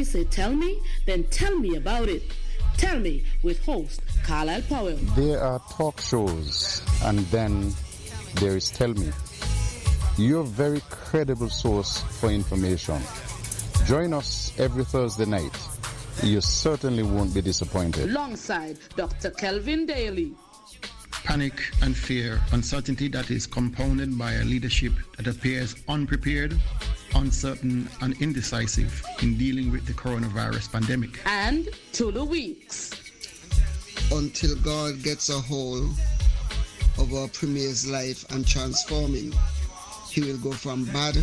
say tell me? Then tell me about it. Tell Me with host Carlisle Powell. There are talk shows, and then there is Tell Me, your very credible source for information. Join us every Thursday night. You certainly won't be disappointed. Alongside Dr. Kelvin Daly. Panic and fear, uncertainty that is compounded by a leadership that appears unprepared, uncertain, and indecisive in dealing with the coronavirus pandemic. And Tulu Weeks. Until God gets a hold of our Premier's life and transform him, he will go from bad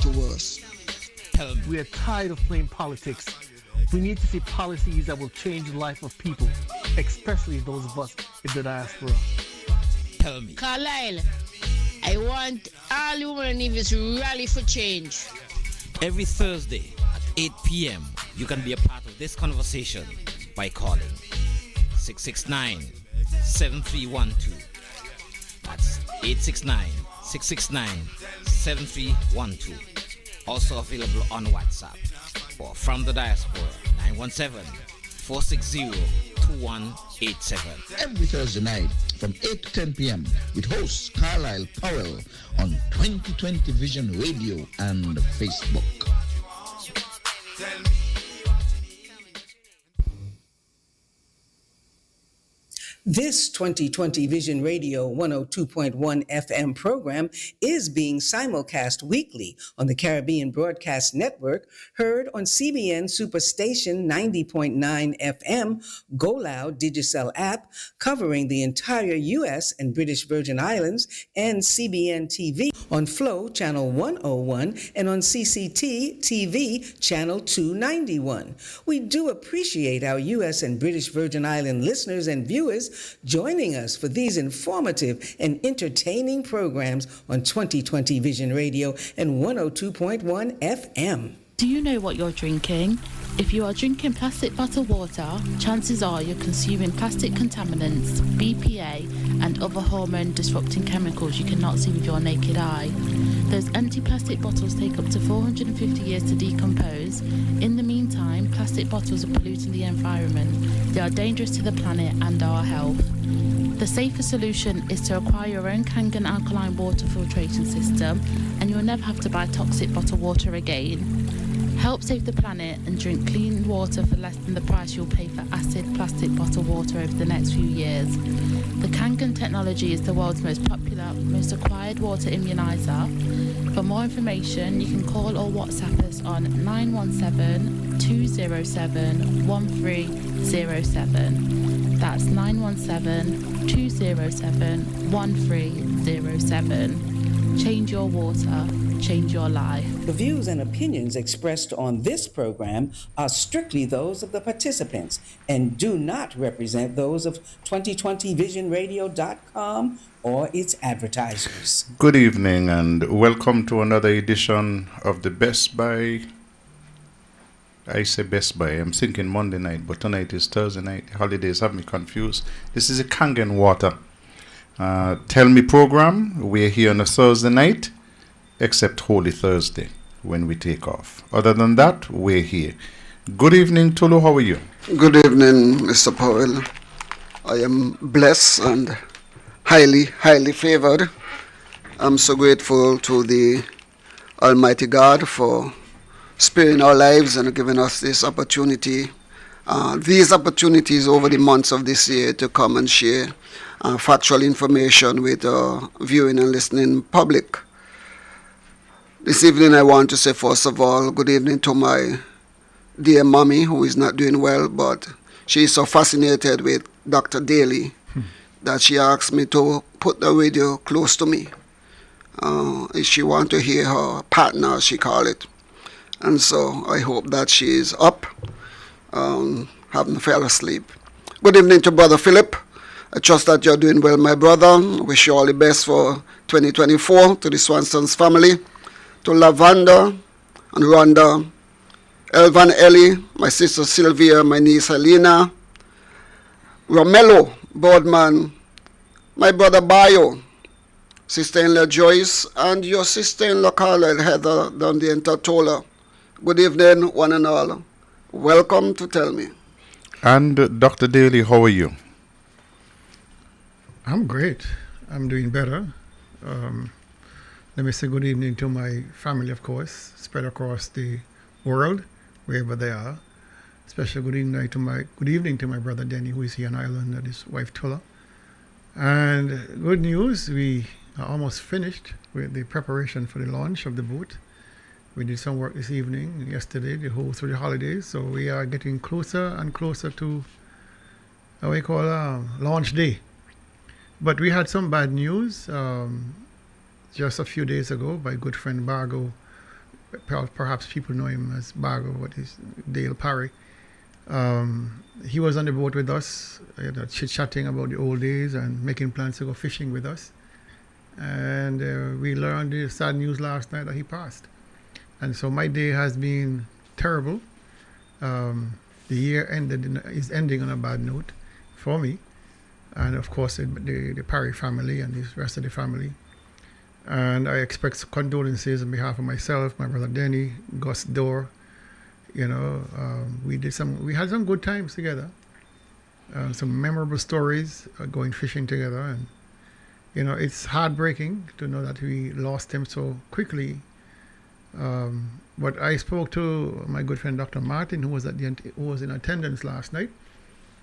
to worse. We are tired of playing politics. We need to see policies that will change the life of people, especially those of us in the diaspora. Tell me. Carlisle, I want all human leaders to rally for change. Every Thursday at 8 p.m., you can be a part of this conversation by calling 669-7312. That's 869-669-7312. Also available on WhatsApp or from the diaspora 917-460-2187. Every Thursday night from 8 to 10 p.m. with host Carlisle Powell on 2020 Vision Radio and Facebook. This 2020 Vision Radio 102.1 FM program is being simulcast weekly on the Caribbean Broadcast Network, heard on CBN Superstation 90.9 FM, Go Loud Digicel app, covering the entire U.S. and British Virgin Islands, and CBN TV on Flow Channel 101 and on CCT TV Channel 291. We do appreciate our U.S. and British Virgin Island listeners and viewers joining us for these informative and entertaining programs on 2020 Vision Radio and 102.1 FM. Do you know what you're drinking? If you are drinking plastic bottled water, chances are you're consuming plastic contaminants, BPA, and other hormone-disrupting chemicals you cannot see with your naked eye. Those empty plastic bottles take up to 450 years to decompose. In the meantime, plastic bottles are polluting the environment. They are dangerous to the planet and our health. The safer solution is to acquire your own Kangen alkaline water filtration system, and you'll never have to buy toxic bottled water again. Help save the planet and drink clean water for less than the price you'll pay for acid plastic bottled water over the next few years. The Kangen technology is the world's most popular, most acquired water immunizer. For more information, you can call or WhatsApp us on 917-207-1307. That's 917-207-1307. Change your water, change your life. The views and opinions expressed on this program are strictly those of the participants and do not represent those of 2020visionradio.com or its advertisers. Good evening and welcome to another edition of the Best Buy. I say Best Buy, I'm thinking Monday night, but tonight is Thursday night. Holidays have me confused. This is a Kangen Water Tell Me program. We're here on a Thursday night, except Holy Thursday when we take off. Other than that, we're here. Good evening, Tulu. How are you? Good evening, Mr. Powell. I am blessed and highly favored. I'm so grateful to the Almighty God for sparing our lives and giving us this opportunity, these opportunities over the months of this year to come and share factual information with viewing and listening public. This evening I want to say, first of all, good evening to my dear mommy, who is not doing well, but she is so fascinated with Dr. Daly that she asked me to put the radio close to me. She wants to hear her partner, she call it. And so I hope that she is up, haven't fell asleep. Good evening to Brother Philip. I trust that you're doing well, my brother. Wish you all the best for 2024. To the Swanson's family, to Lavanda and Rhonda, Elvan Ellie, my sister Sylvia, my niece Helena, Romello Boardman, my brother Bayo, sister-in-law Joyce, and your sister-in-law Carlisle Heather down the Entertola. Good evening, one and all. Welcome to Tell Me. And Dr. Daly, how are you? I'm great. I'm doing better. Let me say good evening to my family, of course, spread across the world, wherever they are. Especially good evening to my brother Denny, who is here in Ireland, and his wife Tulla. And good news, we are almost finished with the preparation for the launch of the boat. We did some work this evening, yesterday, the whole through the holidays. So we are getting closer and closer to what we call launch day. But we had some bad news just a few days ago by good friend Bargo. Perhaps people know him as Bargo, what is Dale Parry. He was on the boat with us, chit-chatting about the old days and making plans to go fishing with us. And we learned the sad news last night that he passed. And so my day has been terrible. The year is ending on a bad note for me. And of course, the Parry family and the rest of the family. And I express condolences on behalf of myself, my brother Denny, Gus Dorr. You know, we had some good times together, some memorable stories going fishing together, and you know, it's heartbreaking to know that we lost him so quickly. But I spoke to my good friend Dr. Martin, who was in attendance last night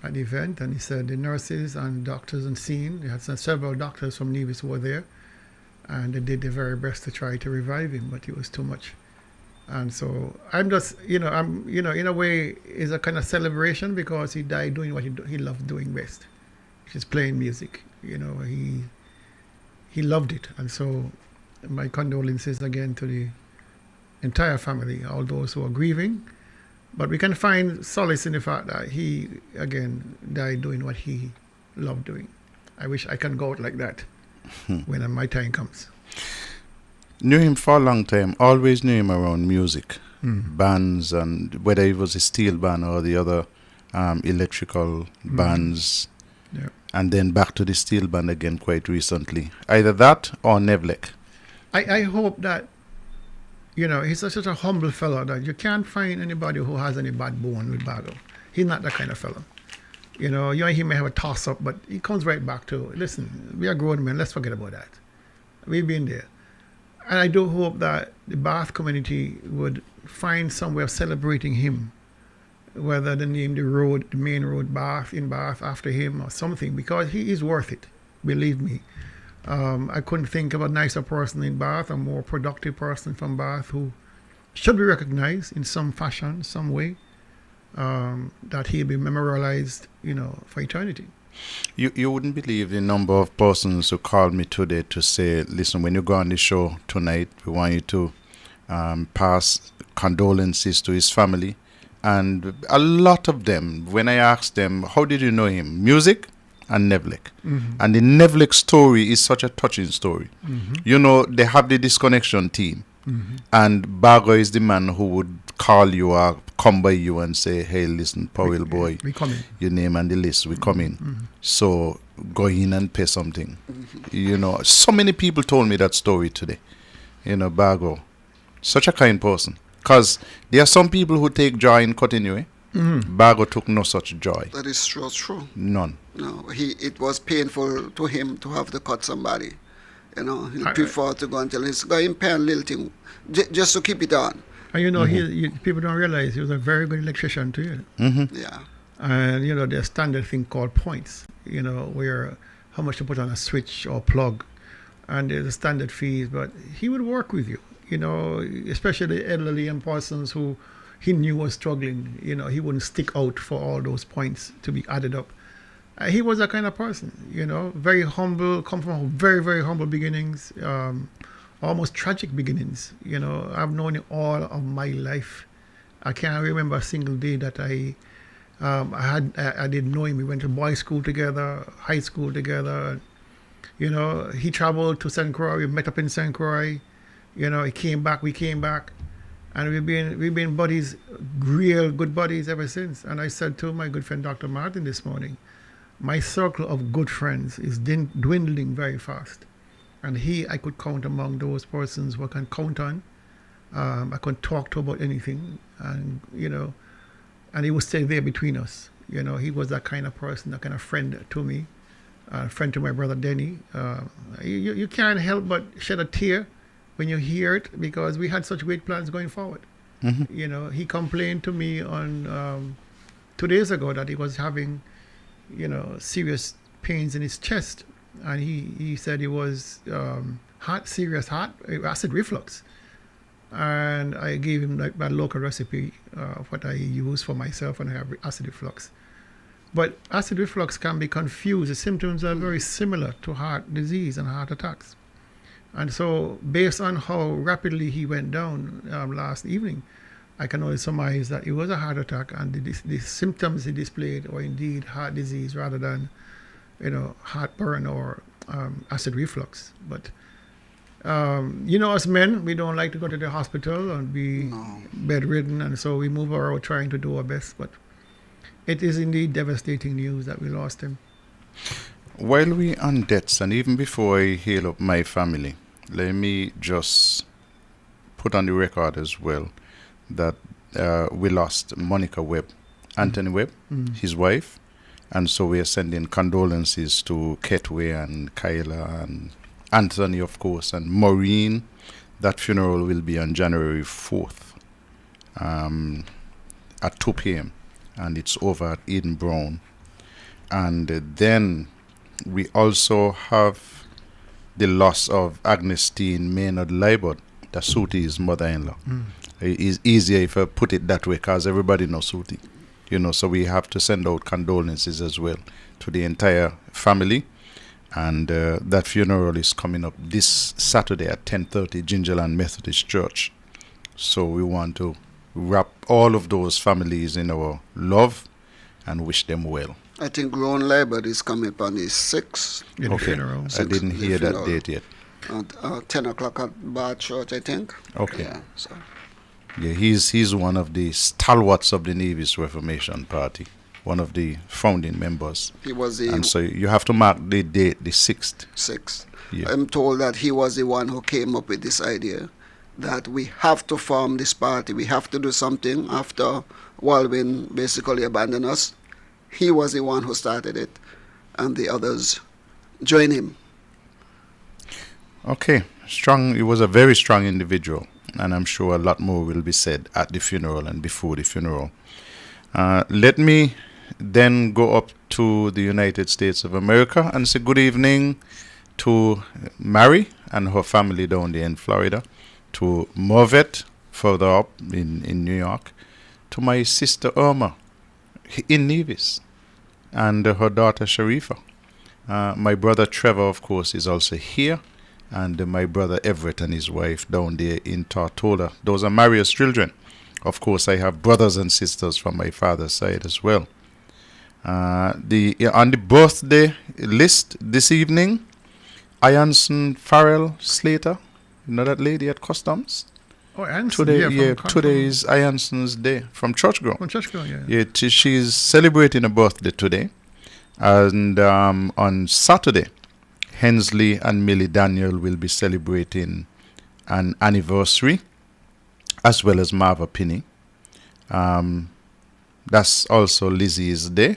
at the event, and he said the nurses and doctors on scene, they had several doctors from Nevis who were there, and they did their very best to try to revive him, but it was too much. And so I'm just, in a way, it's a kind of celebration because he died doing what he loved doing best, which is playing music. You know, he loved it. And so my condolences again to the entire family, all those who are grieving. But we can find solace in the fact that he, again, died doing what he loved doing. I wish I can go out like that when my time comes. Knew him for a long time, always knew him around music, bands, and whether it was a steel band or the other electrical bands, and then back to the steel band again quite recently. Either that or Nevlek. I hope that, he's such a humble fellow that you can't find anybody who has any bad bone with Bago. He's not that kind of fellow. You and he may have a toss-up, but he comes right back to, listen, we are grown men, let's forget about that. We've been there. And I do hope that the Bath community would find some way of celebrating him, whether they name the main road Bath after him or something, because he is worth it, believe me. I couldn't think of a nicer person in Bath, a more productive person from Bath who should be recognized in some fashion, some way, that he'll be memorialized, for eternity. You wouldn't believe the number of persons who called me today to say, listen, when you go on the show tonight, we want you to pass condolences to his family. And a lot of them, when I asked them, how did you know him? Music and Nevlek. And the Nevlek story is such a touching story. They have the Disconnection team. And Bago is the man who would call you or come by you and say, hey, listen, Powell boy, we come in. Your name on the list, we come in. So go in and pay something. So many people told me that story today. Bago, such a kind person. Because there are some people who take joy in cutting you. Bago took no such joy. That is true. None. No, it was painful to him to have to cut somebody. He prefer to go and tell him, go and pay a little thing, just to keep it on. And people don't realize he was a very good electrician too. Yeah. And there's a standard thing called points, where how much to put on a switch or plug. And there's a standard fees, but he would work with you, especially the elderly and persons who he knew was struggling. He wouldn't stick out for all those points to be added up. He was that kind of person, very humble, come from very, very humble beginnings, almost tragic beginnings. I've known him all of my life. I can't remember a single day that I didn't know him. We went to boys' school together, high school together. He traveled to St. Croix. We met up in St. Croix. He came back, we came back. And we've been buddies, real good buddies ever since. And I said to my good friend Dr. Martin this morning, my circle of good friends is dwindling very fast. And I could count among those persons who I can count on. I can talk to about anything. And, and he would stay there between us. You know, he was that kind of person, that kind of friend to me, friend to my brother Denny. You can't help but shed a tear when you hear it, because we had such great plans going forward. Mm-hmm. You know, he complained to me on 2 days ago that he was having, serious pains in his chest, and he said he was serious acid reflux. And I gave him like my local recipe of what I use for myself when I have acid reflux. But acid reflux can be confused. The symptoms are very similar to heart disease and heart attacks. And so based on how rapidly he went down last evening, I can only surmise that it was a heart attack, and the symptoms he displayed were indeed heart disease rather than, heartburn or acid reflux. But us men, we don't like to go to the hospital and be bedridden, and so we move around trying to do our best. But it is indeed devastating news that we lost him. While we on deaths, and even before I hail up my family, let me just put on the record as well that we lost Monica Webb, Anthony Webb, his wife, and so we are sending condolences to Ketway and Kyla and Anthony, of course, and Maureen. That funeral will be on January 4th at 2 p.m. and it's over at Eden Brown. And then we also have the loss of Agnestine Maynard Libert, the Suti's mother-in-law. It's easier if I put it that way, because everybody knows Suti. So we have to send out condolences as well to the entire family. And that funeral is coming up this Saturday at 10:30, Gingerland Methodist Church. So we want to wrap all of those families in our love and wish them well. I think Ron Libert is coming up on the 6th. Okay, I didn't hear that date yet. At 10 o'clock at Bar Church, I think. Okay. Yeah, so. Yeah, he's one of the stalwarts of the Navy's Reformation Party, one of the founding members. He was and so you have to mark the date, the 6th. 6th. Yeah. I'm told that he was the one who came up with this idea that we have to form this party. We have to do something after Walwyn basically abandoned us. He was the one who started it, and the others joined him. Okay, strong. He was a very strong individual, and I'm sure a lot more will be said at the funeral and before the funeral. Let me then go up to the United States of America and say good evening to Mary and her family down there in Florida, to Morvet further up in New York, to my sister Irma in Nevis, and her daughter Sharifa. My brother Trevor, of course, is also here, and my brother Everett and his wife down there in Tortola. Those are Maria's children. Of course, I have brothers and sisters from my father's side as well. On the birthday list this evening, Ianson Farrell Slater, you know that lady at Customs? Oh, Ianson, today is Ianson's day from Churchground. From Churchground, yeah. Yeah, she's celebrating a birthday today. And on Saturday, Hensley and Millie Daniel will be celebrating an anniversary, as well as Marva Pinney. That's also Lizzie's day.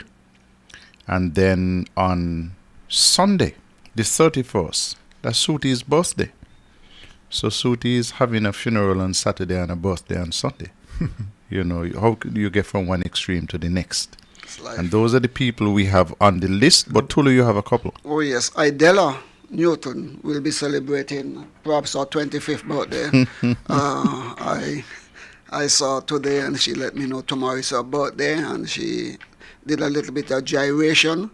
And then on Sunday, the 31st, that's Suti's birthday. So Suti is having a funeral on Saturday and a birthday on Sunday. How could you get from one extreme to the next? And those are the people we have on the list. But Tulu, you have a couple. Oh yes, Idella Newton will be celebrating perhaps her 25th birthday. I saw today, and she let me know tomorrow is her birthday, and she did a little bit of gyration,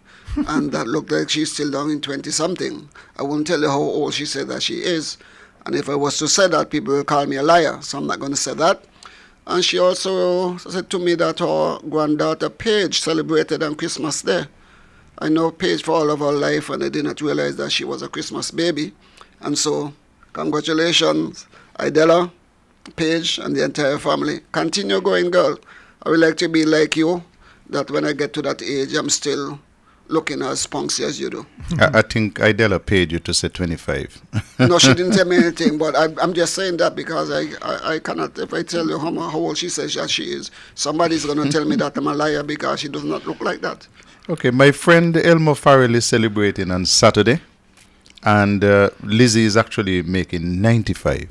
and that looked like she's still down in 20-something. I won't tell you how old she said that she is, and if I was to say that, people will call me a liar, so I'm not going to say that. And she also said to me that her granddaughter Paige celebrated on Christmas Day. I know Paige for all of her life, and I did not realize that she was a Christmas baby. And so, congratulations, Idella, Paige, and the entire family. Continue going, girl. I would like to be like you, that when I get to that age, I'm still looking as spunky as you do. I think Idella paid you to say 25. No, she didn't tell me anything, but I'm just saying that because I cannot, if I tell you how old she says that she is, somebody's going to tell me that I'm a liar because she does not look like that. Okay, my friend Elmo Farrell is celebrating on Saturday, and Lizzie is actually making 95.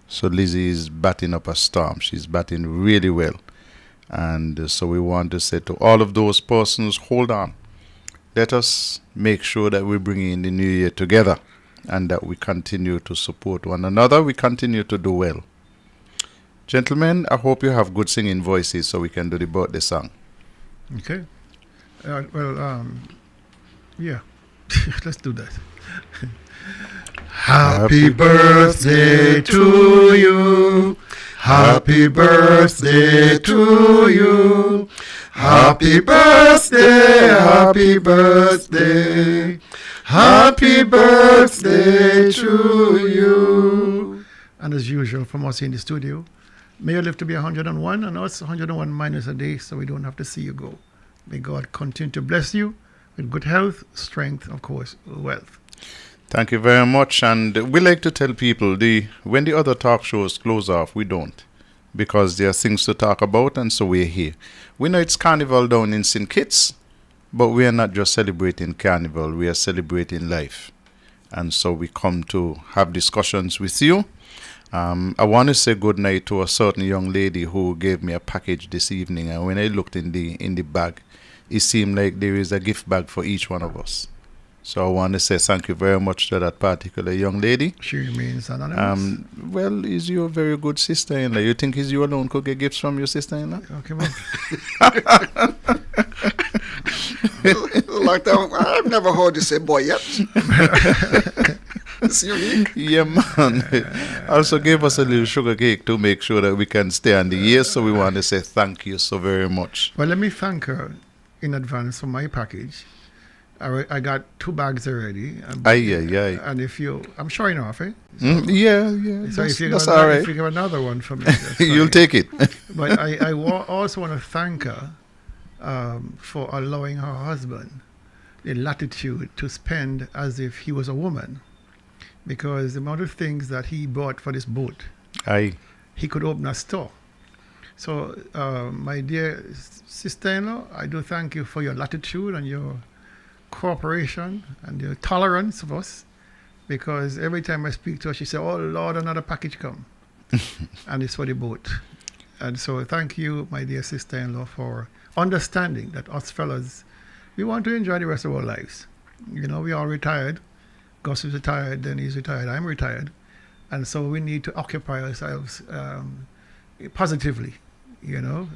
So Lizzie is batting up a storm. She's batting really well. And so we want to say to all of those persons, hold on. Let us make sure that we bring in the new year together and that we continue to support one another. We continue to do well. Gentlemen, I hope you have good singing voices so we can do the birthday song. Okay. Yeah. Let's do that. Happy birthday to you. Happy birthday to you. Happy birthday, happy birthday. Happy birthday to you. And as usual, from us in the studio, may you live to be 101, and us 101 minus a day, so we don't have to see you go. May God continue to bless you with good health, strength, of course, wealth. Thank you very much. And we like to tell people, when the other talk shows close off, we don't. Because there are things to talk about, and so we're here. We know it's Carnival down in St. Kitts, but we are not just celebrating Carnival, we are celebrating life. And so we come to have discussions with you. I want to say good night to a certain young lady who gave me a package this evening, and when I looked in the bag, it seemed like there is a gift bag for each one of us. So I want to say thank you very much to that particular young lady. She remains anonymous. Well, is you a very good sister-in-law? You think is you alone could get gifts from your sister-in-law? Okay, well. Like that, I've never heard you say boy yet. It's unique. Yeah, man. Also gave us a little sugar cake to make sure that we can stay on the air. So we want to say thank you so very much. Well, let me thank her in advance for my package. I got 2 bags already. And if you, I'm showing off, eh? So, yeah. So that's all right. If you give another one for me, you'll take it. But I also want to thank her for allowing her husband the latitude to spend as if he was a woman. Because the amount of things that he bought for this boat, he could open a store. So, my dear sister-in-law, I do thank you for your latitude and your cooperation and your tolerance of us, because every time I speak to her, she says, "Oh Lord, another package come," and it's for the boat. And so, thank you, my dear sister-in-law, for understanding that us fellas, we want to enjoy the rest of our lives. You know, we are retired. Gus is retired, then he's retired. I'm retired, and so we need to occupy ourselves positively. You know,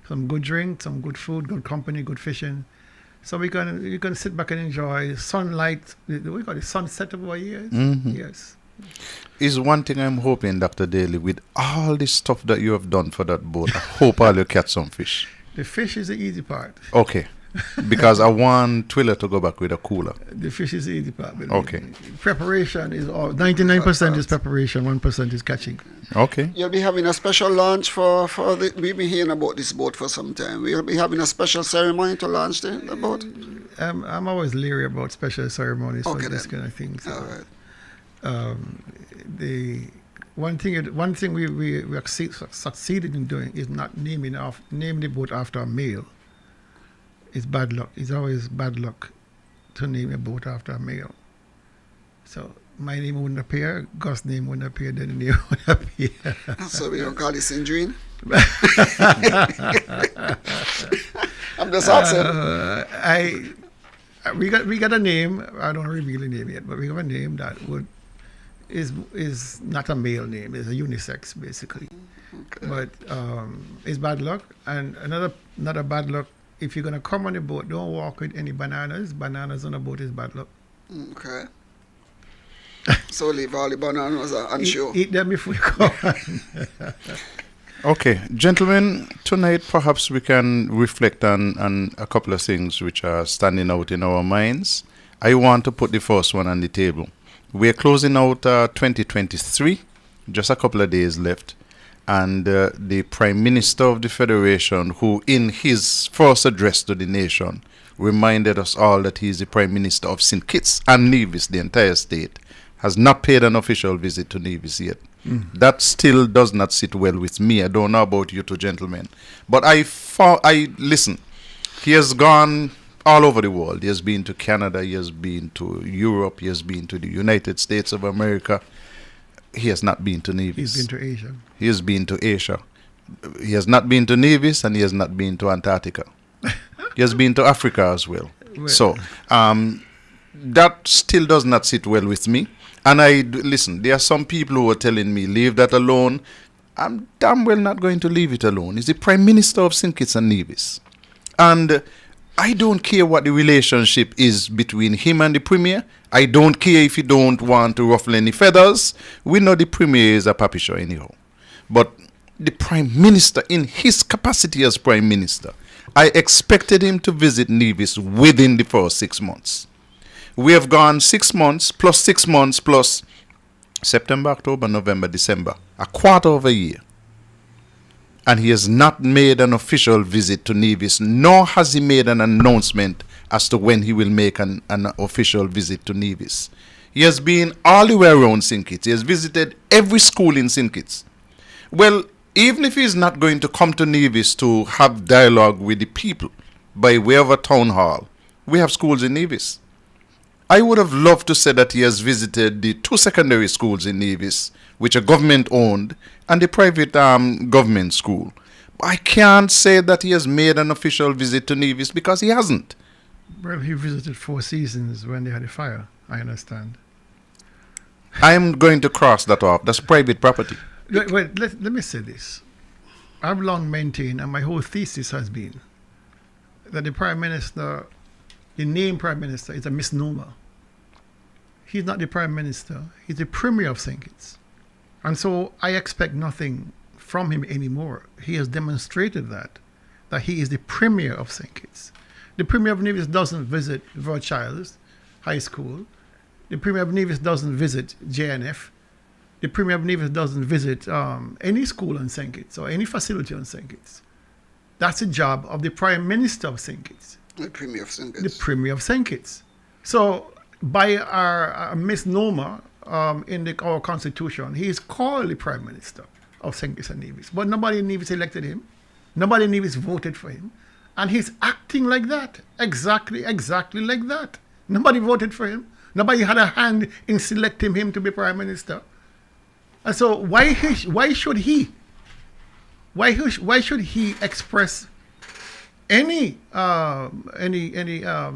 some good drink, some good food, good company, good fishing. So you can sit back and enjoy sunlight. We call it sunset of our years. Mm-hmm. Yes. Is one thing I'm hoping, Dr. Daly, with all the stuff that you have done for that boat, I hope I'll catch some fish. The fish is the easy part. Okay. Because I want Twiller to go back with a cooler. The fish is the easy part. Okay. Preparation is all. 99% is preparation, 1% is catching. Okay. You'll be having a special launch for we've been hearing about this boat for some time. We'll be having a special ceremony to launch the boat. I'm always leery about special ceremonies for this kind of thing. So, all right. The one thing we succeeded in doing is not naming the boat after a male. It's bad luck. It's always bad luck to name a boat after a male. So my name wouldn't appear, Gus' name wouldn't appear, then the name would appear. So we don't call it Sindrine? I'm just asking. We got a name. I don't reveal the name yet, but we have a name that is not a male name. It's a unisex basically. Okay. But it's bad luck, and another bad luck. If you're gonna come on the boat, don't walk with any bananas. Bananas on a boat is bad luck. Okay. So leave all the bananas on shore. Eat them before you come. Okay, gentlemen, tonight perhaps we can reflect on a couple of things which are standing out in our minds. I want to put the first one on the table. We're closing out 2023, just a couple of days left. and the Prime Minister of the Federation, who in his first address to the nation reminded us all that he is the Prime Minister of St. Kitts and Nevis, the entire state, has not paid an official visit to Nevis yet. That still does not sit well with me. I don't know about you two gentlemen, but listen, he has gone all over the world. He has been to Canada, he has been to Europe, he has been to the United States of America. He has not been to Nevis. He's been to Asia. He has been to Asia. He has not been to Nevis, and he has not been to Antarctica. He has been to Africa as well. So that still does not sit well with me. And listen, there are some people who are telling me, leave that alone. I'm damn well not going to leave it alone. He's the Prime Minister of St. Kitts and Nevis. And I don't care what the relationship is between him and the Premier. I don't care if you don't want to ruffle any feathers. We know the Premier is a papi show anyhow. But the Prime Minister, in his capacity as Prime Minister, I expected him to visit Nevis within the first 6 months. We have gone 6 months plus September, October, November, December, a quarter of a year. And he has not made an official visit to Nevis, nor has he made an announcement as to when he will make an official visit to Nevis. He has been all the way around St. Kitts. He has visited every school in St. Kitts. Well, even if he's not going to come to Nevis to have dialogue with the people by way of a town hall, we have schools in Nevis. I would have loved to say that he has visited the 2 secondary schools in Nevis, which are government-owned, and the private government school. I can't say that he has made an official visit to Nevis because he hasn't. Well, he visited Four Seasons when they had a fire, I understand. I'm going to cross that off. That's private property. Wait, let me say this. I've long maintained, and my whole thesis has been, that the Prime Minister, the name Prime Minister, is a misnomer. He's not the Prime Minister. He's the Premier of St. Kitts. And so I expect nothing from him anymore. He has demonstrated that he is the Premier of St. Kitts. The Premier of Nevis doesn't visit Verchilds High School. The Premier of Nevis doesn't visit JNF. The Premier of Nevis doesn't visit any school on St. Kitts or any facility on St. Kitts. That's the job of the Prime Minister of St. Kitts. The Premier of St. Kitts. The Premier of St. Kitts. So by our misnomer in our Constitution, he is called the Prime Minister of St. Kitts and Nevis. But nobody in Nevis elected him. Nobody in Nevis voted for him. And he's acting like that. Exactly like that. Nobody voted for him. Nobody had a hand in selecting him to be Prime Minister. And so why should he express any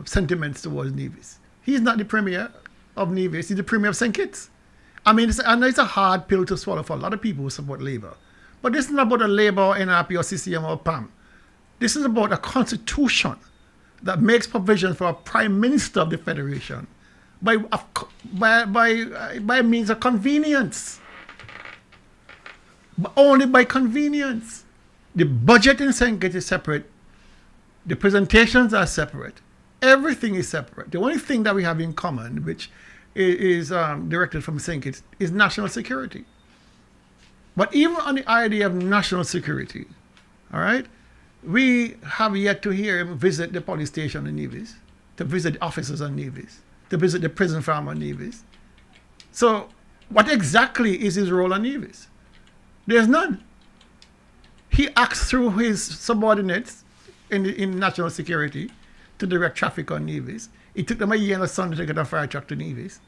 sentiments towards Nevis? He's not the Premier of Nevis. He's the Premier of St. Kitts. I mean, it's a hard pill to swallow for a lot of people who support Labour. But this is not about a Labour, NRP, or CCM, or PAM. This is about a constitution that makes provision for a Prime Minister of the Federation by means of convenience. But only by convenience. The budget in St. Kitts is separate. The presentations are separate. Everything is separate. The only thing that we have in common, which is directed from St. Kitts, is national security. But even on the idea of national security, all right, we have yet to hear him visit the police station in Nevis, to visit the officers on Nevis, to visit the prison farm on Nevis. So what exactly is his role on Nevis? There's none. He acts through his subordinates in national security to direct traffic on Nevis. It took them a year and a Sunday to get a fire truck to Nevis.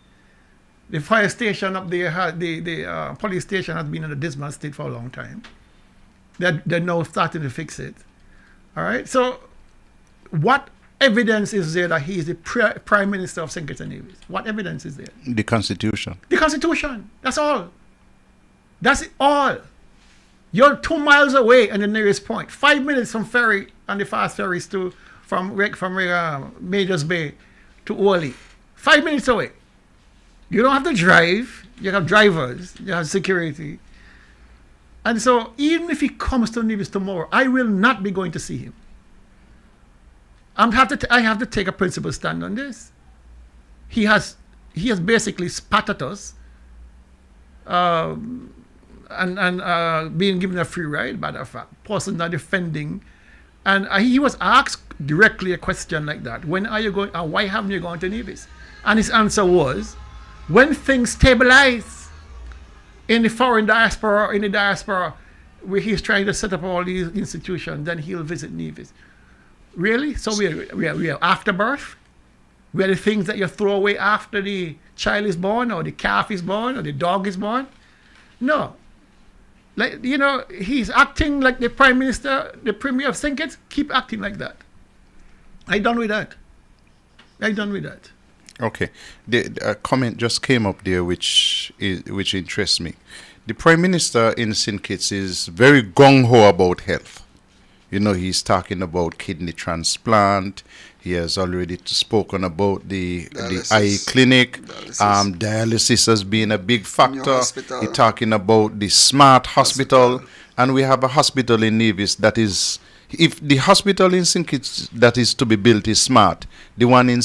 The fire station up there, the police station has been in a dismal state for a long time. They're now starting to fix it. All right? So what evidence is there that he is the Prime Minister of St. Kitts and Nevis? What evidence is there? The Constitution. The Constitution. That's all. That's it all. You're 2 miles away at the nearest point. 5 minutes from ferry and the fast ferries from Majors Bay to Orly. 5 minutes away. You don't have to drive. You have drivers. You have security. And so even if he comes to Nevis tomorrow, I will not be going to see him. I have to take a principled stand on this. He has basically spat at us. being given a free ride, matter of fact. Person not defending. And he was asked directly a question like that. When are you going, why haven't you gone to Nevis? And his answer was, when things stabilize in the foreign diaspora, in the diaspora, where he's trying to set up all these institutions, then he'll visit Nevis. Really? So we are afterbirth? We are the things that you throw away after the child is born, or the calf is born, or the dog is born? No. Like, you know, he's acting like the Prime Minister, the Premier of St. Kitts. Keep acting like that. I done with that. Okay. A comment just came up there which interests me. The Prime Minister in St. Kitts is very gung-ho about health. You know, he's talking about kidney transplant. He has already spoken about the eye clinic. Dialysis has been a big factor. He's talking about the smart hospital. And we have a hospital in Nevis that is, if the hospital in St. Kitts that is to be built is smart, the one in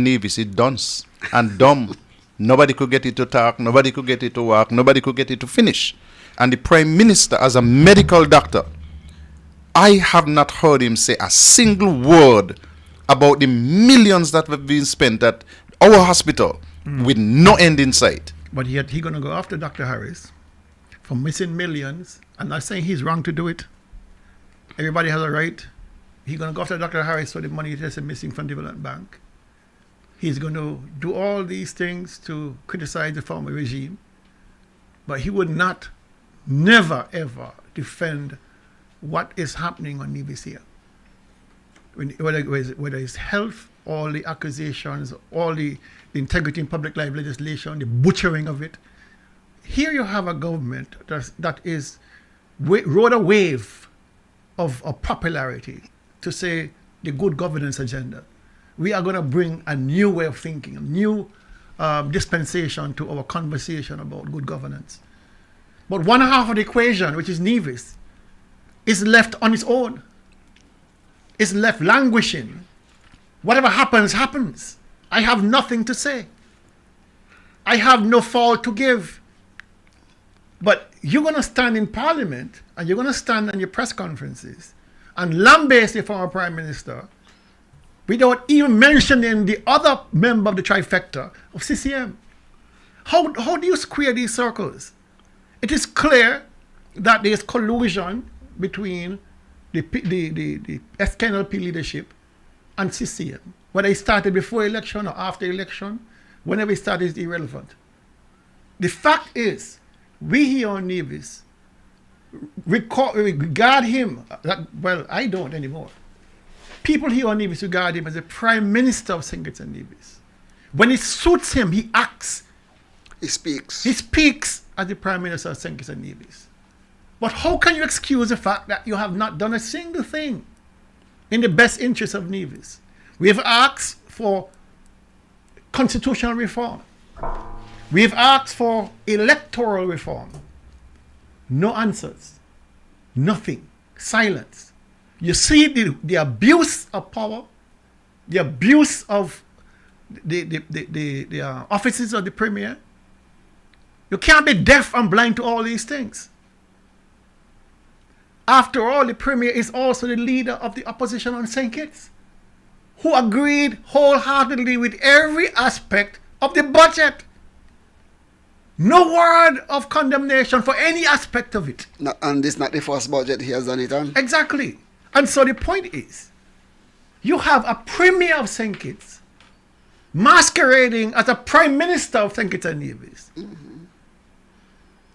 Nevis is dunce and dumb. Nobody could get it to talk. Nobody could get it to work. Nobody could get it to finish. And the Prime Minister, as a medical doctor, I have not heard him say a single word about the millions that have been spent at our hospital with no end in sight. But yet he's going to go after Dr. Harris for missing millions. I'm not saying he's wrong to do it. Everybody has a right. He's going to go after Dr. Harris for the money that's missing from Development Bank. He's going to do all these things to criticize the former regime. But he would not, never, ever defend what is happening on Nevis here. Whether it's health, all the accusations, all the integrity in public life legislation, the butchering of it. Here you have a government that is rode a wave of popularity to say the good governance agenda. We are going to bring a new way of thinking, a new dispensation to our conversation about good governance. But one half of the equation, which is Nevis, is left on its own. Is left languishing. Whatever happens, happens. I have nothing to say. I have no fault to give. But you're going to stand in Parliament and you're going to stand in your press conferences and lambaste the former Prime Minister without even mentioning the other member of the trifecta of CCM. How do you square these circles? It is clear that there is collusion between the SKNLP leadership and CCM. Whether it started before election or after election, whenever it started, is irrelevant. The fact is, we here on Nevis regard him, well, I don't anymore. People here on Nevis regard him as the Prime Minister of St. Kitts and Nevis. When it suits him, he acts. He speaks. He speaks as the Prime Minister of St. Kitts and Nevis. But how can you excuse the fact that you have not done a single thing in the best interest of Nevis? We have asked for constitutional reform. We have asked for electoral reform. No answers. Nothing. Silence. You see the abuse of power, the abuse of the offices of the Premier. You can't be deaf and blind to all these things. After all, the Premier is also the leader of the opposition on St. Kitts, who agreed wholeheartedly with every aspect of the budget. No word of condemnation for any aspect of it. No, and this is not the first budget he has done it on. Exactly. And so the point is, you have a Premier of St. Kitts masquerading as a Prime Minister of St. Kitts and Nevis.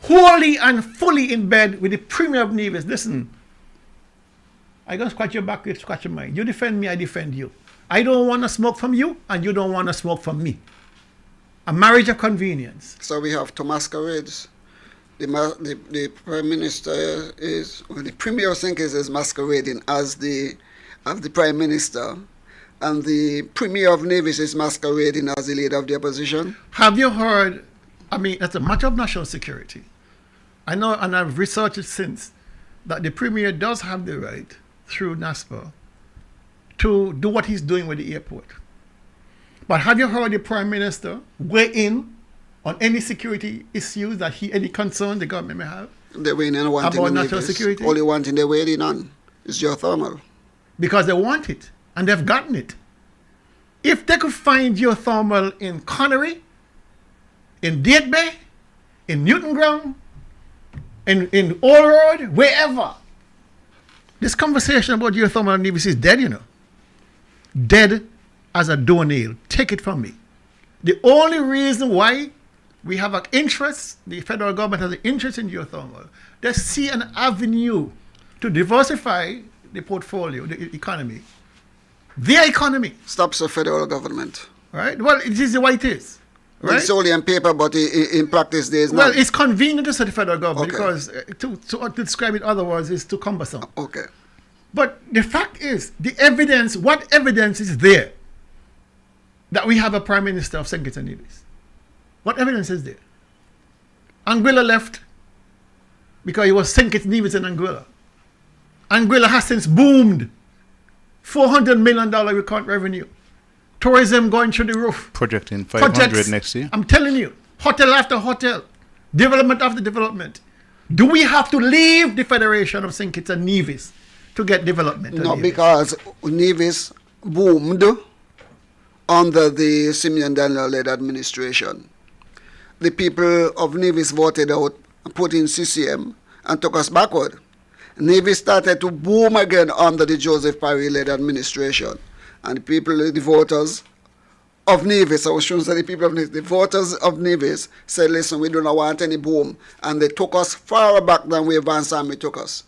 Wholly and fully in bed with the Premier of Nevis. Listen, I don't scratch your back, you scratch your mind. You defend me, I defend you. I don't want to smoke from you, and you don't want to smoke from me. A marriage of convenience. So we have to masquerade. The Prime Minister is, well, the Premier of St. Kitts is masquerading as the Prime Minister, and the Premier of Nevis is masquerading as the leader of the opposition. Have you heard, I mean, that's a matter of national security. I know, and I've researched it since, that the Premier does have the right, through NASPA, to do what he's doing with the airport. But have you heard the Prime Minister weigh in on any security issues that any concern the government may have? They're winning one thing about in national Nevis. security? Only one thing they're waiting on is geothermal. Because they want it, and they've gotten it. If they could find geothermal in Connery, in Date Bay, in Newton Ground, in Old Road, wherever, this conversation about geothermal in Nevis is dead, you know. Dead as a doornail. Take it from me. The only reason why we have an interest, the federal government has an interest in geothermal, they see an avenue to diversify the portfolio, the economy. Their economy. Stops the federal government. Right? Well, it is the way it is. Right? It's only on paper, but in practice, there is not. Well, it's convenient to say the federal government Okay. because to describe it otherwise is too cumbersome. Okay. But the fact is, the evidence, what evidence is there that we have a prime minister of St. Kitts and Nevis? What evidence is there? Anguilla left because he was St. Kitts, Nevis and Anguilla. Anguilla has since boomed. $400 million recurrent revenue. Tourism going through the roof. Projecting 500 Projects, next year. I'm telling you, hotel after hotel, development after development. Do we have to leave the Federation of St. Kitts and Nevis to get development? No, because Nevis boomed under the Simeon Daniel-led administration. The people of Nevis voted out, put in CCM, and took us backward. Nevis started to boom again under the Joseph Parry-led administration. And the people, the voters of Nevis, I shouldn't say the people of Nevis, the voters of Nevis said, listen, we do not want any boom. And they took us far back than where Van Sammy took us.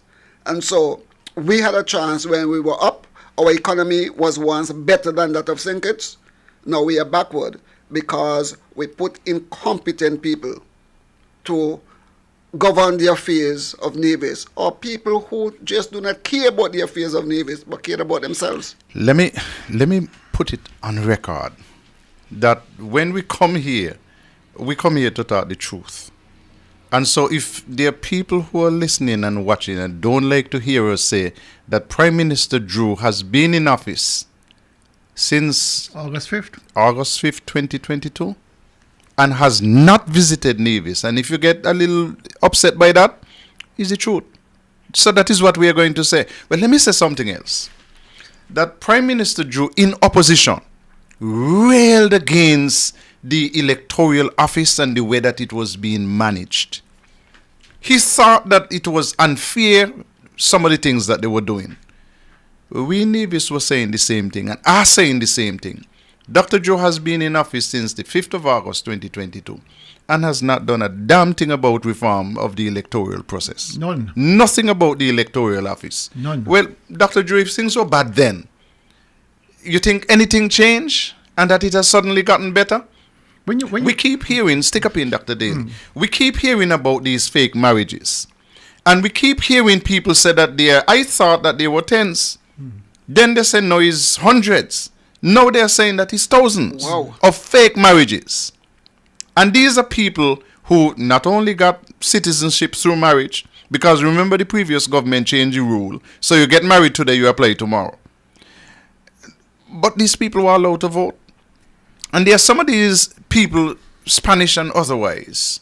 And so we had a chance when we were up. Our economy was once better than that of St. Kitts. Now we are backward because we put incompetent people to govern the affairs of Nevis, or people who just do not care about the affairs of Nevis but care about themselves. Let me put it on record that when we come here to talk the truth. And so if there are people who are listening and watching and don't like to hear us say that Prime Minister Drew has been in office since August 5th, 2022, and has not visited Nevis, and if you get a little upset by that, is the truth. So that is what we are going to say. But let me say something else. That Prime Minister Drew, in opposition, railed against the electoral office and the way that it was being managed. He thought that it was unfair, some of the things that they were doing. We in Nevis were saying the same thing and are saying the same thing. Dr. Joe has been in office since the 5th of August 2022 and has not done a damn thing about reform of the electoral process. None. Nothing about the electoral office. None. Well, Dr. Joe, if things were bad then, you think anything changed and that it has suddenly gotten better? We keep hearing, stick up in Dr. Daly, we keep hearing about these fake marriages. And we keep hearing people say that I thought that they were tens. Then they say no, it's hundreds. Now they're saying that it's thousands of fake marriages. And these are people who not only got citizenship through marriage, because remember the previous government changed the rule. So you get married today, you apply tomorrow. But these people were allowed to vote. And there are some of these people, Spanish and otherwise,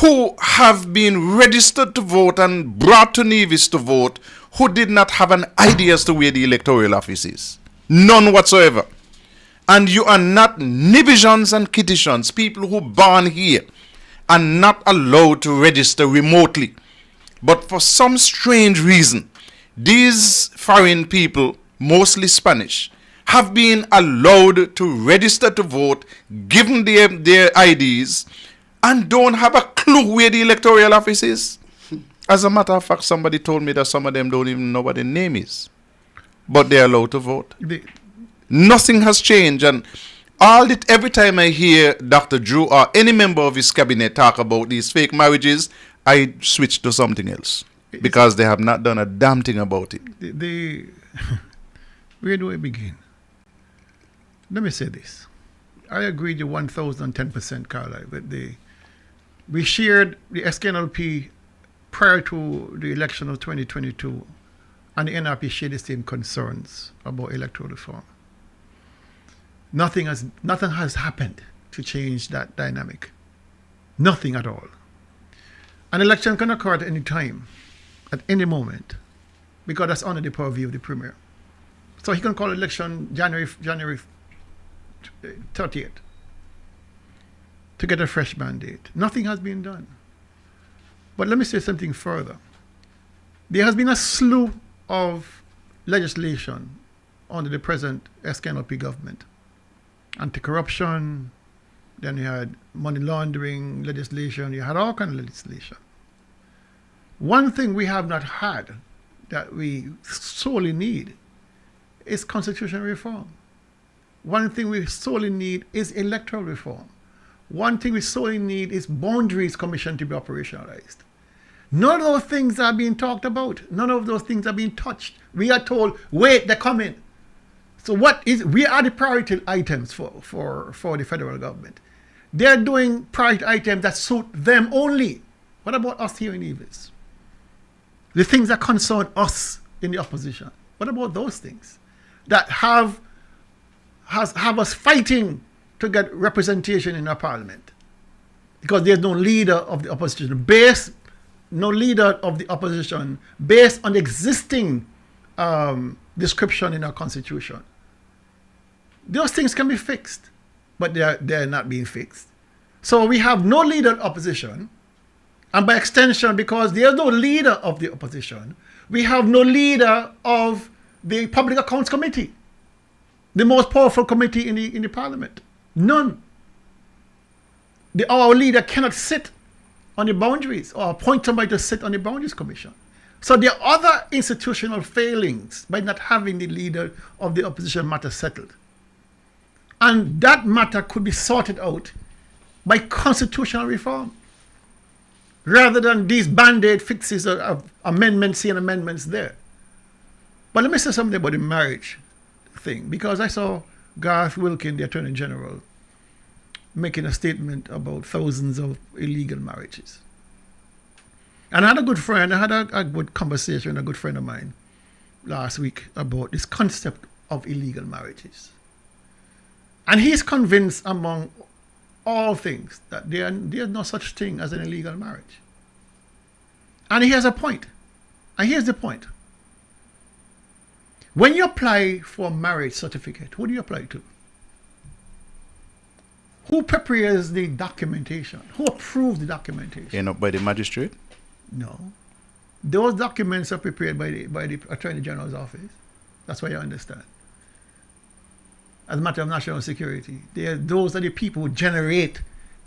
who have been registered to vote and brought to Nevis to vote, who did not have an idea as to where the electoral office is. None whatsoever. And you are not Nivisians and Kittitians, people who born here, are not allowed to register remotely. But for some strange reason, these foreign people, mostly Spanish, have been allowed to register to vote, given their IDs, and don't have a clue where the electoral office is. As a matter of fact, somebody told me that some of them don't even know what their name is. But they're allowed to vote. Nothing has changed. And every time I hear Dr. Drew or any member of his cabinet talk about these fake marriages, I switch to something else. Because they have not done a damn thing about it. Where do I begin? Let me say this. I agree with 1,010%, Carla. We shared the SKNLP prior to the election of 2022, and the NRP shared the same concerns about electoral reform. Nothing has happened to change that dynamic. Nothing at all. An election can occur at any time, at any moment, because that's under the purview of the Premier. So he can call election January 30th to get a fresh mandate. Nothing has been done. But let me say something further. There has been a slew of legislation under the present SKNLP government. Anti-corruption, then you had money laundering legislation, you had all kinds of legislation. One thing we have not had that we sorely need is constitutional reform. One thing we sorely need is electoral reform. One thing we sorely need is boundaries commission to be operationalized. None of those things are being talked about. None of those things are being touched. We are told, wait, they're coming. So we are the priority items for the federal government. They're doing priority items that suit them only. What about us here in Evis? The things that concern us in the opposition. What about those things that have us fighting to get representation in our parliament? Because there's no leader of the opposition based on the existing description in our constitution. Those things can be fixed, but they're not being fixed. So we have no leader of opposition, and by extension, because there's no leader of the opposition, we have no leader of the Public Accounts Committee, the most powerful committee in the parliament. None. Our leader cannot sit on the boundaries or appoint somebody to sit on the Boundaries Commission. So there are other institutional failings by not having the leader of the opposition matter settled. And that matter could be sorted out by constitutional reform, rather than these band-aid fixes of amendments here and amendments there. But let me say something about the marriage thing, because I saw Garth Wilkin, the Attorney General, making a statement about thousands of illegal marriages. And I had a good friend, I had a good conversation with a good friend of mine last week about this concept of illegal marriages. And he's convinced, among all things, that there's no such thing as an illegal marriage. And he has a point. And here's the point. When you apply for a marriage certificate, who do you apply to? Who prepares the documentation? Who approves the documentation? By the magistrate? No. Those documents are prepared by the Attorney General's office. That's what you understand. As a matter of national security, those are the people who generate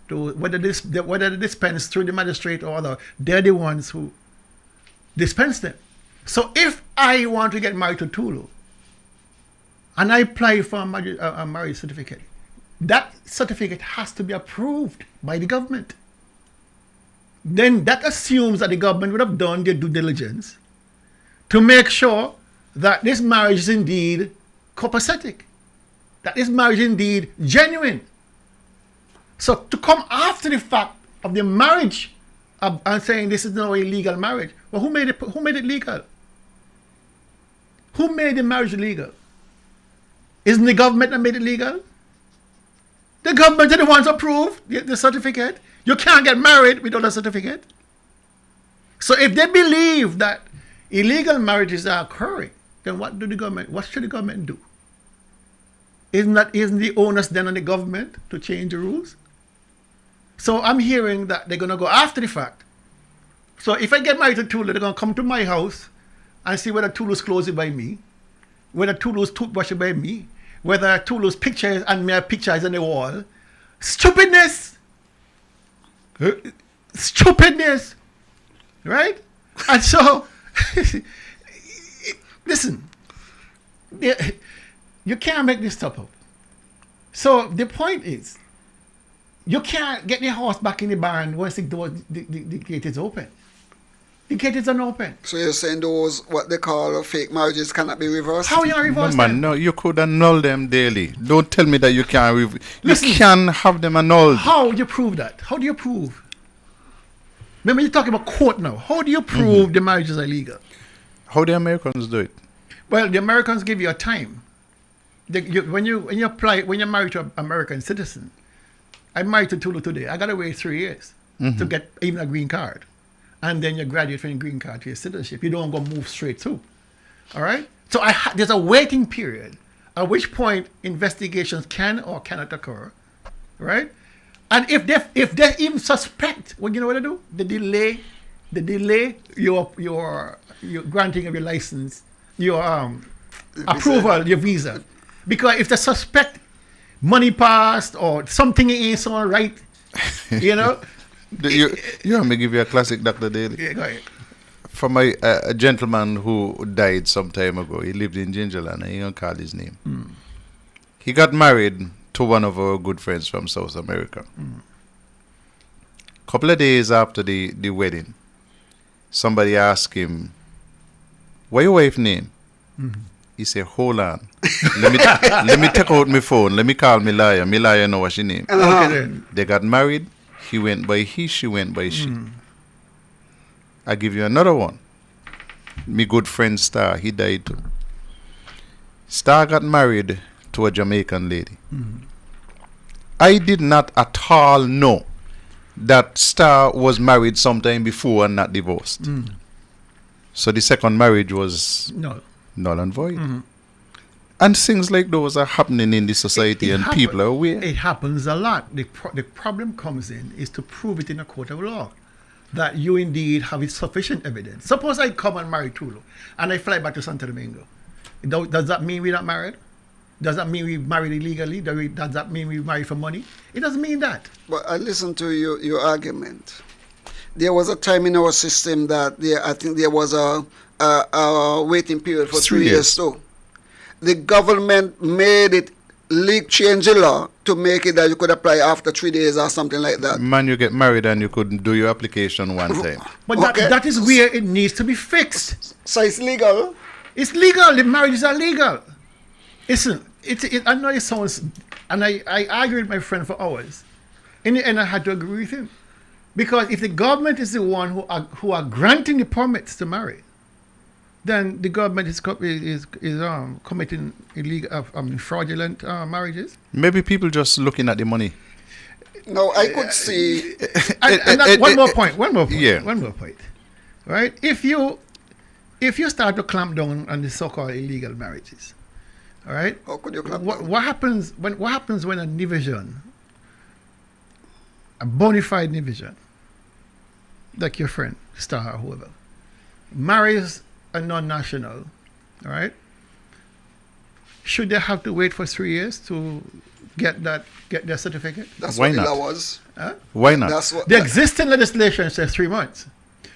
those, whether they dispense through the magistrate or other, they're the ones who dispense them. So if I want to get married to Tulu and I apply for a marriage certificate, that certificate has to be approved by the government. Then that assumes that the government would have done their due diligence to make sure that this marriage is indeed copacetic, that this marriage is indeed genuine. So to come after the fact of the marriage and saying this is no illegal marriage, well, who made it legal? Who made the marriage legal? Isn't the government that made it legal? The government are the ones who approved the certificate. You can't get married without a certificate. So if they believe that illegal marriages are occurring, then what should the government do? Isn't the onus then on the government to change the rules? So I'm hearing that they're going to go after the fact. So if I get married to Tulu, they're going to come to my house and see whether Tulu's clothes are by me, whether Tulu's toothbrush is by me, whether Tulu's pictures and my pictures on the wall. Stupidness! Stupidness! Right? And so, listen, you can't make this stuff up. So the point is, you can't get the horse back in the barn once the gate is open. The gate is unopened. So you're saying those, what they call fake marriages, cannot be reversed? How you reverse them? No, you could annul them daily. Don't tell me that you can't. You can have them annulled. How do you prove that? How do you prove? Remember, you're talking about court now. How do you prove the marriage is illegal? How the Americans do it? Well, the Americans give you a time. When you apply, when you're married to an American citizen, I'm married to Tulu today. I got to wait 3 years to get even a green card. and then you graduate from your green card to your citizenship. You don't go move straight through. All right? So there's a waiting period at which point investigations can or cannot occur, right? And if they even suspect, well, you know what they do? They delay your granting of your license, your approval, your visa, because if they suspect money passed or something ain't so right, you know. you want me to give you a classic, Dr. Daly? Yeah, go ahead. From a gentleman who died some time ago. He lived in Gingerland. I ain't gonna call his name. He got married to one of our good friends from South America. Couple of days after the wedding, somebody asked him, "What your wife name?" He said, "Hold on. let me take out my phone. Let me call my lawyer. My lawyer know what she name." Okay, then. They got married. He went by he, she went by she. I give you another one. Me good friend Star, he died too. Star got married to a Jamaican lady. I did not at all know that Star was married sometime before and not divorced. So the second marriage was null and void. And things like those are happening in the society, and people are aware. It happens a lot. The problem comes in is to prove it in a court of law that you indeed have sufficient evidence. Suppose I come and marry Tulu and I fly back to Santo Domingo. Does that mean we're not married? Does that mean we married illegally? Does that mean we married for money? It doesn't mean that. But I listened to your argument. There was a time in our system that I think there was a waiting period for 3 years too. The government made it change the law to make it that you could apply after 3 days or something like that. Man, you get married and you could do your application one time. But that is where it needs to be fixed. So it's legal? It's legal. The marriages are legal. Listen, I know it sounds, and I argued with my friend for hours. In the end, I had to agree with him. Because if the government is the one who are granting the permits to marry, then the government is committing illegal, fraudulent marriages. Maybe people just looking at the money. No, I could see. One more point. Yeah. One more point. Right? If you start to clamp down on the so-called illegal marriages, all right? How could you clamp down? What happens when a division, a bona fide division, like your friend Star or whoever, marries a non-national, all right? Should they have to wait for 3 years to get their certificate? That's Why what not? the law was. Huh? Why not? The existing legislation says 3 months.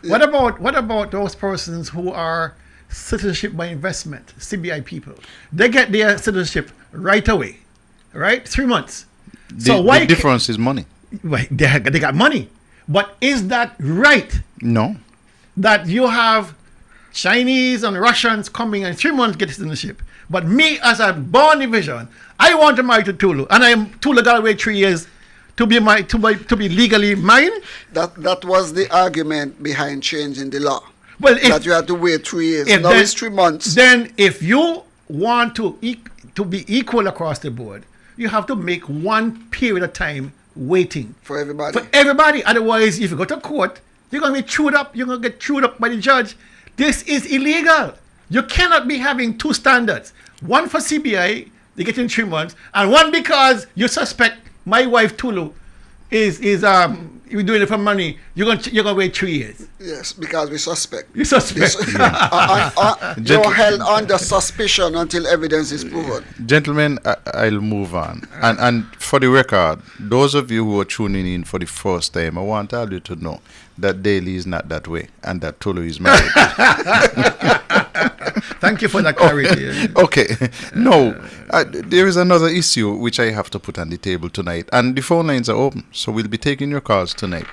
Yeah. What about those persons who are citizenship by investment, CBI people? They get their citizenship right away, right? 3 months. The difference is money. Wait, they got money, but is that right? No. That you have Chinese and Russians coming and 3 months get citizenship, but me as a born division, I want to marry to Tulu, and Tulu got to wait 3 years to be legally mine. That was the argument behind changing the law. Well, that you had to wait 3 years. Now it's 3 months. Then, if you want to be equal across the board, you have to make one period of time waiting for everybody. Otherwise, if you go to court, you're going to be chewed up. You're going to get chewed up by the judge. This is illegal. You cannot be having two standards. One for CBI, they get in 3 months, and one because you suspect my wife Tulu is you're doing it for money. You're gonna wait 3 years. Yes, because we suspect. You suspect. You're held under suspicion until evidence is proven. Gentlemen, I'll move on. And for the record, those of you who are tuning in for the first time, I want all you to know that Daly is not that way and that Tulu is married. Thank you for that clarity. Okay. No, there is another issue which I have to put on the table tonight. And the phone lines are open, so we'll be taking your calls tonight.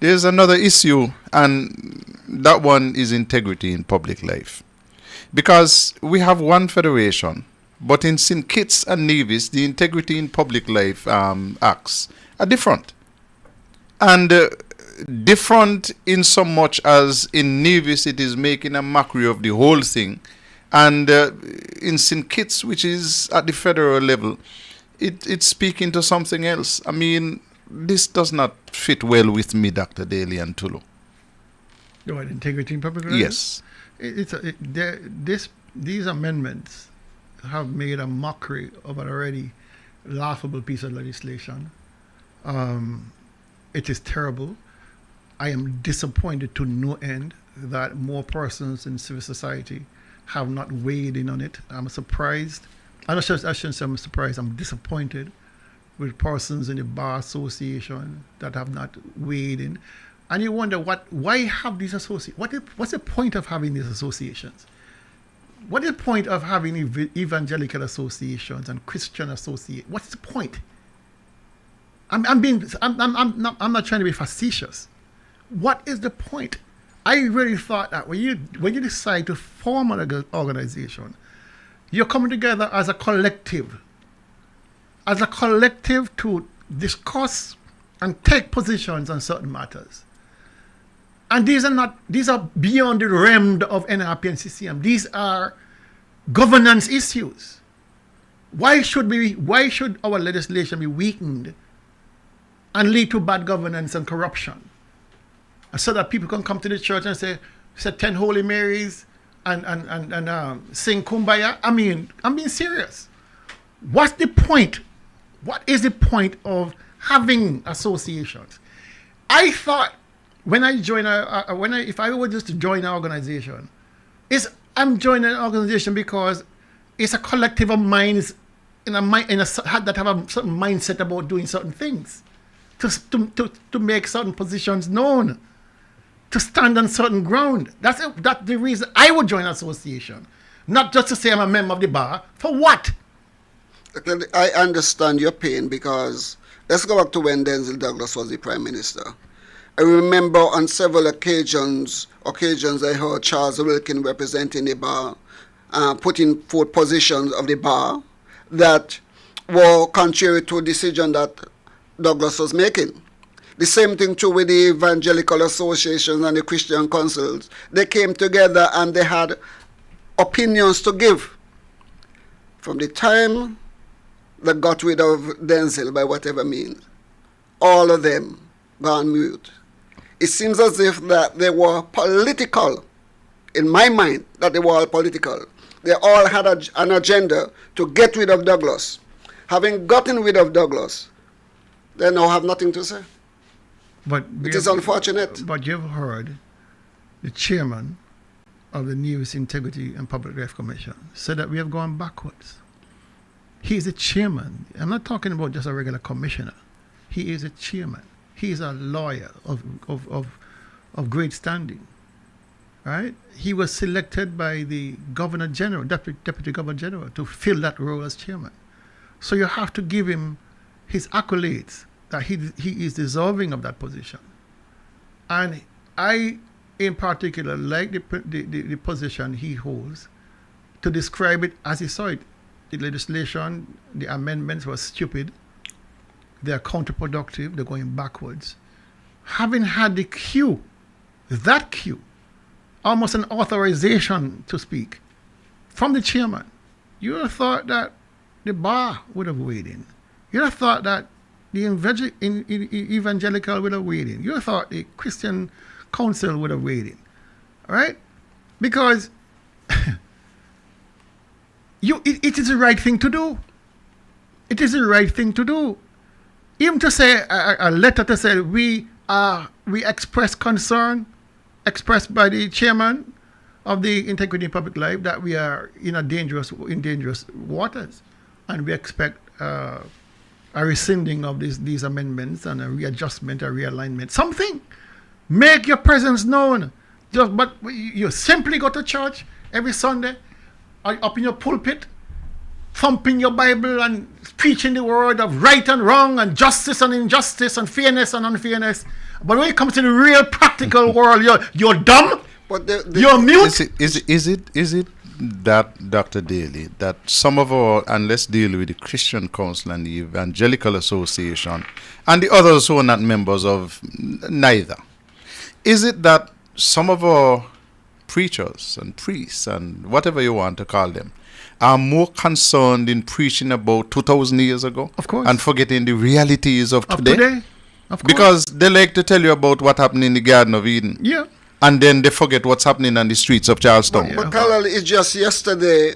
There's another issue, and that one is integrity in public life. Because we have one federation, but in St. Kitts and Nevis, the integrity in public life acts are different. And different in so much as in Nevis it is making a mockery of the whole thing, and in St. Kitts, which is at the federal level, it's speaking to something else. I mean, this does not fit well with me, Dr. Daly and Tulu. No, integrity in public life? Yes. These amendments have made a mockery of an already laughable piece of legislation. It is terrible. I am disappointed to no end that more persons in civil society have not weighed in on it. I'm surprised. I shouldn't say I'm surprised. I'm disappointed with persons in the Bar Association that have not weighed in. And you wonder why have these associations? What's the point of having these associations? What is the point of having evangelical associations and Christian associations? What's the point? I'm not trying to be facetious. What is the point? I really thought that when you decide to form an organization, you're coming together as a collective to discuss and take positions on certain matters. And these are beyond the realm of NRP and CCM. These are governance issues. Why should our legislation be weakened and lead to bad governance and corruption? And so that people can come to the church and say 10 Holy Marys and sing Kumbaya. I mean, I'm being serious. What's the point? What is the point of having associations? I thought when I join if I were just to join an organization, I'm joining an organization because it's a collective of minds that have a certain mindset about doing certain things, to make certain positions known, to stand on certain ground. That's the reason I would join an association, not just to say I'm a member of the bar. For what? I understand your pain, because let's go back to when Denzel Douglas was the Prime Minister. I remember on several occasions I heard Charles Wilkin representing the bar, putting forth positions of the bar that were contrary to a decision that Douglas was making. The same thing too with the evangelical associations and the Christian councils. They came together and they had opinions to give. From the time they got rid of Denzel, by whatever means, all of them gone mute. It seems as if that they were political. In my mind, that they were all political. They all had an agenda to get rid of Douglas. Having gotten rid of Douglas, they now have nothing to say. But it is unfortunate. But you've heard the chairman of the News Integrity and Public Life Commission said that we have gone backwards. He is a chairman. I'm not talking about just a regular commissioner. He is a chairman. He is a lawyer of great standing. Right? He was selected by the Governor General, Deputy Governor General, to fill that role as chairman. So you have to give him his accolades that he is deserving of that position. And I, in particular, like the position he holds, to describe it as he saw it. The legislation, the amendments were stupid. They are counterproductive. They're going backwards. Having had the cue, almost an authorization to speak from the chairman, you would have thought that the bar would have weighed in. You would have thought that the evangelical would have weighed in. You would have thought the Christian council would have weighed in. All right? Because it is the right thing to do. It is the right thing to do. Even to say a letter to say we express concern expressed by the chairman of the Integrity in Public Life that we are in dangerous waters, and we expect a rescinding of these amendments and a readjustment, a realignment. Something. Make your presence known. But you simply go to church every Sunday, up in your pulpit, thumping your Bible and preaching the word of right and wrong and justice and injustice and fairness and unfairness. But when it comes to the real practical world, you're dumb. But you're mute. Is it that, Dr. Daly, that some of our, and let's deal with the Christian Council and the Evangelical Association and the others who are not members of neither, is it that some of our preachers and priests and whatever you want to call them are more concerned in preaching about 2,000 years ago, of course, and forgetting the realities of today? Of course. Because they like to tell you about what happened in the Garden of Eden. Yeah. and then they forget what's happening on the streets of Charlestown. But Carol, it's just yesterday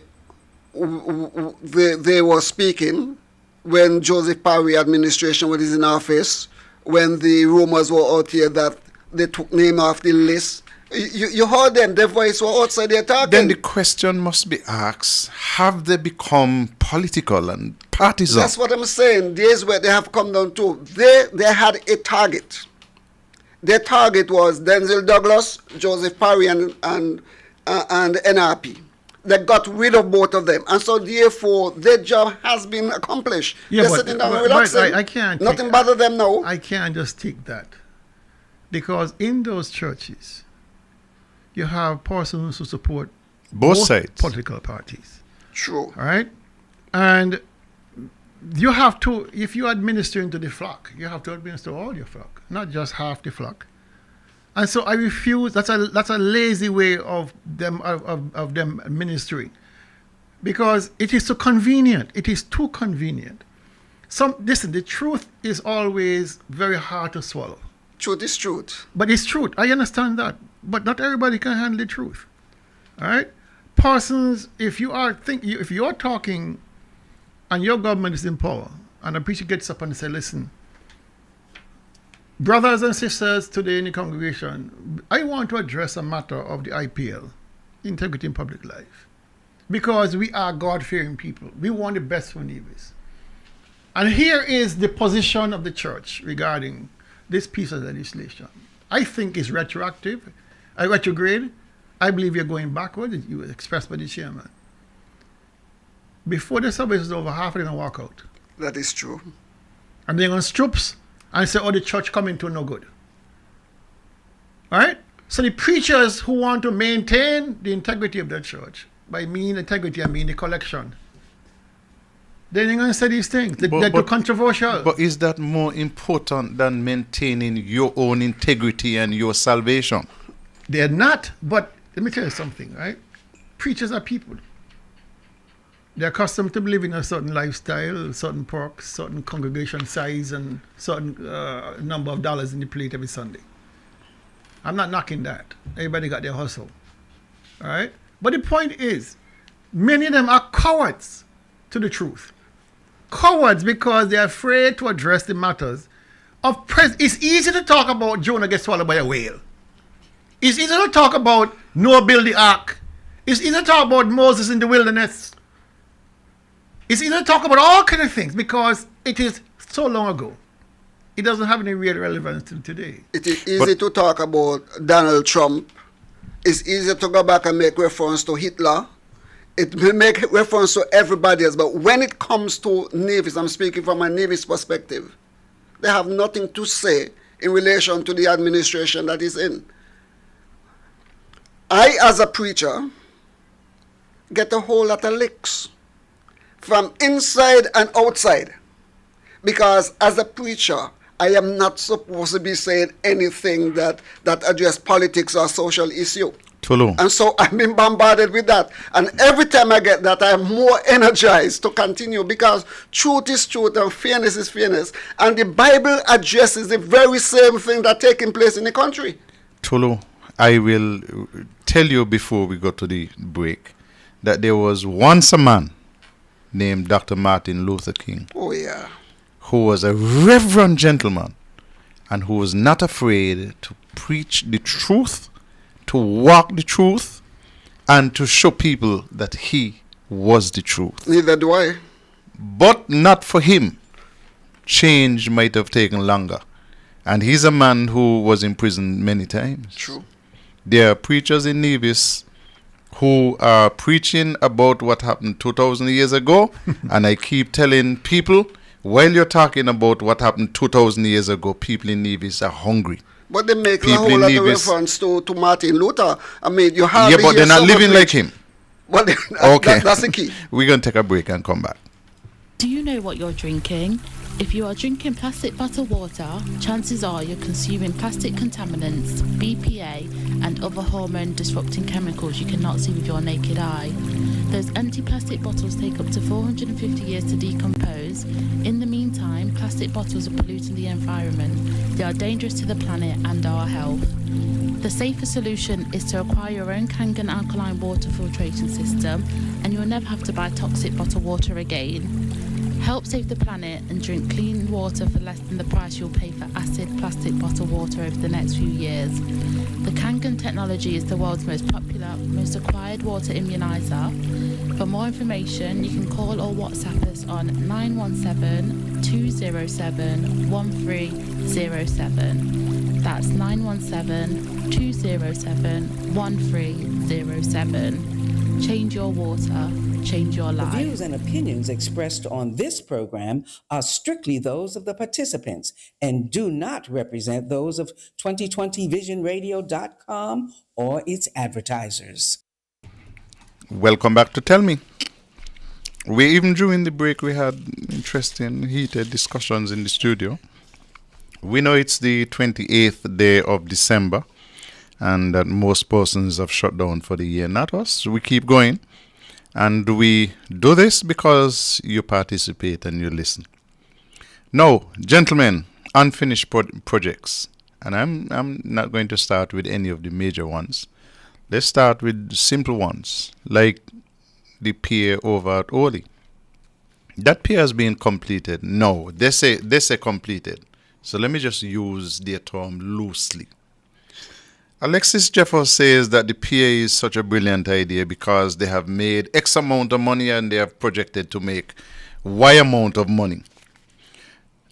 they were speaking when Joseph Parry administration was in office, when the rumors were out here that they took name off the list. You heard them, their voice were outside there talking. Then the question must be asked, have they become political and partisan? That's what I'm saying. Days where they have come down to. They had a target. Their target was Denzel Douglas, Joseph Parry, and NRP. They got rid of both of them, and so therefore their job has been accomplished. Yeah, They're sitting down and relaxing. I can't. Nothing bother them now. I can't just take that, because in those churches, you have persons who support both sides, political parties. True. All right, and you have to, if you're administering to the flock, you have to administer all your flock, not just half the flock. And so I refuse. That's a lazy way of them of them ministering, because it is so convenient. It is too convenient. Listen, the truth is always very hard to swallow. Truth is truth. But it's truth. I understand that. But not everybody can handle the truth. All right, persons. If you are talking, and your government is in power, and a preacher gets up and says, "Listen, brothers and sisters today in the congregation, I want to address a matter of the IPL, integrity in public life, because we are God-fearing people. We want the best for Nevis. And here is the position of the church regarding this piece of legislation. I think it's retrograde. I believe you're going backward. You were expressed by the chairman. Before the service is over, half of them walk out. That is true. And they're going to stoops and say, oh, the church coming to no good. All right? So the preachers who want to maintain the integrity of the church, by mean integrity, I mean the collection, then they're going to say these things. They're too controversial. But is that more important than maintaining your own integrity and your salvation? They're not. But let me tell you something, right? Preachers are people. They're accustomed to living a certain lifestyle, certain perks, certain congregation size, and certain number of dollars in the plate every Sunday. I'm not knocking that. Everybody got their hustle. All right? But the point is, many of them are cowards to the truth. Cowards because they're afraid to address the matters of It's easy to talk about Jonah gets swallowed by a whale. It's easy to talk about Noah build the ark. It's easy to talk about Moses in the wilderness. It's easy to talk about all kinds of things because it is so long ago. It doesn't have any real relevance to today. It is easy to talk about Donald Trump. It's easy to go back and make reference to Hitler. It will make reference to everybody else. But when it comes to Nevis, I'm speaking from a Nevis perspective, they have nothing to say in relation to the administration that is in. I, as a preacher, get a whole lot of licks from inside and outside, because as a preacher, I am not supposed to be saying anything that address politics or social issue. Tulu. And so I'm being bombarded with that. And every time I get that, I'm more energized to continue, because truth is truth and fairness is fairness. And the Bible addresses the very same thing that's taking place in the country. Tulu, I will tell you before we go to the break that there was once a man named Dr. Martin Luther King. Oh, yeah. Who was a reverend gentleman and who was not afraid to preach the truth, to walk the truth, and to show people that he was the truth. Neither do I. But not for him. Change might have taken longer. And he's a man who was in prison many times. True. There are preachers in Nevis who are preaching about what happened 2,000 years ago. And I keep telling people, while you're talking about what happened 2,000 years ago, people in Nevis are hungry. But they make a whole lot of reference to Martin Luther. I mean, you have... Yeah, but they're not living like him. Well, okay. That's the key. We're going to take a break and come back. Do you know what you're drinking? If you are drinking plastic bottled water, chances are you're consuming plastic contaminants, BPA, and other hormone-disrupting chemicals you cannot see with your naked eye. Those empty plastic bottles take up to 450 years to decompose. In the meantime, plastic bottles are polluting the environment. They are dangerous to the planet and our health. The safer solution is to acquire your own Kangen alkaline water filtration system, and you'll never have to buy toxic bottled water again. Help save the planet and drink clean water for less than the price you'll pay for acid plastic bottled water over the next few years. The Kangen technology is the world's most popular, most acquired water immunizer. For more information, you can call or WhatsApp us on 917-207-1307. That's 917-207-1307. Change your water, change your life. The views and opinions expressed on this program are strictly those of the participants and do not represent those of 2020visionradio.com or its advertisers. Welcome back to Tell Me. Even during the break, we had interesting, heated discussions in the studio. We know it's the 28th day of December, and that most persons have shut down for the year. Not us. We keep going. And we do this because you participate and you listen. Now, gentlemen, unfinished projects. And I'm not going to start with any of the major ones. Let's start with simple ones, like the pier over at Oli. That pier has been completed. No, they say completed. So let me just use their term loosely. Alexis Jeffers says that the PA is such a brilliant idea because they have made X amount of money and they have projected to make Y amount of money.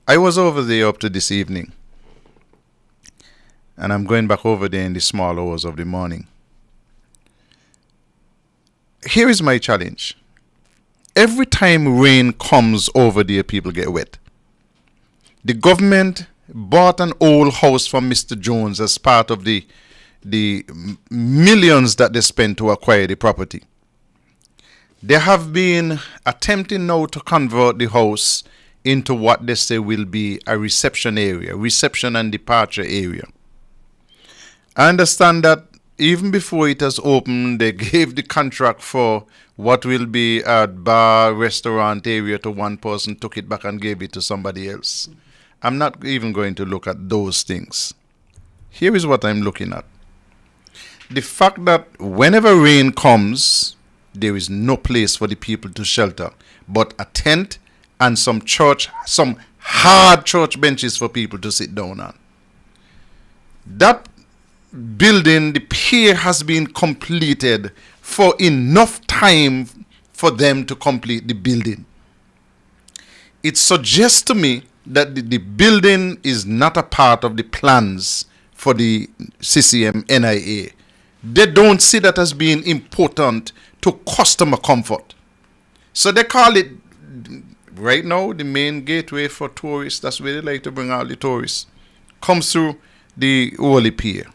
I was over there up to this evening, and I'm going back over there in the small hours of the morning. Here is my challenge. Every time rain comes over there, people get wet. The government bought an old house from Mr. Jones as part of the millions that they spent to acquire the property. They have been attempting now to convert the house into what they say will be a reception area, reception and departure area. I understand that even before it has opened, they gave the contract for what will be a bar, restaurant area to one person, took it back and gave it to somebody else. I'm not even going to look at those things. Here is what I'm looking at. The fact that whenever rain comes, there is no place for the people to shelter, but a tent and some hard church benches for people to sit down on. That building, the pier, has been completed for enough time for them to complete the building. It suggests to me that the building is not a part of the plans for the CCM NIA. They don't see that as being important to customer comfort. So they call it, right now, the main gateway for tourists. That's where they like to bring out the tourists. Comes through the Oli Pier.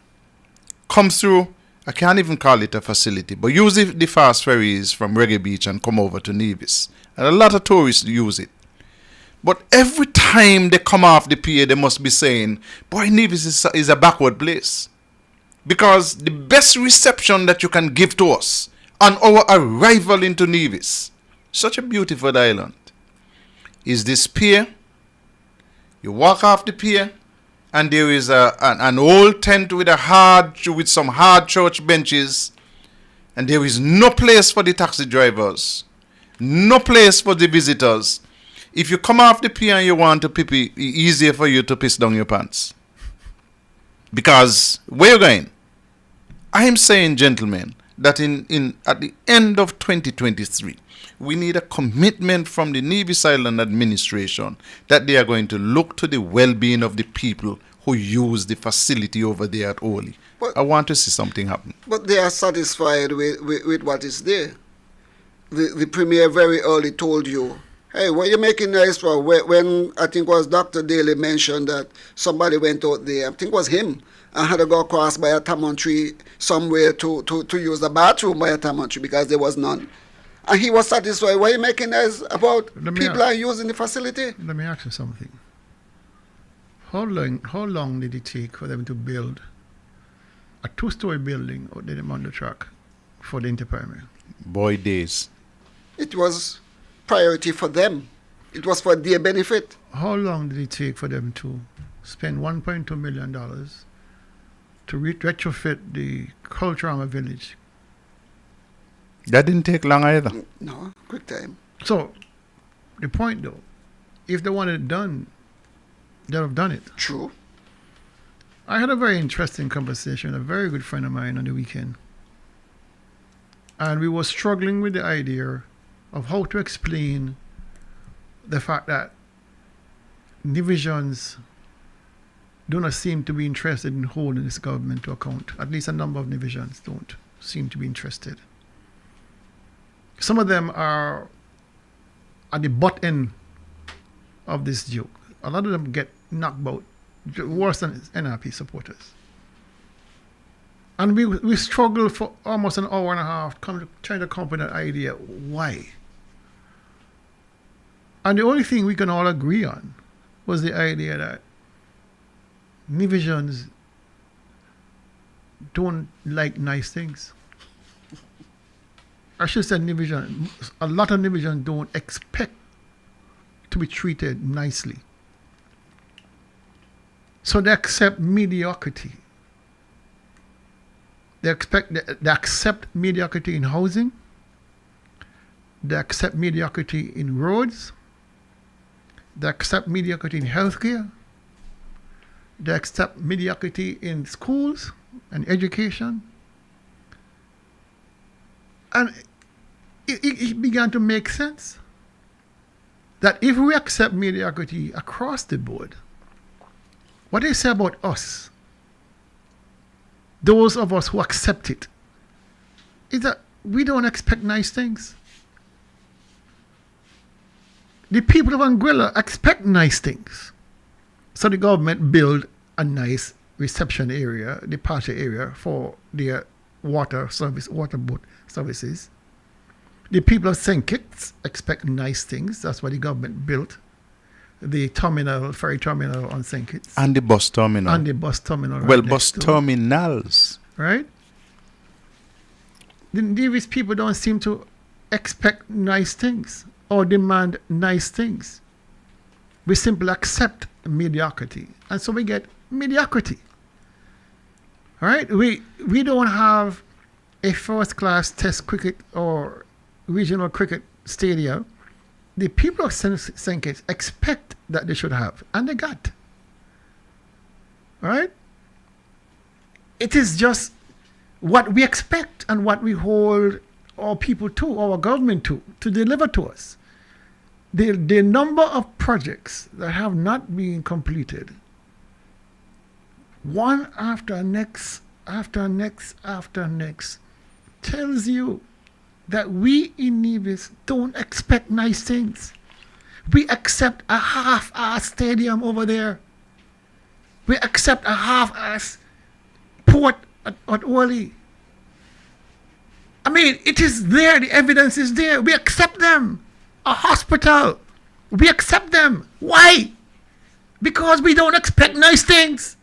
Comes through, I can't even call it a facility, but use the fast ferries from Reggae Beach and come over to Nevis. And a lot of tourists use it. But every time they come off the pier, they must be saying, boy, Nevis is a backward place. Because the best reception that you can give to us on our arrival into Nevis, such a beautiful island, is this pier. You walk off the pier, and there is an old tent with some hard church benches, and there is no place for the taxi drivers, no place for the visitors. If you come off the pier and you want to pee, it's easier for you to piss down your pants. Because where you going? I'm saying, gentlemen, that at the end of 2023, we need a commitment from the Nevis Island administration that they are going to look to the well-being of the people who use the facility over there at Oli. I want to see something happen. But they are satisfied with what is there. The Premier very early told you, hey, what are you making noise for? When I think it was Dr. Daly mentioned that somebody went out there, I think it was him, and had to go across by a tamon tree somewhere to use the bathroom by a tamon tree because there was none. And he was satisfied. What are you making noise about? People are using the facility? Let me ask you something. How long did it take for them to build a 2-story building out there on the track for the Interprimary? Boy, days. It was priority for them. It was for their benefit. How long did it take for them to spend $1.2 million to retrofit the Culturama village. That didn't take long either. No, quick time. So, the point though, if they wanted it done, they'd have done it. True. I had a very interesting conversation with a very good friend of mine on the weekend. And we were struggling with the idea of how to explain the fact that divisions do not seem to be interested in holding this government to account. At least a number of divisions don't seem to be interested. Some of them are at the butt end of this joke. A lot of them get knocked out, worse than NRP supporters. And we struggled for almost an hour and a half trying to come up with an idea why. And the only thing we can all agree on was the idea that divisions don't like nice things. I should say division. A lot of divisions don't expect to be treated nicely. So they accept mediocrity. They accept mediocrity in housing. They accept mediocrity in roads. They accept mediocrity in healthcare. They accept mediocrity in schools and education. And it began to make sense that if we accept mediocrity across the board, what they say about us, those of us who accept it, is that we don't expect nice things. The people of Anguilla expect nice things. So the government build a nice reception area, the party area for their water boat services. The people of St. Kitts expect nice things. That's why the government built the ferry terminal on St. Kitts. And the bus terminal. And the bus terminal. Well, bus terminals. Right? These people don't seem to expect nice things or demand nice things. We simply accept mediocrity. And so we get mediocrity. All right? We don't have a first-class test cricket or regional cricket stadium. The people of St. Kitts expect that they should have, and they got. All right? It is just what we expect and what we hold our people to, our government to deliver to us. The number of projects that have not been completed, one after next, tells you that we in Nevis don't expect nice things. We accept a half-ass stadium over there. We accept a half-ass port at Orly. I mean, it is there. The evidence is there. We accept them. A hospital. We accept them. Why? Because we don't expect nice things.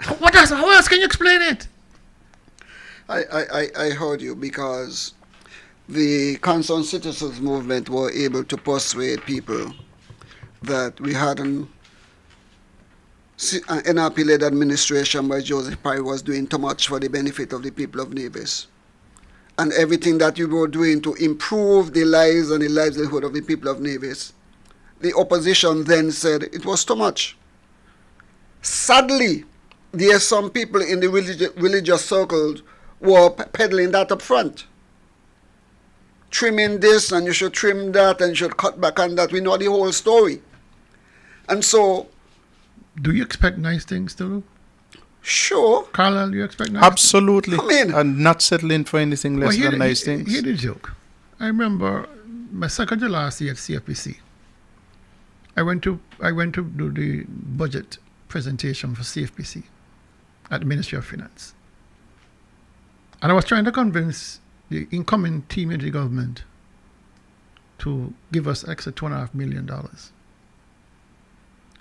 How else can you explain it? I heard you, because the concerned citizens movement were able to persuade people that we had an NRP-led administration by Joseph Parry was doing too much for the benefit of the people of Nevis. And everything that we were doing to improve the lives and the livelihood of the people of Nevis, the opposition then said it was too much. Sadly, there are some people in the religious circles were peddling that up front. Trimming this, and you should trim that, and you should cut back on that. We know the whole story. And so... Do you expect nice things to do? Sure. Carla, do you expect nice Absolutely. things? And not settling for anything less than nice things. Here's the joke. I remember my second to last year at CFPC. I went to do the budget presentation for CFPC at the Ministry of Finance. And I was trying to convince the incoming team in the government to give us extra $2.5 million.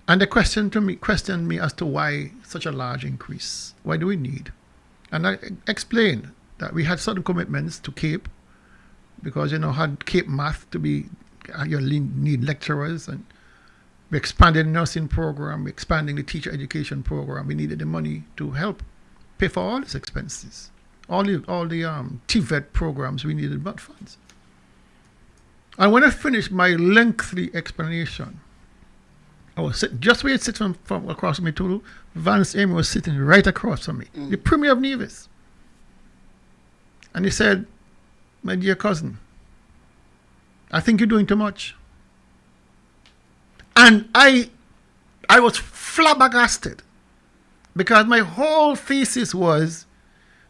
And they questioned me as to why such a large increase. Why do we need? And I explained that we had certain commitments to Cape, because had Cape math to be, you need lecturers, and We expanded the nursing program, we expanding the teacher education program. We needed the money to help pay for all these expenses. All the TVET programs, we needed but funds. And when I finished my lengthy explanation, I was sitting, just where it sits from across me too, Vance Amy was sitting right across from me, the Premier of Nevis. And he said, my dear cousin, I think you're doing too much. And I was flabbergasted because my whole thesis was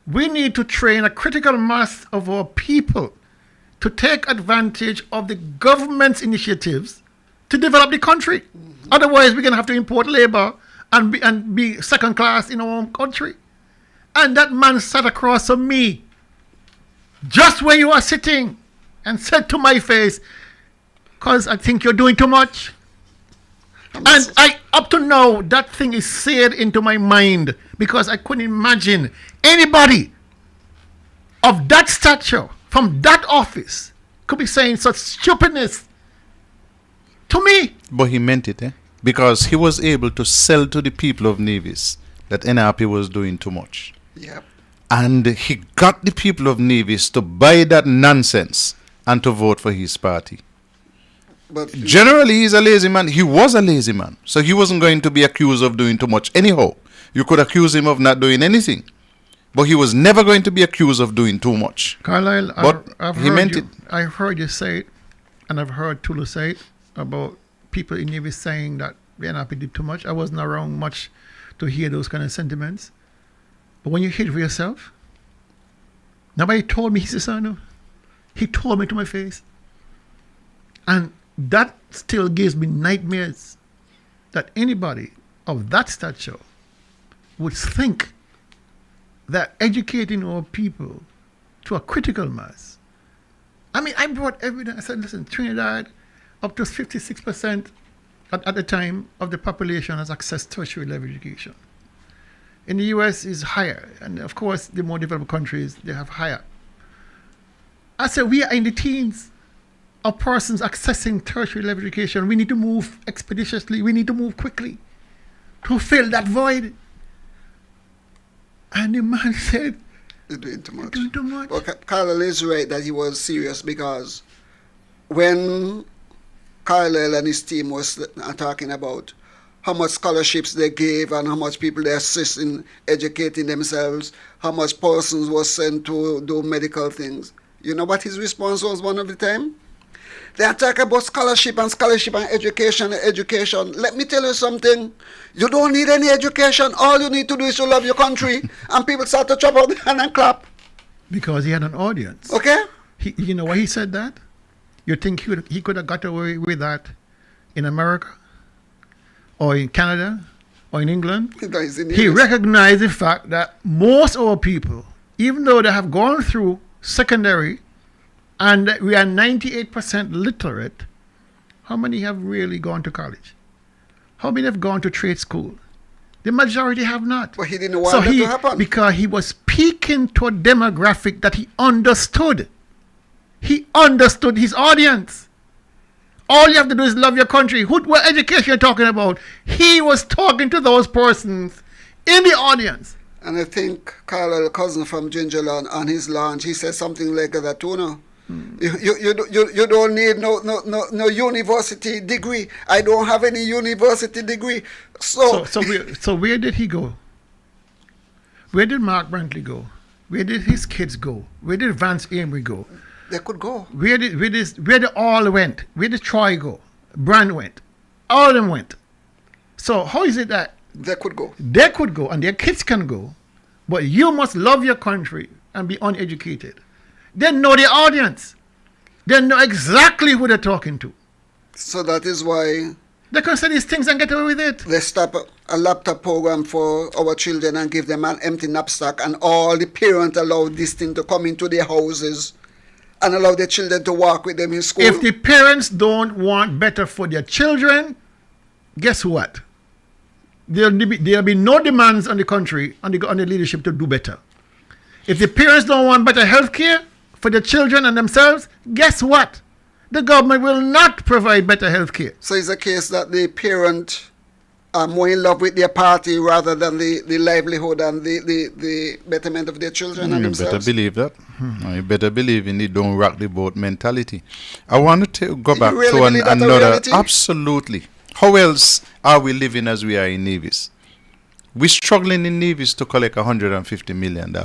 we need to train a critical mass of our people to take advantage of the government's initiatives to develop the country. Otherwise, we're going to have to import labor and be second class in our own country. And that man sat across from me, just where you are sitting, and said to my face, because I think you're doing too much. And I, up to now, that thing is seared into my mind because I couldn't imagine anybody of that stature from that office could be saying such stupidness to me. But he meant it, because he was able to sell to the people of Nevis that NRP was doing too much. Yep. And he got the people of Nevis to buy that nonsense and to vote for his party. But generally, he's a lazy man. He was a lazy man. So he wasn't going to be accused of doing too much anyhow. You could accuse him of not doing anything. But he was never going to be accused of doing too much. Carlisle, But he meant it. I've heard you say it, and I've heard Tulu say it about people in Nevis saying that the NRP did too much. I wasn't around much to hear those kind of sentiments. But when you hear it for yourself, nobody told me, he says, no. He told me to my face. And that still gives me nightmares that anybody of that stature would think that educating our people to a critical mass. I mean, I brought evidence. I said, listen, Trinidad, up to 56% at the time of the population has access to tertiary level education. In the US is higher, and of course the more developed countries, they have higher. I said, we are in the teens of persons accessing tertiary level education. We need to move expeditiously, we need to move quickly to fill that void. And the man said, you're doing too much. Doing too much. Well, Carlisle is right that he was serious because when Carlisle and his team was talking about how much scholarships they gave and how much people they assist in educating themselves, how much persons was sent to do medical things, you know what his response was one of the time? They attack about scholarship and education. Let me tell you something. You don't need any education. All you need to do is to love your country. And people start to chop out the hand and clap. Because he had an audience. Okay? You know why he said that? You think he could have got away with that in America? Or in Canada? Or in England? He recognized the fact that most of our people, even though they have gone through secondary, and we are 98% literate, how many have really gone to college? How many have gone to trade school? The majority have not. But he didn't want that to happen. Because he was speaking to a demographic that he understood. He understood his audience. All you have to do is love your country. What education you're talking about? He was talking to those persons in the audience. And I think Carlisle, cousin from Gingerland, on his launch, he said something like that too, no? You don't need no university degree. I don't have any university degree. So where did he go? Where did Mark Brantley go? Where did his kids go? Where did Vance Amory go? They could go. Where they all went? Where did Troy go? Brand went. All of them went. So how is it that they could go? They could go and their kids can go, but you must love your country and be uneducated. They know the audience. They know exactly who they're talking to. So that is why they can say these things and get away with it. They stop a laptop program for our children and give them an empty knapsack, and all the parents allow this thing to come into their houses and allow their children to walk with them in school. If the parents don't want better for their children, guess what? There'll be no demands on the country, on the leadership to do better. If the parents don't want better health care for their children and themselves, guess what? The government will not provide better health care. So it's a case that the parent are more in love with their party rather than the livelihood and the betterment of their children and You themselves. better believe that. You better believe in the don't rock the boat mentality. I want to go back really to believe that's a another. reality? Absolutely. How else are we living as we are in Nevis? We're struggling in Nevis to collect $150 million.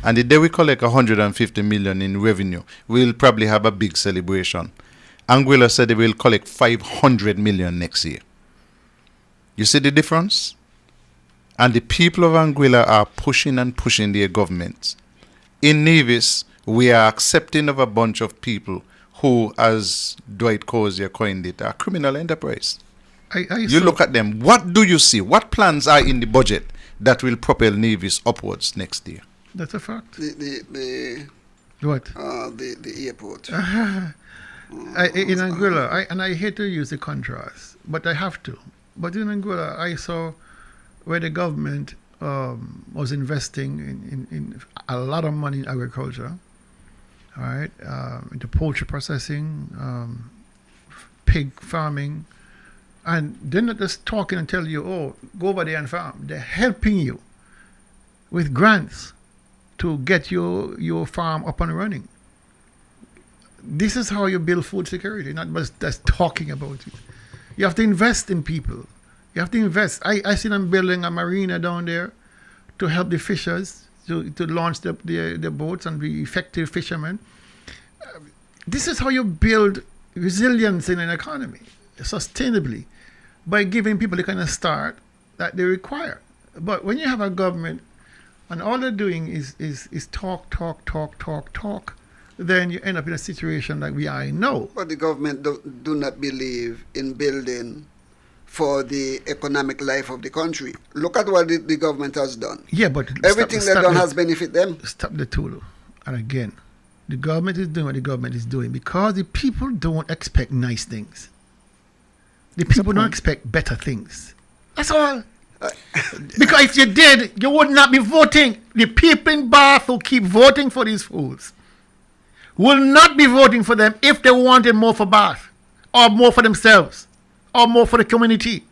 And the day we collect $150 million in revenue, we'll probably have a big celebration. Anguilla said they will collect $500 million next year. You see the difference? And the people of Anguilla are pushing and pushing their governments. In Nevis, we are accepting of a bunch of people who, as Dwight Cozier coined it, are criminal enterprise. You look at them. What do you see? What plans are in the budget that will propel Nevis upwards next year? That's a fact. The What? The airport. In Anguilla, and I hate to use the contrast, but I have to. But in Anguilla, I saw where the government was investing in a lot of money in agriculture, all right, into poultry processing, pig farming, and they're not just talking and tell you, oh, go over there and farm. They're helping you with grants to get your farm up and running. This is how you build food security, not just talking about it. You have to invest in people. You have to invest. I see them building a marina down there to help the fishers to launch the boats and be effective fishermen. This is how you build resilience in an economy, sustainably, by giving people the kind of start that they require. But when you have a government and all they're doing is talk, then you end up in a situation like we are in now. But the government do not believe in building for the economic life of the country. Look at what the government has done. Yeah, but everything they've done has benefited them. Stop the Tulu. And again, the government is doing what the government is doing because the people don't expect nice things. The people don't expect better things. That's all. Because if you did, you would not be voting. The people in Bath who keep voting for these fools will not be voting for them if they wanted more for Bath, or more for themselves, or more for the community.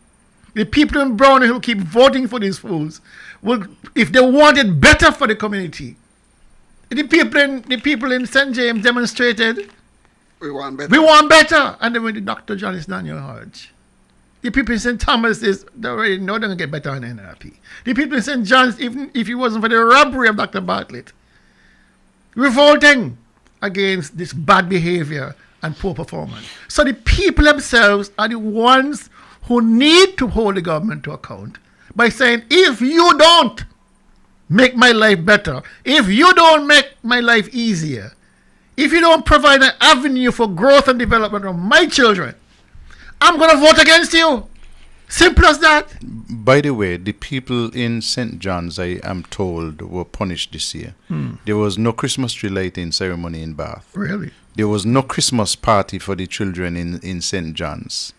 The people in Browning who keep voting for these fools will, if they wanted better for the community. The people in St. James demonstrated, we want better. We want better. And then when the Dr. John is Daniel Hodge. The people in St. Thomas they already know they're going to get better on NRP. The people in St. John's, even if it wasn't for the robbery of Dr. Bartlett, revolting against this bad behavior and poor performance. So the people themselves are the ones who need to hold the government to account by saying, if you don't make my life better, if you don't make my life easier, if you don't provide an avenue for growth and development of my children, I'm going to vote against you. Simple as that. By the way, the people in St. John's, I am told, were punished this year. There was no Christmas tree lighting ceremony in Bath. Really? There was no Christmas party for the children in St. John's.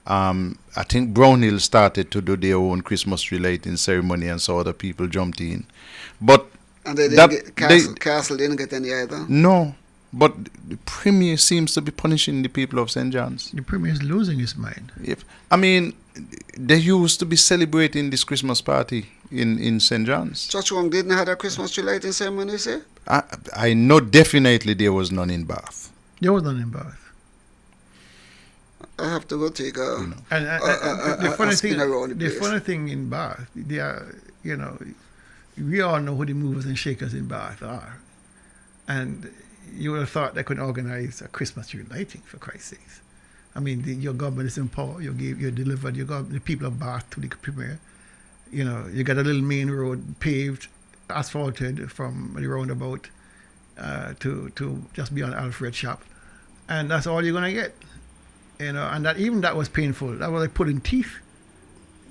I think Brownhill started to do their own Christmas tree lighting ceremony, and so other people jumped in. But and they didn't get, Castle didn't get any either? No. But the Premier seems to be punishing the people of St. John's. The Premier is losing his mind. I mean, they used to be celebrating this Christmas party in St. John's. Church Wong didn't have a Christmas tree lighting ceremony, you say? I know definitely there was none in Bath. There was none in Bath. I have to go take the funny thing in Bath, they are, we all know who the movers and shakers in Bath are. And you would have thought they could organize a Christmas tree lighting, for Christ's sakes. I mean, your government is in power. You delivered the people of Bath to the Premier. You got a little main road paved, asphalted from the roundabout to just beyond Alfred shop, and that's all you're gonna get. And that was painful. That was like pulling teeth.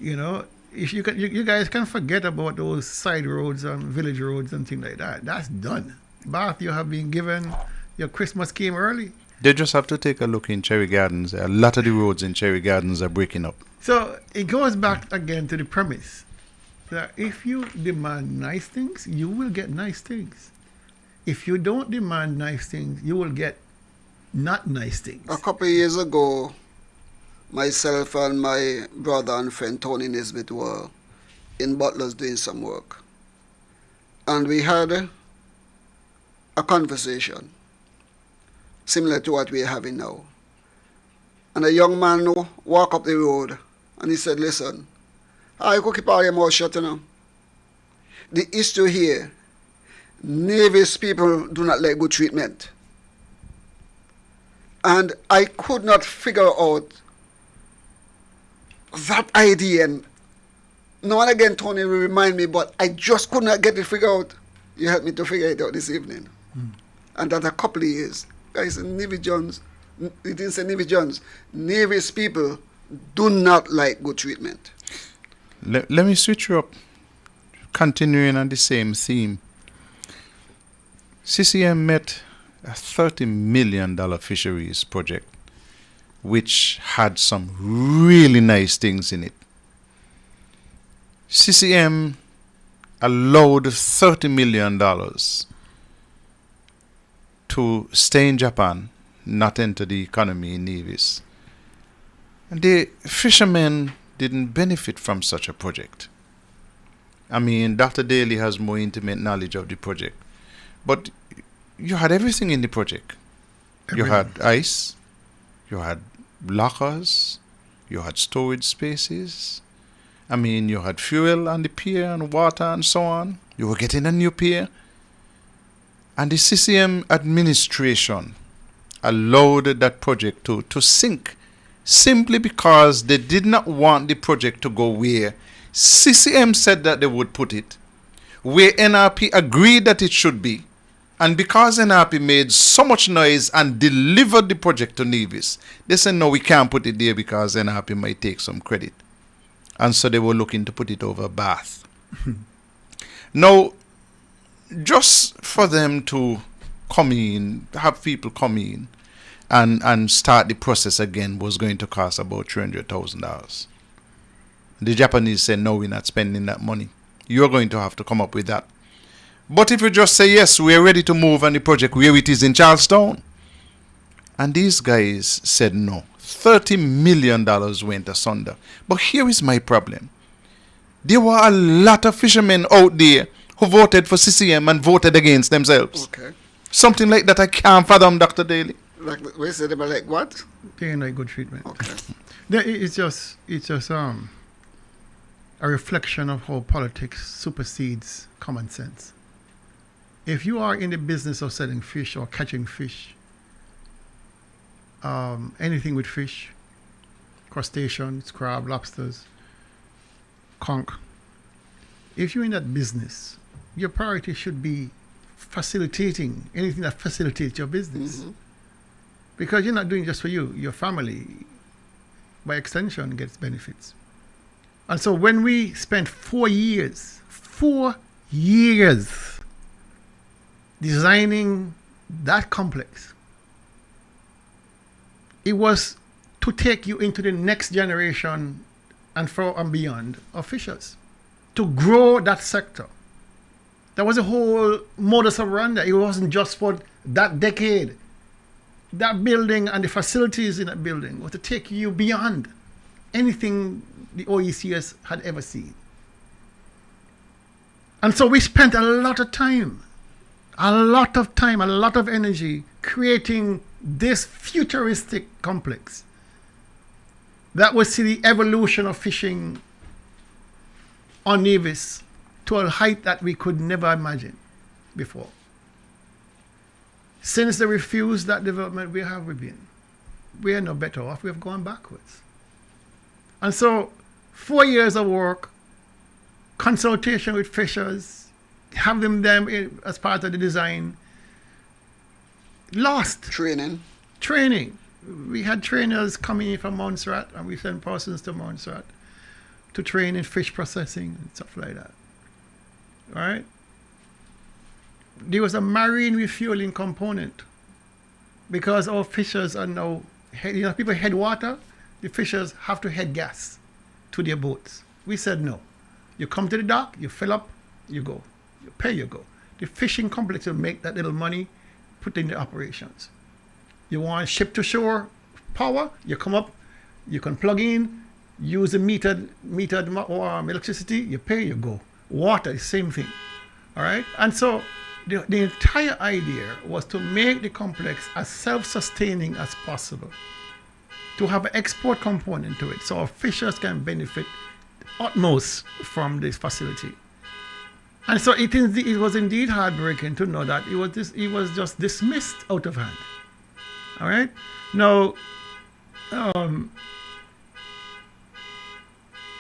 If you guys can forget about those side roads and village roads and things like that. That's done. Bath, you have been given, your Christmas came early. They just have to take a look in Cherry Gardens. A lot of the roads in Cherry Gardens are breaking up. So it goes back again to the premise that if you demand nice things, you will get nice things. If you don't demand nice things, you will get not nice things. A couple of years ago, myself and my brother and friend Tony Nisbet were in Butler's doing some work. And we had a conversation similar to what we're having now. And a young man walked up the road and he said, listen, I could keep all your mouth shut, you know. The issue here, Navy's people do not like good treatment. And I could not figure out that idea. And now and again, Tony will remind me, but I just could not get it figured out. You helped me to figure it out this evening. And that a couple of years, guys, Navy Jones, it didn't say Navy Jones, Navy's people do not like good treatment. Let me switch you up, continuing on the same theme. CCM met a $30 million fisheries project, which had some really nice things in it. CCM allowed $30 million to stay in Japan, not enter the economy in Nevis. And the fishermen didn't benefit from such a project. I mean, Dr. Daly has more intimate knowledge of the project. But you had everything in the project. You had ice, you had lockers, you had storage spaces. I mean, you had fuel on the pier and water and so on. You were getting a new pier. And the CCM administration allowed that project to sink simply because they did not want the project to go where CCM said that they would put it, where NRP agreed that it should be. And because NRP made so much noise and delivered the project to Nevis, they said, no, we can't put it there because NRP might take some credit. And so they were looking to put it over Bath. Now, just for them to come in, have people come in and start the process again was going to cost about $300,000. The Japanese said, no, we're not spending that money. You're going to have to come up with that. But if you just say, yes, we're ready to move on the project where it is in Charlestown. And these guys said no. $30 million went asunder. But here is my problem. There were a lot of fishermen out there who voted for CCM and voted against themselves. Okay. Something like that I can't fathom, Dr. Daly. Like, we said about like what? They ain't like good treatment. Okay. It's just a reflection of how politics supersedes common sense. If you are in the business of selling fish or catching fish, anything with fish, crustaceans, crab, lobsters, conch, if you're in that business, your priority should be facilitating anything that facilitates your business. Mm-hmm. Because you're not doing just for you, your family, by extension, gets benefits. And so when we spent 4 years designing that complex, it was to take you into the next generation and far and beyond of fishers, to grow that sector. That was a whole modus operandi. It wasn't just for that decade. That building and the facilities in that building was to take you beyond anything the OECS had ever seen. And so we spent a lot of time, a lot of energy creating this futuristic complex that would see the evolution of fishing on Nevis to a height that we could never imagine before. Since they refused that development, we are no better off. We have gone backwards. And so 4 years of work, consultation with fishers, having them as part of the design, lost. Training. We had trainers coming in from Montserrat, and we sent persons to Montserrat to train in fish processing and stuff like that. All right? There was a marine refueling component because our fishers are now, people head water, the fishers have to head gas to their boats. We said no. You come to the dock, you fill up, you go. You pay, you go. The fishing complex will make that little money, put in the operations. You want ship to shore power? You come up, you can plug in, use the metered electricity, you pay, you go. Water, same thing. All right? And so the entire idea was to make the complex as self-sustaining as possible, to have an export component to it so our fishers can benefit utmost from this facility. And so it was indeed heartbreaking to know that it was just dismissed out of hand. All right? Now,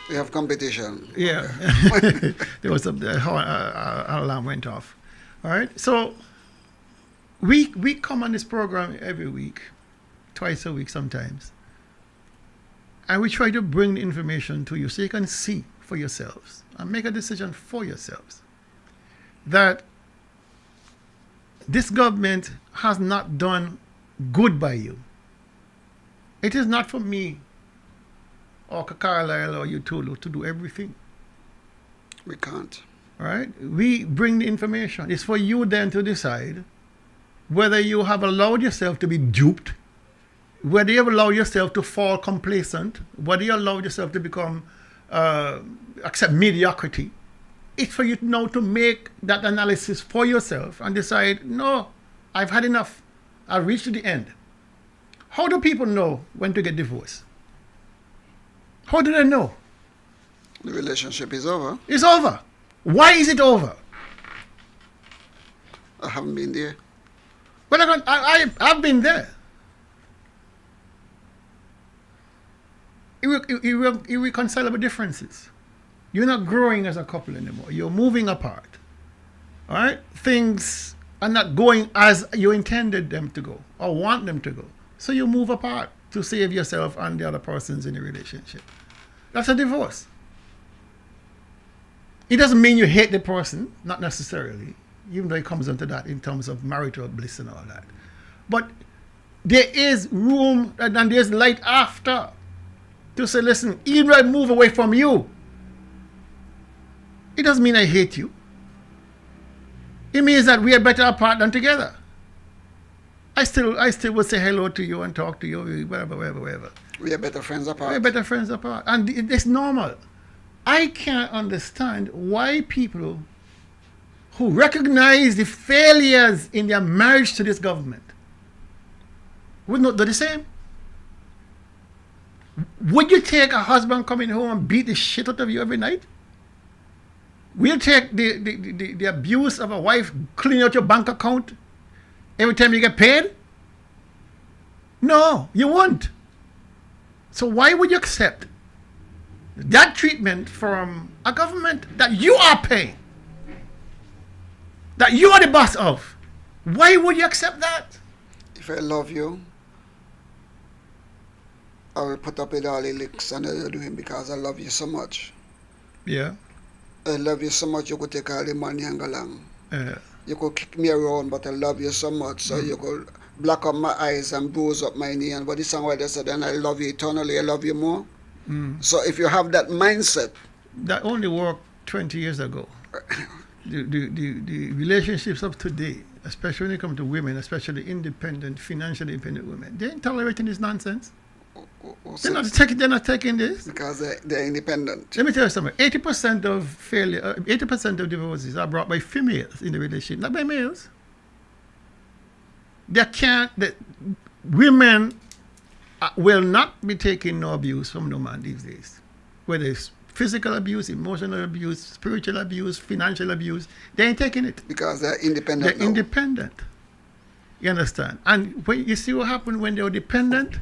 we have competition. Yeah. There was an alarm went off. All right? So we come on this program every week, twice a week sometimes. And we try to bring the information to you so you can see for yourselves and make a decision for yourselves that this government has not done good by you. It is not for me or Carlisle or you to do everything. We can't. All right? We bring the information. It's for you then to decide whether you have allowed yourself to be duped, whether you have allowed yourself to fall complacent, whether you allow yourself to become, accept mediocrity. It's for you now to make that analysis for yourself and decide, no, I've had enough. I've reached to the end. How do people know when to get divorced? How do they know? The relationship is over. It's over. Why is it over? I haven't been there. Well, I've been there. Irreconcilable differences. You're not growing as a couple anymore. You're moving apart. All right? Things are not going as you intended them to go or want them to go. So you move apart to save yourself and the other persons in the relationship. That's a divorce. It doesn't mean you hate the person, not necessarily, even though it comes into that in terms of marital bliss and all that. But there is room and there's light after to say, listen, even if I move away from you, it doesn't mean I hate you. It means that we are better apart than together. I still would say hello to you and talk to you, whatever. We are better friends apart. We are better friends apart. And it's normal. I can't understand why people who recognize the failures in their marriage to this government would not do the same. Would you take a husband coming home and beat the shit out of you every night? Will you take the abuse of a wife cleaning out your bank account every time you get paid? No, you won't. So why would you accept that treatment from a government that you are paying, that you are the boss of? Why would you accept that? If I love you, I will put up with all the licks and you're doing because I love you so much. Yeah. I love you so much you could take all the money and go along. You could kick me around, but I love you so much, so you could black up my eyes and bruise up my knee. And what the song where they said, and I love you eternally, I love you more. So if you have that mindset. That only worked 20 years ago. The relationships of today, especially when it comes to women, especially independent, financially independent women, they ain't tolerating this nonsense. They're not taking this. Because they're independent. Let me tell you something. 80% of failure, 80% of divorces are brought by females in the relationship, not by males. Women will not be taking no abuse from no man these days. Whether it's physical abuse, emotional abuse, spiritual abuse, financial abuse, they ain't taking it. Because they're independent. They're independent. You understand? And when you see what happened when they were dependent,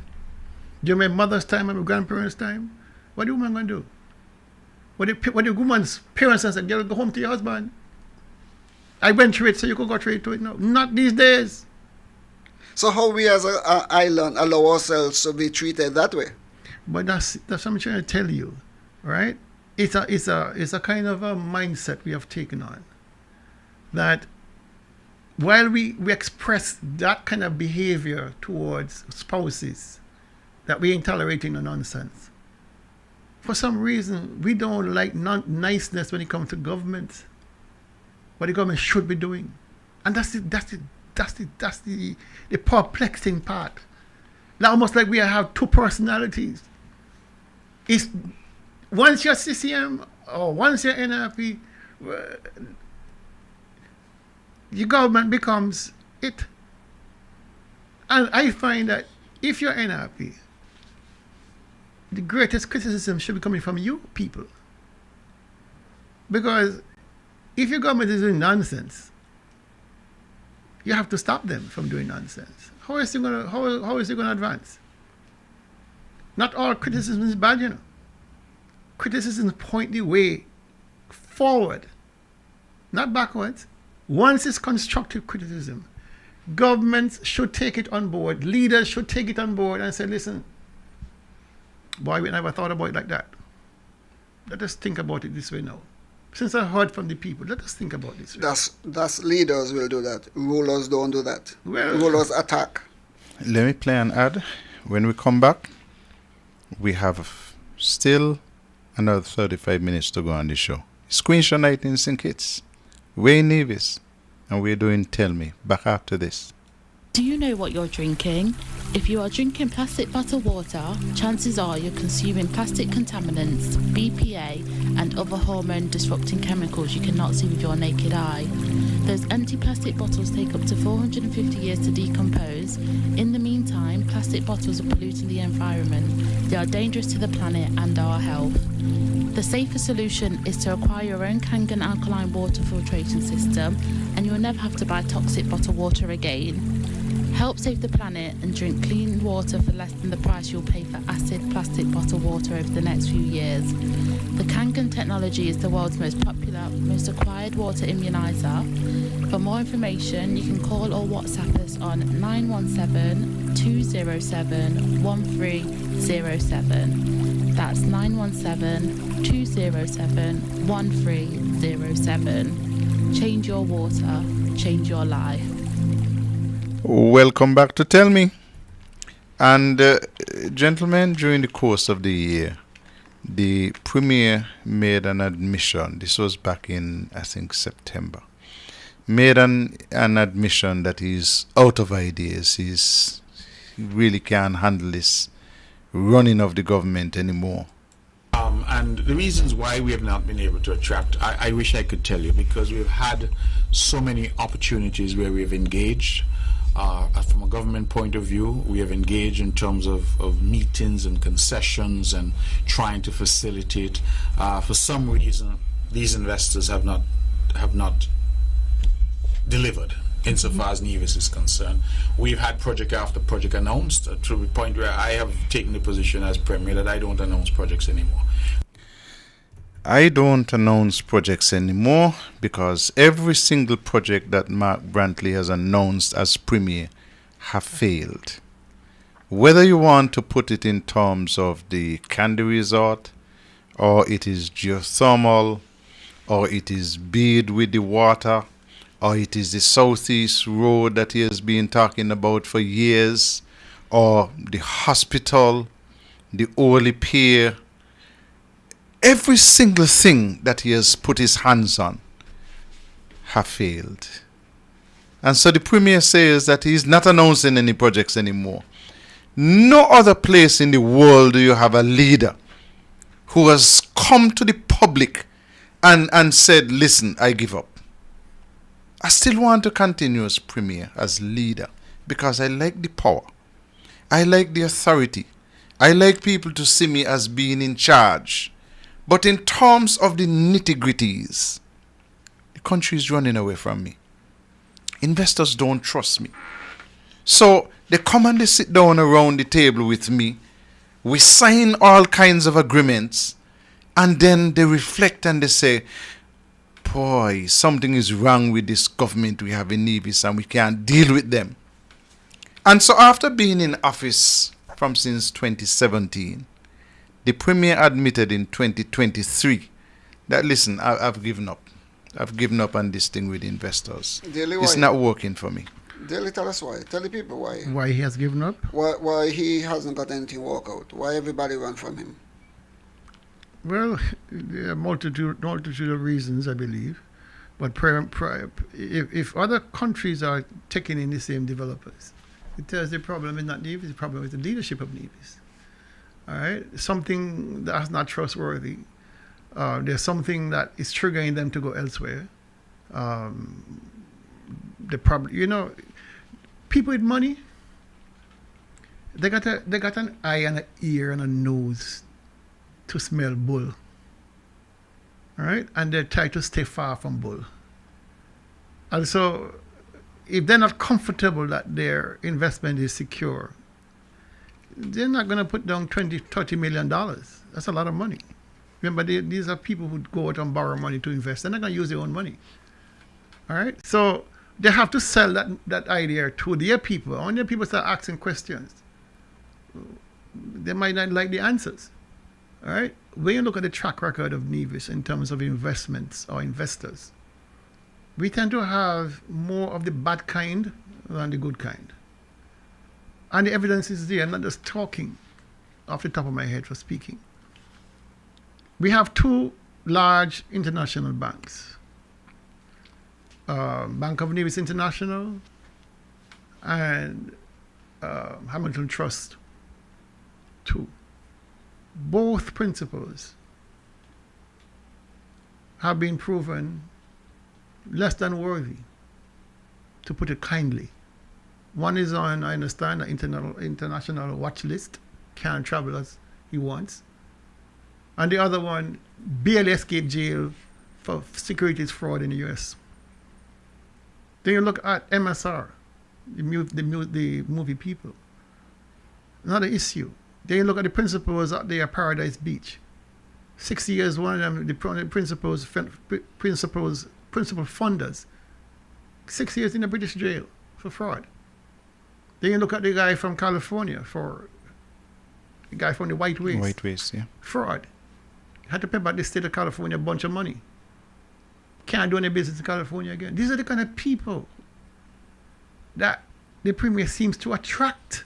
during my mother's time and my grandparents' time, what the woman going to do? What the woman's parents said, girl, go home to your husband. I went through it, so you could go through it too. No, not these days. So how we as an island allow ourselves to be treated that way? But that's what I'm trying to tell you, right? It's a kind of a mindset we have taken on. That while we express that kind of behavior towards spouses, that we ain't tolerating the nonsense. For some reason, we don't like niceness when it comes to government. What the government should be doing. And that's the perplexing part. Now almost like we have two personalities. It's once you're CCM or once you're NRP, your government becomes it. And I find that if you're NRP, the greatest criticism should be coming from you people. Because if your government is doing nonsense, you have to stop them from doing nonsense. How is it gonna advance? Not all criticism is bad, you know. Criticisms point the way forward, not backwards. Once it's constructive criticism, governments should take it on board, leaders should take it on board and say, listen, boy, we never thought about it like that. Let us think about it this way now. Since I heard from the people, let us think about this. That's leaders will do that. Rulers don't do that. Well, rulers attack. Let me play an ad. When we come back, we have still another 35 minutes to go on the show. Screenshot night in St. Kitts. Wayne Nevis. And we're doing Tell Me. Back after this. Do you know what you're drinking? If you are drinking plastic bottled water, chances are you're consuming plastic contaminants, BPA, and other hormone-disrupting chemicals you cannot see with your naked eye. Those empty plastic bottles take up to 450 years to decompose. In the meantime, plastic bottles are polluting the environment. They are dangerous to the planet and our health. The safer solution is to acquire your own Kangen alkaline water filtration system, and you will never have to buy toxic bottled water again. Help save the planet and drink clean water for less than the price you'll pay for acid plastic bottled water over the next few years. The Kangen technology is the world's most popular, most acquired water immunizer. For more information, you can call or WhatsApp us on 917-207-1307. That's 917-207-1307. Change your water, change your life. Welcome back to Tell Me. And gentlemen, during the course of the year, the Premier made an admission. This was back in, I think, September. Made an admission that he's out of ideas. He really can't handle this running of the government anymore. And the reasons why we have not been able to attract, I wish I could tell you, because we've had so many opportunities where we've engaged. From a government point of view, we have engaged in terms of meetings and concessions and trying to facilitate. For some reason, these investors have not delivered insofar as Nevis is concerned. We've had project after project announced to the point where I have taken the position as Premier that I don't announce projects anymore. I don't announce projects anymore because every single project that Mark Brantley has announced as Premier have failed. Whether you want to put it in terms of the Candy Resort, or it is geothermal, or it is bead with the water, or it is the Southeast Road that he has been talking about for years, or the hospital, the Orly Pier. Every single thing that he has put his hands on have failed. And so the Premier says that he's not announcing any projects anymore. No other place in the world do you have a leader who has come to the public and said, listen, I give up. I still want to continue as Premier, as leader, because I like the power. I like the authority. I like people to see me as being in charge. But in terms of the nitty-gritties, the country is running away from me. Investors don't trust me. So they come and they sit down around the table with me. We sign all kinds of agreements. And then they reflect and they say, boy, something is wrong with this government we have in Nevis and we can't deal with them. And so after being in office from since 2017, the Premier admitted in 2023 that, listen, I've given up. I've given up on this thing with investors. Daily, it's why? not working for me. Daily, tell us why. Tell the people why. Why he has given up? Why he hasn't got anything work out. Why everybody run from him. Well, there are multitude of reasons, I believe. But if other countries are taking in the same developers, it tells the problem is not Nevis, the problem is the leadership of Nevis. All right? Something that's not trustworthy. There's something that is triggering them to go elsewhere. The problem, people with money, they got an eye and an ear and a nose to smell bull. All right? And they try to stay far from bull. And so, if they're not comfortable that their investment is secure, they're not going to put down $20-30 million. That's a lot of money. Remember, these are people who go out and borrow money to invest. They're not going to use their own money. All right? So, they have to sell that idea to their people. When their people start asking questions, they might not like the answers. All right? When you look at the track record of Nevis in terms of investments or investors, we tend to have more of the bad kind than the good kind. And the evidence is there. I'm not just talking off the top of my head for speaking. We have two large international banks. Bank of Nevis International and Hamilton Trust 2. Both principles have been proven less than worthy, to put it kindly. One is on, I understand, an international watch list, can't travel as he wants. And the other one barely escaped jail for securities fraud in the US. Then you look at MSR, the movie people. Another issue. Then you look at the principals out there at Paradise Beach. 6 years, one of them, the principal funders, 6 years in a British jail for fraud. Then you look at the guy from California, the guy from the White Waste. White Waste, yeah. Fraud. Had to pay back the state of California a bunch of money. Can't do any business in California again. These are the kind of people that the Premier seems to attract.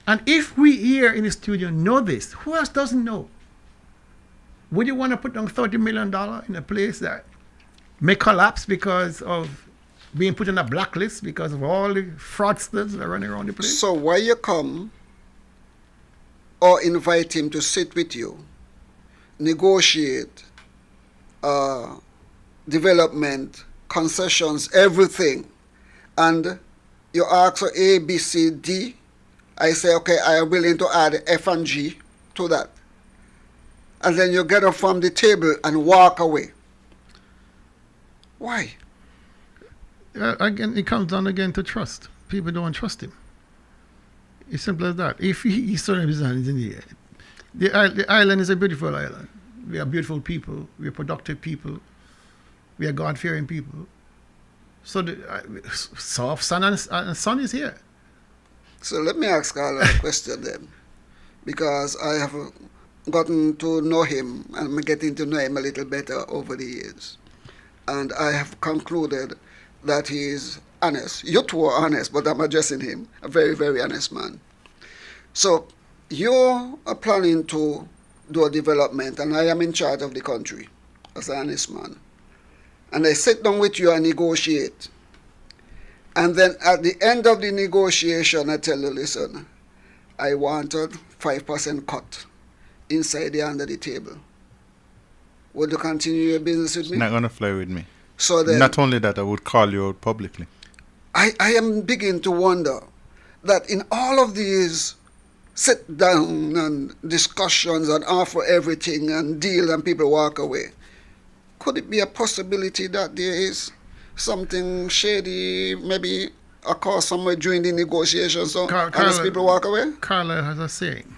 And if we here in the studio know this, who else doesn't know? Would you want to put down $30 million in a place that may collapse because of being put on a blacklist because of all the fraudsters that are running around the place? So why you come or invite him to sit with you, negotiate, development, concessions, everything, and you ask for A, B, C, D, I say, okay, I am willing to add F and G to that. And then you get up from the table and walk away. Why? Again, it comes down again to trust. People don't trust him. It's simple as that. If he's throwing his hands in the air. The island is a beautiful island. We are beautiful people. We are productive people. We are God-fearing people. So the soft sun and sun is here. So let me ask Carl a question then. Because I have gotten to know him and I'm getting to know him a little better over the years. And I have concluded that he is honest. You two are honest, but I'm addressing him. A very, very honest man. So you are planning to do a development and I am in charge of the country as an honest man. And I sit down with you and negotiate. And then at the end of the negotiation, I tell you, listen, I wanted 5% cut inside the under the table. Would you continue your business with me? Not going to fly with me. So then, not only that, I would call you out publicly. I am beginning to wonder that in all of these sit down and discussions and offer everything and deal and people walk away, could it be a possibility that there is something shady, maybe occur somewhere during the negotiations, so honest people walk away? Carla has a saying,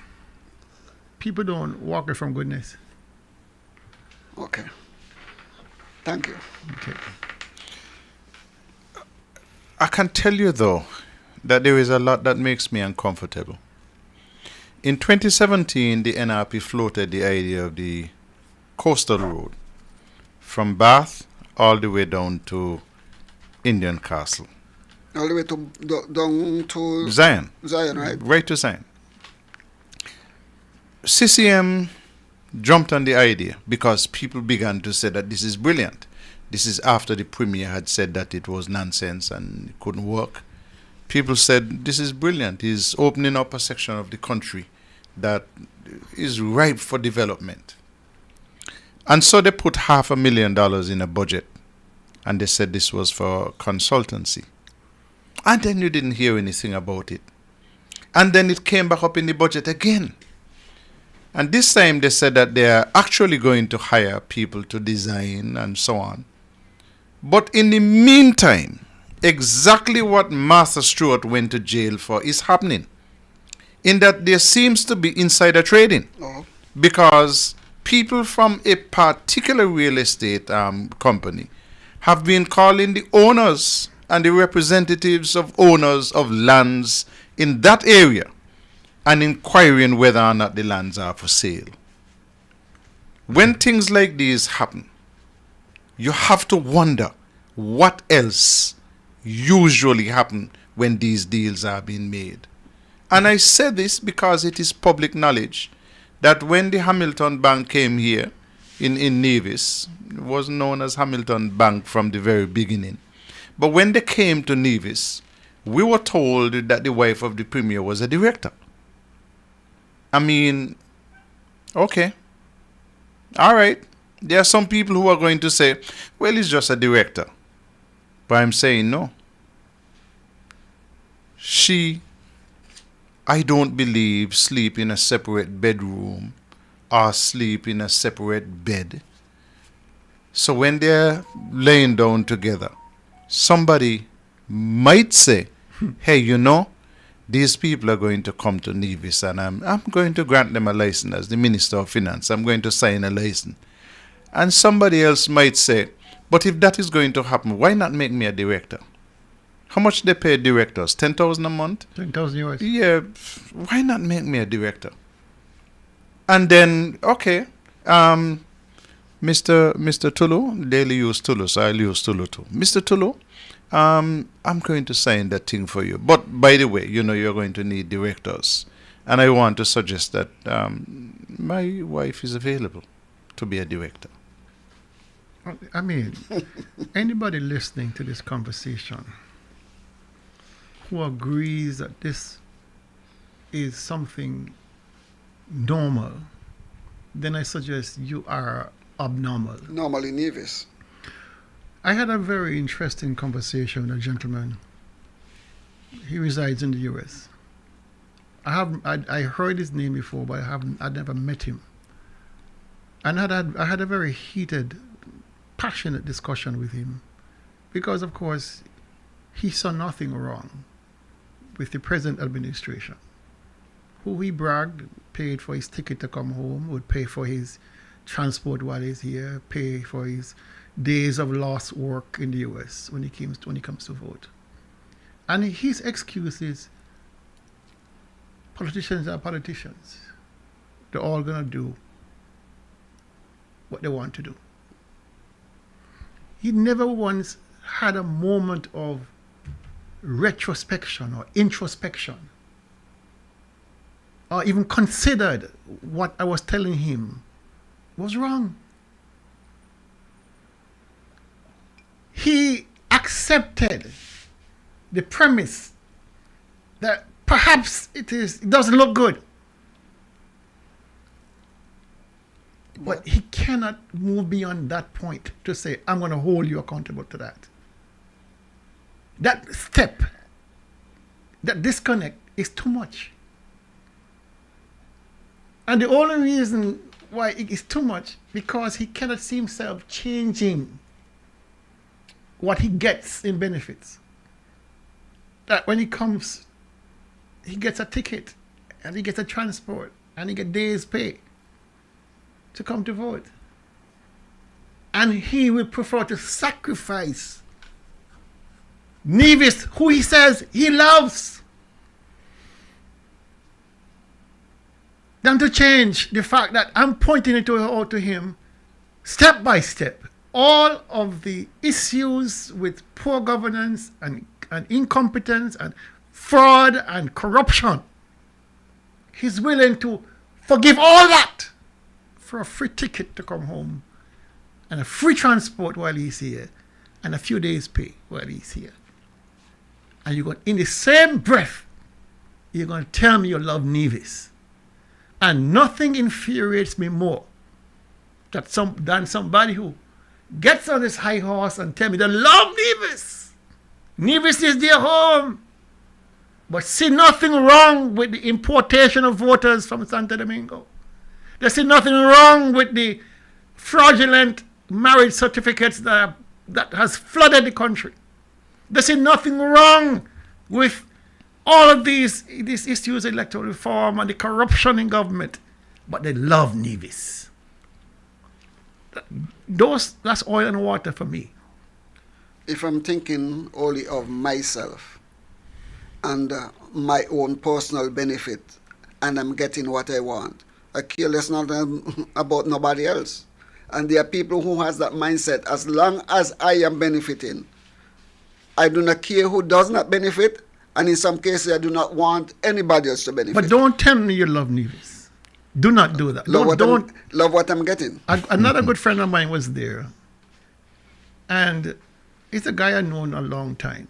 people don't walk away from goodness. Okay. Thank you. Okay. I can tell you, though, that there is a lot that makes me uncomfortable. In 2017, the NRP floated the idea of the coastal road from Bath all the way down to Indian Castle. All the way to down to Zion. Zion, right? Right to Zion. CCM jumped on the idea because people began to say that this is brilliant. This is after the Premier had said that it was nonsense and it couldn't work. People said, this is brilliant. He's opening up a section of the country that is ripe for development. And so they put $500,000 in a budget. And they said this was for consultancy. And then you didn't hear anything about it. And then it came back up in the budget again. And this time they said that they are actually going to hire people to design and so on. But in the meantime, exactly what Martha Stewart went to jail for is happening. In that there seems to be insider trading. Because people from a particular real estate company have been calling the owners and the representatives of owners of lands in that area and inquiring whether or not the lands are for sale. When things like these happen, you have to wonder what else usually happens when these deals are being made. And I say this because it is public knowledge that when the Hamilton Bank came here in Nevis, it was known as Hamilton Bank from the very beginning. But when they came to Nevis, we were told that the wife of the Premier was a director. I mean, okay. All right. There are some people who are going to say, well, he's just a director. But I'm saying no. She, I don't believe, sleep in a separate bedroom or sleep in a separate bed. So when they're laying down together, somebody might say, hey, you know, these people are going to come to Nevis and I'm going to grant them a license as the Minister of Finance. I'm going to sign a license. And somebody else might say, but if that is going to happen, why not make me a director? How much they pay directors? 10,000 a month? 10,000 US. Yeah, why not make me a director? And then, okay, Mr. Tulu, daily use Tulu, so I'll use Tulu too. Mr. Tulu, I'm going to sign that thing for you. But by the way, you know you're going to need directors. And I want to suggest that my wife is available to be a director. I mean, anybody listening to this conversation who agrees that this is something normal, then I suggest you are abnormal. Normally Nevis. I had a very interesting conversation with a gentleman. He resides in the US. I heard his name before, but I'd never met him. And I had a very heated, passionate discussion with him because, of course, he saw nothing wrong with the present administration, who he bragged paid for his ticket to come home, would pay for his transport while he's here, pay for his days of lost work in the US when he comes to vote. And his excuse is, politicians are politicians. They're all going to do what they want to do. He never once had a moment of retrospection or introspection, or even considered what I was telling him was wrong. He accepted the premise that perhaps it doesn't look good. But he cannot move beyond that point to say, I'm going to hold you accountable to that. That step, that disconnect is too much. And the only reason why it is too much, because he cannot see himself changing what he gets in benefits. That when he comes, he gets a ticket, and he gets a transport, and he gets days pay to come to vote. And he would prefer to sacrifice Nevis, who he says he loves, than to change the fact that I'm pointing it out to him step by step. All of the issues with poor governance and incompetence and fraud and corruption. He's willing to forgive all that for a free ticket to come home and a free transport while he's here, and a few days' pay while he's here. And you're going, in the same breath, you're going to tell me you love Nevis. And nothing infuriates me more than somebody who gets on this high horse and tell me they love Nevis. Nevis is their home. But see nothing wrong with the importation of voters from Santo Domingo. They see nothing wrong with the fraudulent marriage certificates that has flooded the country. They see nothing wrong with all of these issues, electoral reform and the corruption in government. But they love Nevis. That's oil and water for me. If I'm thinking only of myself and my own personal benefit, and I'm getting what I want, I care less not about nobody else. And there are people who has that mindset. As long as I am benefiting, I do not care who does not benefit, and in some cases I do not want anybody else to benefit. But don't tell me you love Nevis. Do not do that. Love what I'm getting. Another good friend of mine was there, and he's a guy I've known a long time.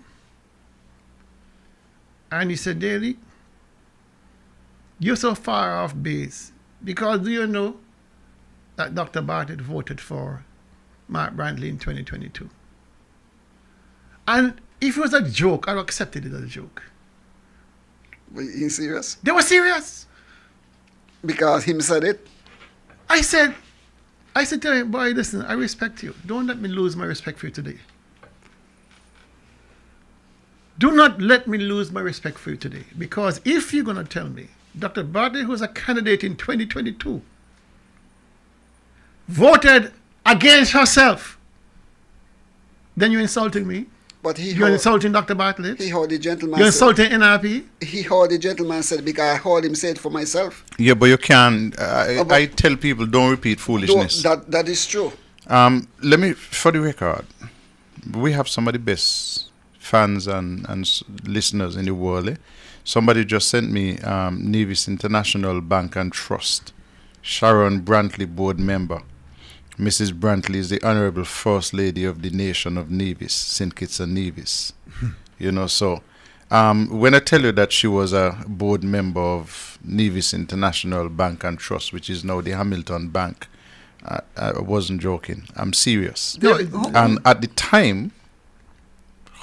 And he said, Daly, you're so far off base, because do you know that Dr. Bartlett voted for Mark Brantley in 2022? And if it was a joke, I accepted it as a joke. Were you serious? They were serious. Because him said it? I said to him, boy, listen, I respect you. Don't let me lose my respect for you today. Do not let me lose my respect for you today. Because if you're going to tell me Dr. Bartlett, who was a candidate in 2022, voted against herself, then you're insulting me. But you're insulting Dr. Bartlett. He heard the gentleman. You're insulting NRP. He heard the gentleman said, because I heard him say it for myself. Yeah, but you can't. I tell people don't repeat foolishness. That is true. Let me, for the record, we have some of the best fans and listeners in the world. Somebody just sent me Nevis International Bank and Trust, Sharon Brantley, board member. Mrs. Brantley is the Honorable First Lady of the Nation of Nevis, St. Kitts and Nevis. You know, so when I tell you that she was a board member of Nevis International Bank and Trust, which is now the Hamilton Bank, I wasn't joking. I'm serious. And at the time,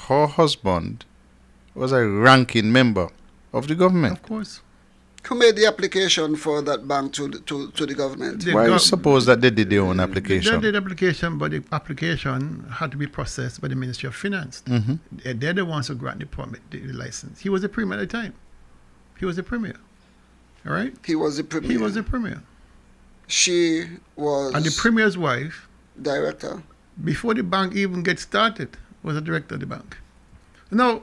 her husband was a ranking member of the government. Of course. Who made the application for that bank to the government? Why do you suppose that they did their own application? They did application, but the application had to be processed by the Ministry of Finance. Mm-hmm. They're the ones who grant the permit, the license. He was the premier at the time. He was the premier. All right? He was the premier. He was the premier. She was... And the premier's wife... Director. Before the bank even gets started, was a director of the bank. Now,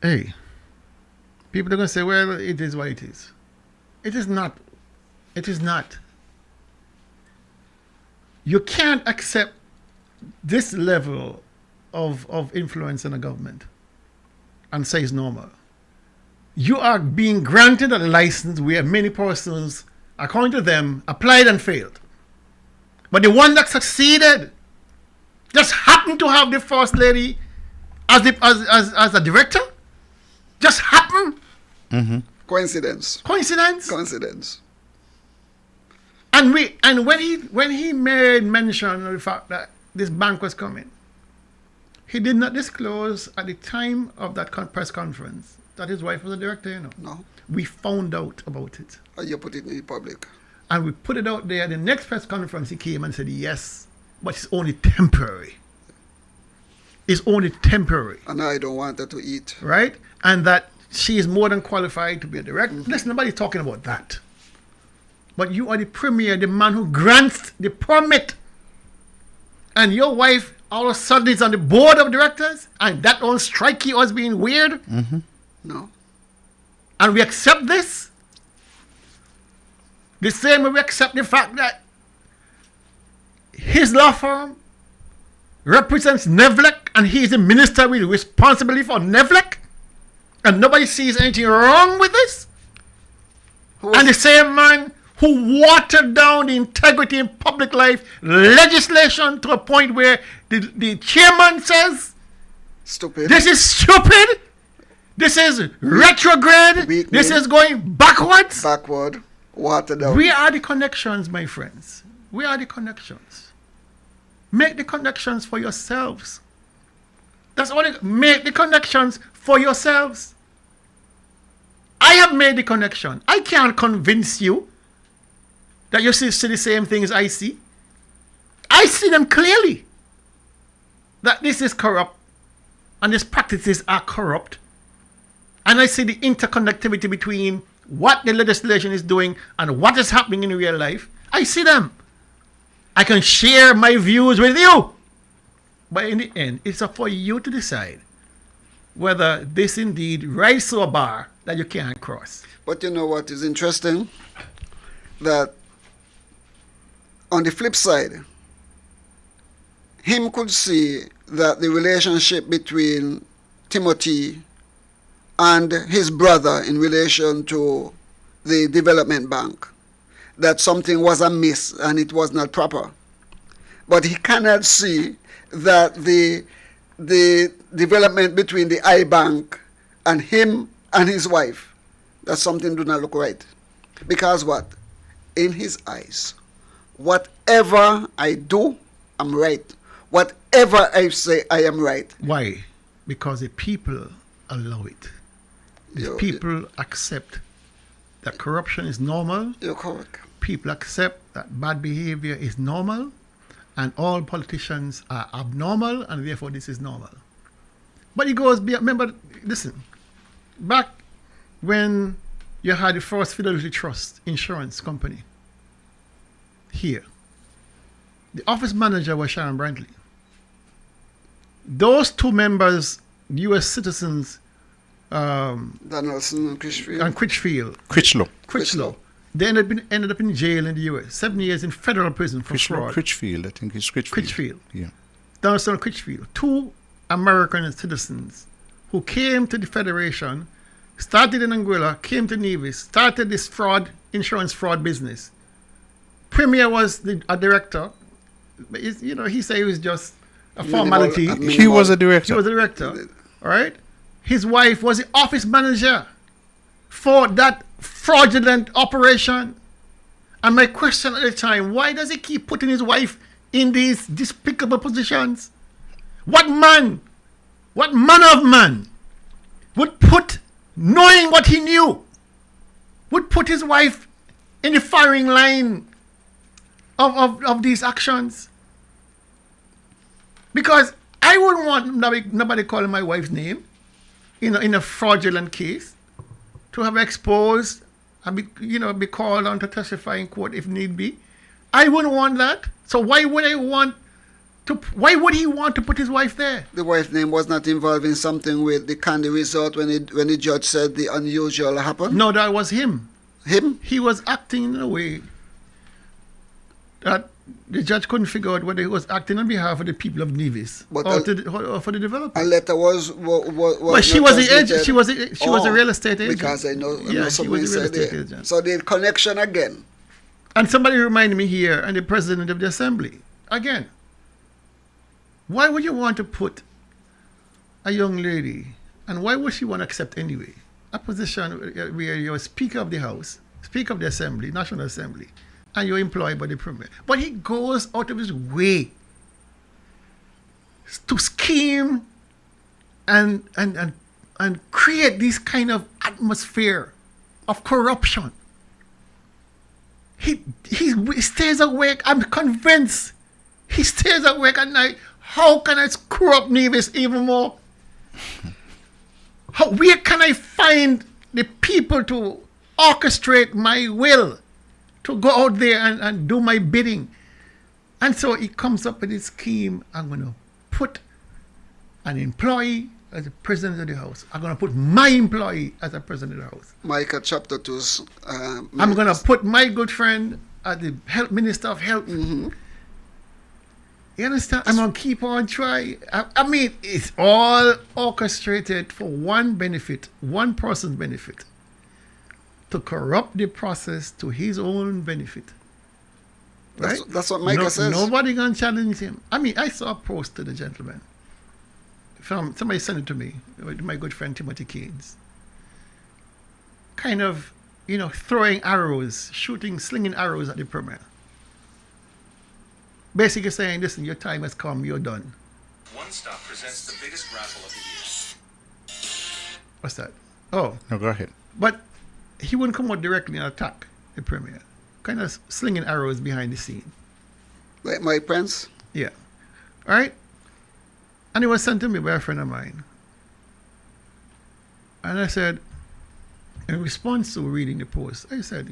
hey... People are going to say, well, it is what it is. It is not. It is not. You can't accept this level of influence in a government and say it's normal. You are being granted a license where many persons, according to them, applied and failed. But the one that succeeded just happened to have the First Lady as a director. Just happened. Mm-hmm. Coincidence. And when he made mention of the fact that this bank was coming, he did not disclose at the time of that press conference that his wife was a director. You know. No. We found out about it. You put it in the public. And we put it out there. The next press conference, he came and said yes, but it's only temporary. It's only temporary. And I don't want her to eat. Right? And that she is more than qualified to be a director. Mm-hmm. Listen, nobody's talking about that. But you are the premier, the man who grants the permit. And your wife all of a sudden is on the board of directors, and that don't strike you as being weird? Mm-hmm. No. And we accept this? The same way we accept the fact that his law firm represents NEVLEC, and he is the minister with responsibility for NEVLEC, and nobody sees anything wrong with this? And the same man who watered down the integrity in public life legislation to a point where the chairman says, stupid. This is stupid. This is retrograde. This is going backwards. Backward. Watered down. We are the connections, my friends. We are the connections. Make the connections for yourselves. That's all. Make the connections for yourselves. I have made the connection. I can't convince you that you see the same things I see. I see them clearly. That this is corrupt and these practices are corrupt. And I see the interconnectivity between what the legislation is doing and what is happening in real life. I see them. I can share my views with you. But in the end, it's up for you to decide whether this indeed rises to a bar that you can't cross. But you know what is interesting? That on the flip side, him could see that the relationship between Timothy and his brother in relation to the development bank, that something was amiss and it was not proper. But he cannot see that the development between the iBank and him and his wife, that something do not look right. Because what? In his eyes, whatever I do, I'm right. Whatever I say, I am right. Why? Because the people allow it. The people accept that corruption is normal. You're correct. People accept that bad behavior is normal, and all politicians are abnormal, and therefore this is normal. But it goes beyond. Remember, listen, back when you had the First Fidelity Trust insurance company here, the office manager was Sharon Brantley. Those two members, U.S. citizens, Donaldson and Critchfield. Critchlow. They ended up in jail in the U.S. 7 years in federal prison for fraud. Critchfield, I think it's Critchfield. Yeah. Donaldson and Critchfield, two American citizens who came to the Federation, started in Anguilla, came to Nevis, started this insurance fraud business. Premier was a director. But he said it was just a formality. He was a director. All right. His wife was the office manager for that fraudulent operation. And my question at the time, why does he keep putting his wife in these despicable positions? What manner of man would put, knowing what he knew, would put his wife in the firing line of these actions? Because I wouldn't want nobody calling my wife's name in a fraudulent case, to have exposed and be called on to testify in court if need be. I wouldn't want that. So why would he want to put his wife there? The wife's name was not involved in something with the Candy result when the judge said the unusual happened? No, that was him. Him? He was acting in a way that the judge couldn't figure out whether he was acting on behalf of the people of Nevis or for the developer. A letter was but she was the agent. She was a real estate agent. Because I know she was a real estate agent. So the connection again. And somebody reminded me here, and the president of the assembly again. Why would you want to put a young lady, and why would she want to accept anyway, a position where you're Speaker of the House, Speaker of the Assembly, National Assembly, and you're employed by the Premier? But he goes out of his way to scheme and create this kind of atmosphere of corruption. He stays awake. I'm convinced he stays awake at night. How can I screw up Nevis even more? Where can I find the people to orchestrate my will, to go out there and do my bidding? And so he comes up with this scheme. I'm going to put an employee as the president of the House. I'm going to put my employee as the president of the House. Micah chapter 2. I'm going to put my good friend as the health minister of health. Mm-hmm. You understand? I'm going to keep on trying. I mean, it's all orchestrated for one benefit, one person's benefit. to corrupt the process to his own benefit. Right? That's what Micah says. Nobody gonna challenge him. I mean, I saw a post to the gentleman. Somebody sent it to me, my good friend Timothy Keynes. Kind of, throwing arrows, slinging arrows at the Premier. Basically saying, listen, your time has come, you're done. One Stop presents the biggest raffle of the year. What's that? Oh. No, go ahead. But he wouldn't come out directly and attack the Premier. Kind of slinging arrows behind the scene. Like Mike Pence? Yeah. All right? And it was sent to me by a friend of mine. And I said, in response to reading the post, I said,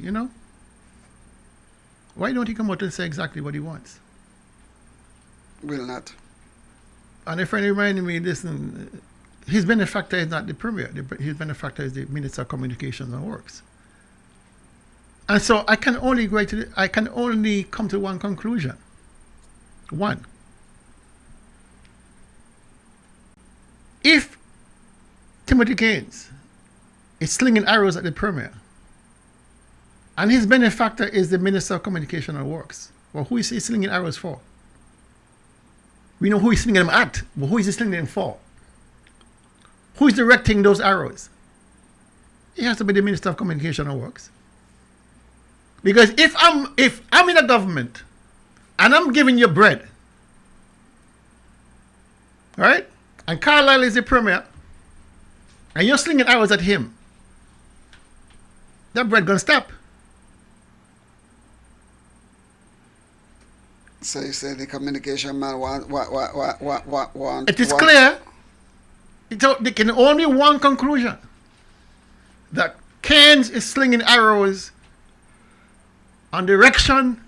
why don't he come out and say exactly what he wants? Will not. And a friend reminded me, listen, his benefactor is not the Premier. His benefactor is the Minister of Communications and Works. And so I can only come to one conclusion. One. If Timothy Keynes is slinging arrows at the Premier, and his benefactor is the Minister of Communication and Works, well, who is he slinging arrows for? We know who he's slinging them at, but who is he slinging them for? Who is directing those arrows? It has to be the Minister of Communication and Works. Because if I'm in a government and I'm giving you bread, right? And Carlisle is the Premier, and you're slinging arrows at him, that bread gonna stop. So you say the communication man want. It is clear. There can only one conclusion: that Keynes is slinging arrows on direction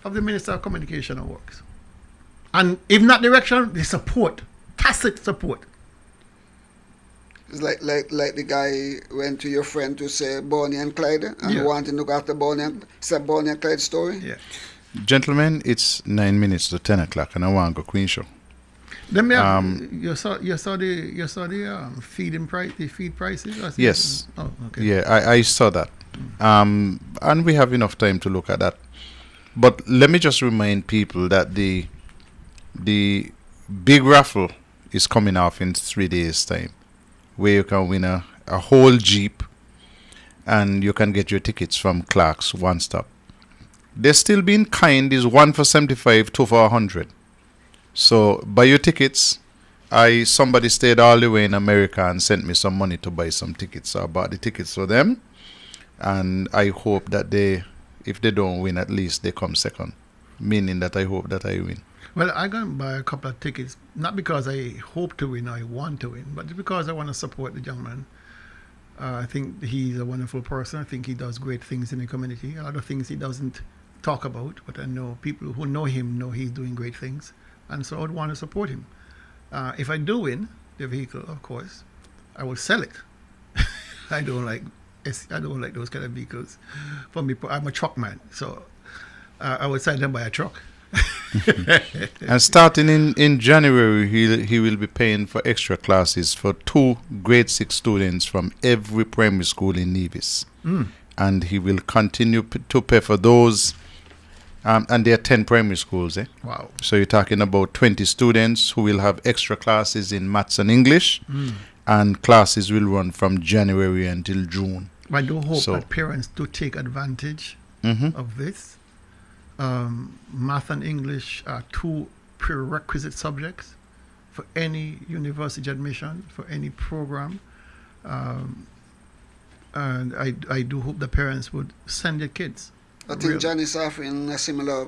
of the Minister of Communication and Works, and if not direction, the support. Tacit support. It's like the guy went to your friend to say Bonnie and Clyde and wanted to look after Bonnie and Clyde story. Yeah. Gentlemen, it's 9 minutes to 10 o'clock, and I want to go Queen show. Let me you saw the feed prices. Yes. Oh, okay. Yeah, I saw that, and we have enough time to look at that. But let me just remind people that the big raffle is coming off in 3 days' time, where you can win a whole Jeep, and you can get your tickets from Clark's One Stop. They're still being kind. Is 1 for 75, 2 for 100. So buy your tickets. Somebody stayed all the way in America and sent me some money to buy some tickets. So I bought the tickets for them, and I hope that if they don't win, at least they come second. Meaning that I hope that I win. Well, I'm going to buy a couple of tickets, not because I hope to win or I want to win, but because I want to support the young man. I think he's a wonderful person. I think he does great things in the community. A lot of things he doesn't talk about, but I know people who know him know he's doing great things. And so I would want to support him. If I do win the vehicle, of course, I will sell it. I don't like those kind of vehicles. For me, I'm a truck man, so I would sell them by a truck. And starting in January, he will be paying for extra classes for 2 grade 6 students from every primary school in Nevis. And he will continue to pay for those. And there are 10 primary schools. Wow. So you're talking about 20 students who will have extra classes in maths and English. And classes will run from January until June. I do hope that parents do take advantage of this. Math and English are 2 prerequisite subjects for any university admission, for any program. And I do hope the parents would send their kids. I think John is offering a similar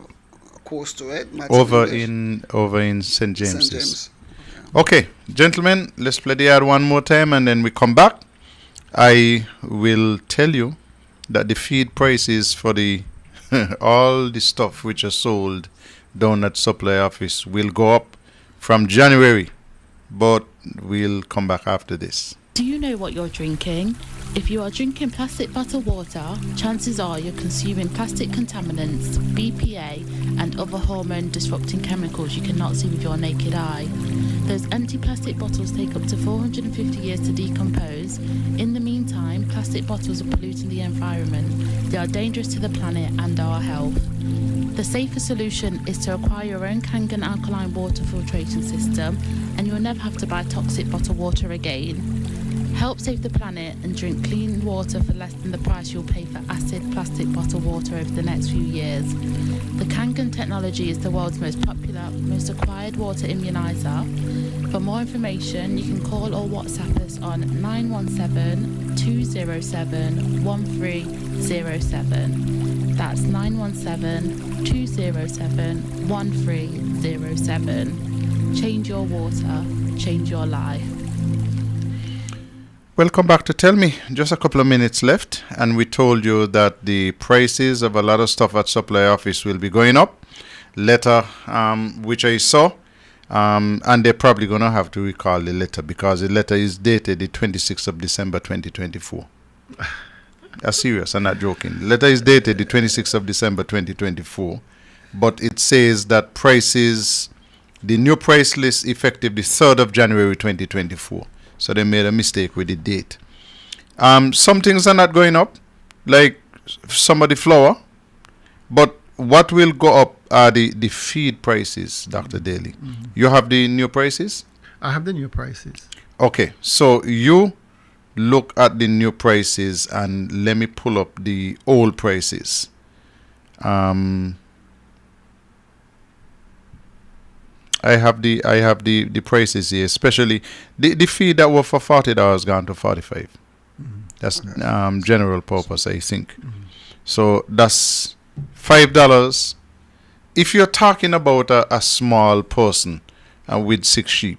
course to it. Over in St. James's. St. James. Okay, gentlemen, let's play the ad one more time and then we come back. I will tell you that the feed prices for the all the stuff which are sold down at supply office will go up from January, but we'll come back after this. Do you know what you're drinking? If you are drinking plastic bottled water, chances are you're consuming plastic contaminants, BPA, and other hormone disrupting chemicals you cannot see with your naked eye. Those empty plastic bottles take up to 450 years to decompose. In the meantime, plastic bottles are polluting the environment. They are dangerous to the planet and our health. The safer solution is to acquire your own Kangen alkaline water filtration system, and you'll never have to buy toxic bottled water again. Help save the planet and drink clean water for less than the price you'll pay for acid plastic bottled water over the next few years. The Kangen technology is the world's most popular, most acquired water immunizer. For more information, you can call or WhatsApp us on 917-207-1307. That's 917-207-1307. Change your water, change your life. Welcome back to Tell Me. Just a couple of minutes left, and we told you that the prices of a lot of stuff at supply office will be going up. Letter, which I saw, and they're probably going to have to recall the letter because the letter is dated the 26th of December 2024. That's serious, I'm not joking. The letter is dated the 26th of December 2024, but it says that prices, the new price list effective the 3rd of January 2024. So they made a mistake with the date. Some things are not going up, like some of the flour. But what will go up are the feed prices, Dr. Daly. Mm-hmm. You have the new prices? I have the new prices. Okay, so you look at the new prices and let me pull up the old prices. I have the prices here, especially the feed that was for $40 gone to 45. Mm-hmm. That's okay. General purpose, I think. Mm-hmm. So that's $5. If you're talking about a small person with 6 sheep,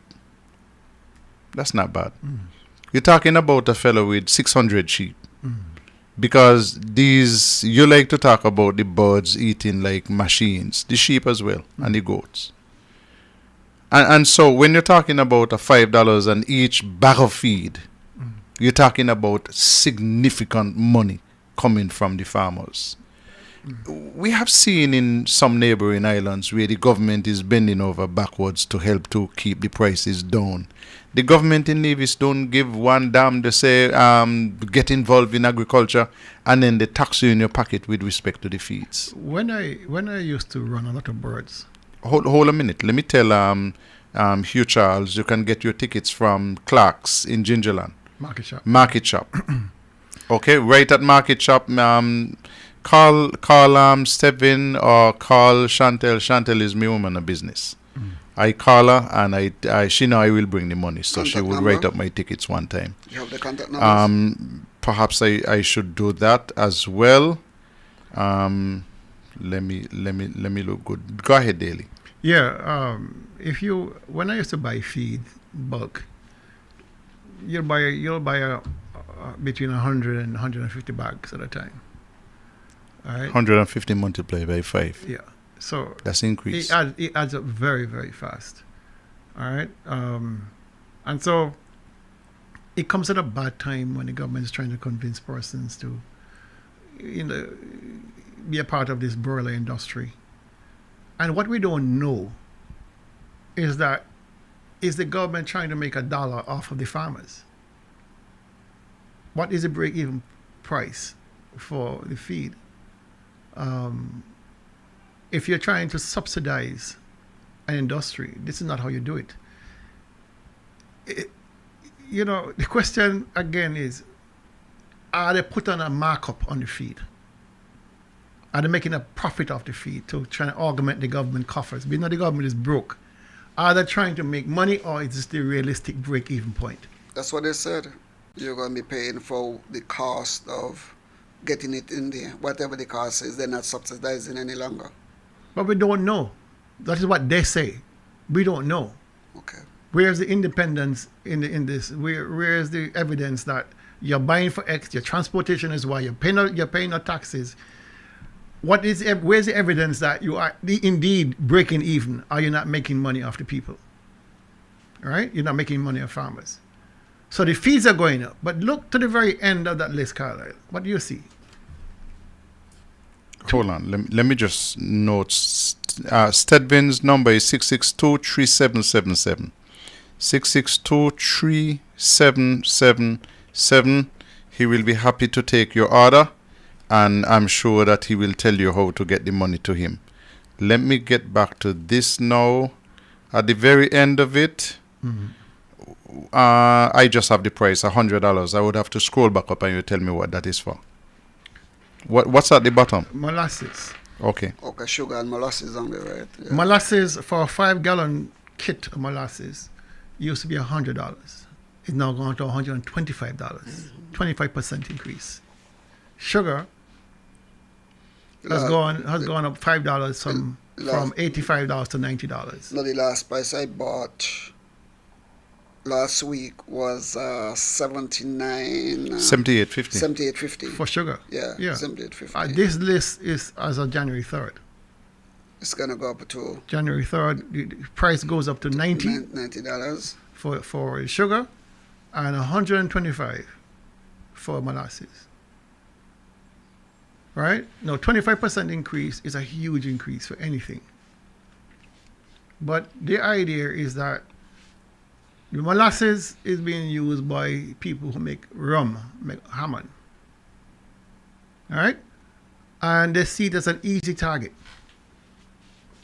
that's not bad. Mm-hmm. You're talking about a fellow with 600 sheep. Mm-hmm. Because these, you like to talk about the birds eating like machines, the sheep as well, and the goats. And so when you're talking about a $5 on each bag of feed, you're talking about significant money coming from the farmers. We have seen in some neighboring islands where the government is bending over backwards to help to keep the prices down. The government in Nevis don't give one damn. They say get involved in agriculture, and then they tax you in your pocket with respect to the feeds. When I used to run a lot of birds. Hold a minute. Let me tell Hugh Charles, you can get your tickets from Clark's in Gingerland. Market Shop. Okay, right at Market Shop. Call Stephen or call Chantel. Chantel is my woman of business. I call her and I she know I will bring the money, so she would write up my tickets one time. You have the contact numbers? Perhaps I should do that as well. Let me look good. Go ahead, Daly. Yeah, when I used to buy feed bulk, you'll buy between 100 and 150 bags at a time. All right. 150 multiplied by 5. Yeah. So that's increase. It adds up very, very fast. All right. And so it comes at a bad time when the government is trying to convince persons to, be a part of this broiler industry. And what we don't know is that is the government trying to make $1 off of the farmers? What is the break-even price for the feed? If you're trying to subsidize an industry, this is not how you do it. The question again is, are they putting a markup on the feed? Are they making a profit off the feed to try to augment the government coffers? We know the government is broke. Are they trying to make money, or is this the realistic break-even point? That's what they said. You're going to be paying for the cost of getting it in there. Whatever the cost is, they're not subsidizing any longer. But we don't know. That is what they say. We don't know. Okay. Where's the independence in this? Where is the evidence that you're buying for X, your transportation is Y, you're paying no taxes? Where's the evidence that you are indeed breaking even? Are you not making money off the people? All right? You're not making money off farmers. So the fees are going up. But look to the very end of that list, Carlisle. What do you see? Hold on. Let me just note. Stedvin's number is 662-3777. 662-3777. He will be happy to take your order, and I'm sure that he will tell you how to get the money to him. Let me get back to this now. At the very end of it, I just have the price, $100. I would have to scroll back up and you tell me what that is for. What's at the bottom? Molasses. Okay. Okay, sugar and molasses on the right. Yeah. Molasses for a 5-gallon kit of molasses used to be $100. It's now gone to $125. 25% increase. Sugar has gone up $5 from $85 to $90. No, the last price I bought last week was $78.50. $78.50 for sugar. Yeah. $78.50. This list is as of January 3rd. It's gonna go up to January 3rd. The price goes up to $90 for sugar, and $125 for molasses. Right? Now, 25% increase is a huge increase for anything. But the idea is that the molasses is being used by people who make rum, make Hammond. All right? And they see it as an easy target.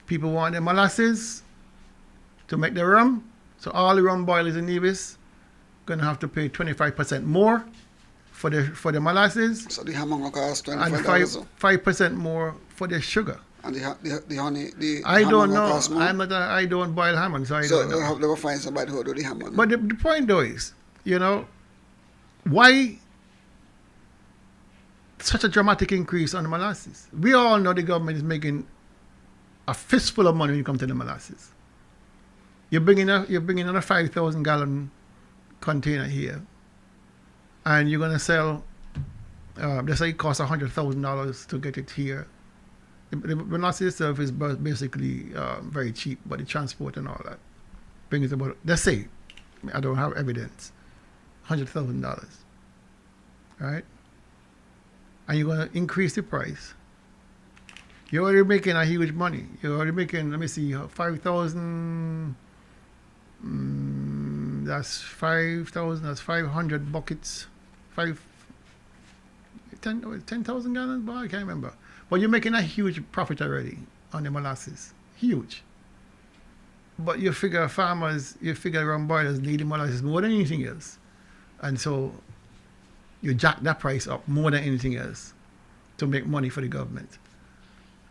People want the molasses to make the rum. So all the rum boilers in Nevis going to have to pay 25% more for the molasses. So the Hammond will cost $25. And 5% more for the sugar. And the honey, I don't know. I don't boil Hammond, so I don't know. So you have to go find somebody who do the Hammond. But the point though is, why such a dramatic increase on the molasses? We all know the government is making a fistful of money when it comes to the molasses. You're bringing in a 5,000 gallon container here, and you're gonna sell. They say it costs $100,000 to get it here. The molasses itself is basically very cheap, but the transport and all that brings about. Let's say, I don't have evidence, $100,000, right? And you're gonna increase the price. You're already making a huge money. You're already making, let me see, 5,000. That's 5,000. That's 500 buckets. 10,000 gallons. Boy, I can't remember. But you're making a huge profit already on the molasses. Huge. But you figure rum boilers need the molasses more than anything else. And so you jack that price up more than anything else to make money for the government.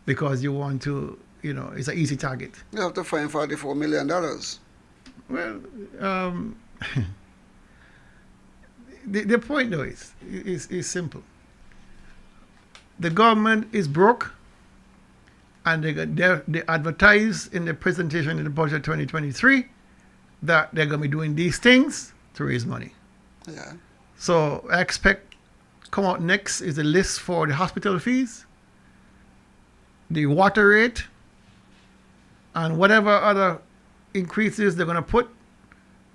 Because you want to, it's an easy target. You have to find $44 million. Well, the point though is simple. The government is broke, and they advertise in the presentation in the budget 2023 that they're going to be doing these things to raise money. Yeah. So I expect come out next is a list for the hospital fees, the water rate, and whatever other increases they're going to put,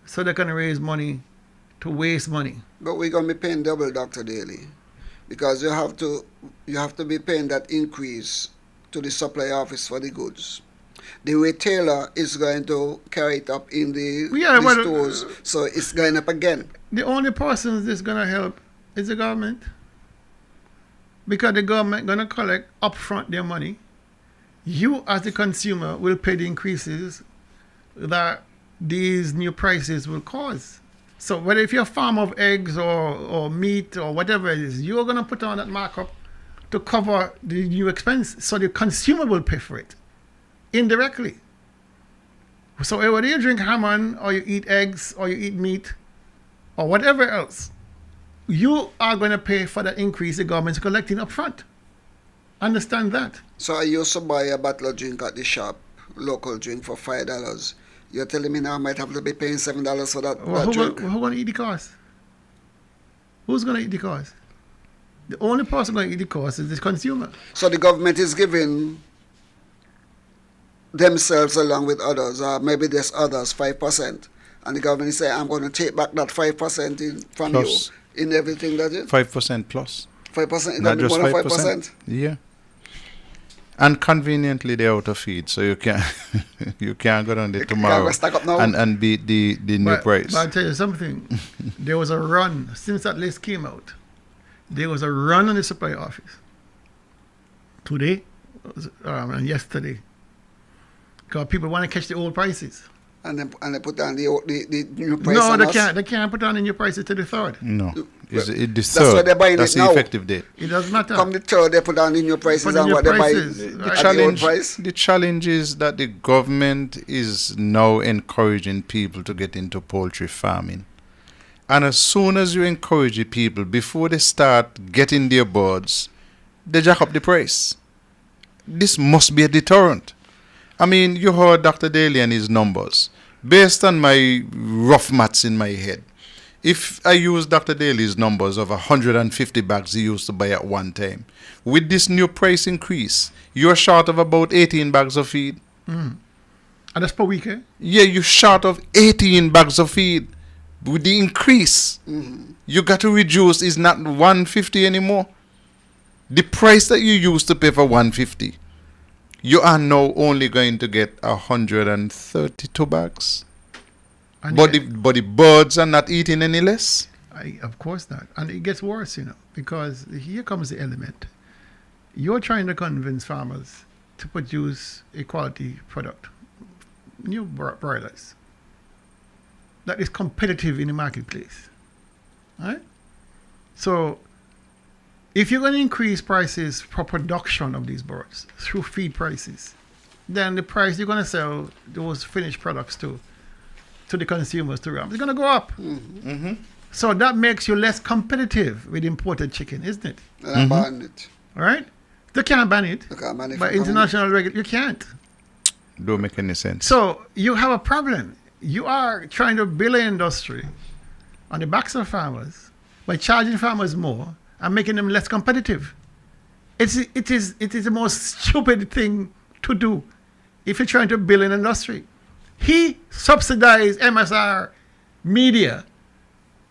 so they're going to raise money to waste money. But we're going to be paying double, Dr. Daly, because you have to be paying that increase to the supply office for the goods. The retailer is going to carry it up in the stores, so it's going up again. The only person that's going to help is the government, because the government going to collect upfront their money. You as the consumer will pay the increases that these new prices will cause. So whether if you're a farm of eggs or meat or whatever it is, you're going to put on that markup to cover the new expense. So the consumer will pay for it indirectly. So whether you drink Hammond or you eat eggs or you eat meat or whatever else, you are going to pay for the increase the government's collecting up front. Understand that. So I used to buy a bottle of drink at the shop, local drink, for $5. You're telling me now I might have to be paying $7 for that drink? Who's going to eat the cost? Who's going to eat the cost? The only person going to eat the cost is the consumer. So the government is giving themselves along with others, or maybe there's others, 5%. And the government is saying, I'm going to take back that 5% from plus, you in everything that is? 5% plus. 5%? Not just 5%. 5%? Yeah. And conveniently they're out of feed, so you can't you can't go down there tomorrow and beat the new price. But I'll tell you something. There was a run since that list came out. There was a run on the supply office today and yesterday, because people want to catch the old prices. And they put down the new price. No, they can't. They can't put down the new prices to the 3rd. No, it's the 3rd. That's why they're buying That's it the now. Effective date. It doesn't matter. Come the 3rd, they put down the new prices and what they buy the old price. The challenge is that the government is now encouraging people to get into poultry farming. And as soon as you encourage the people, before they start getting their birds, they jack up the price. This must be a deterrent. I mean, you heard Dr. Daly and his numbers. Based on my rough maths in my head, if I use Dr. Daly's numbers of 150 bags he used to buy at one time, with this new price increase, you're short of about 18 bags of feed. And that's per week, eh? Yeah, you're short of 18 bags of feed. With the increase, you got to reduce. It's not 150 anymore. The price that you used to pay for 150, you are now only going to get 132 bags. But the birds are not eating any less. Of course not. And it gets worse, because here comes the element. You're trying to convince farmers to produce a quality product, new broilers, that is competitive in the marketplace. Right? So if you're going to increase prices for production of these birds through feed prices, then the price you're going to sell those finished products to the consumers to ram is going to go up. So that makes you less competitive with imported chicken, isn't it? Ban it. Right? They can't ban it. They can't ban it. By international regulation, you can't. Don't make any sense. So you have a problem. You are trying to build an industry on the backs of farmers by charging farmers more and making them less competitive. It is the most stupid thing to do if you're trying to build an industry. He subsidized MSR media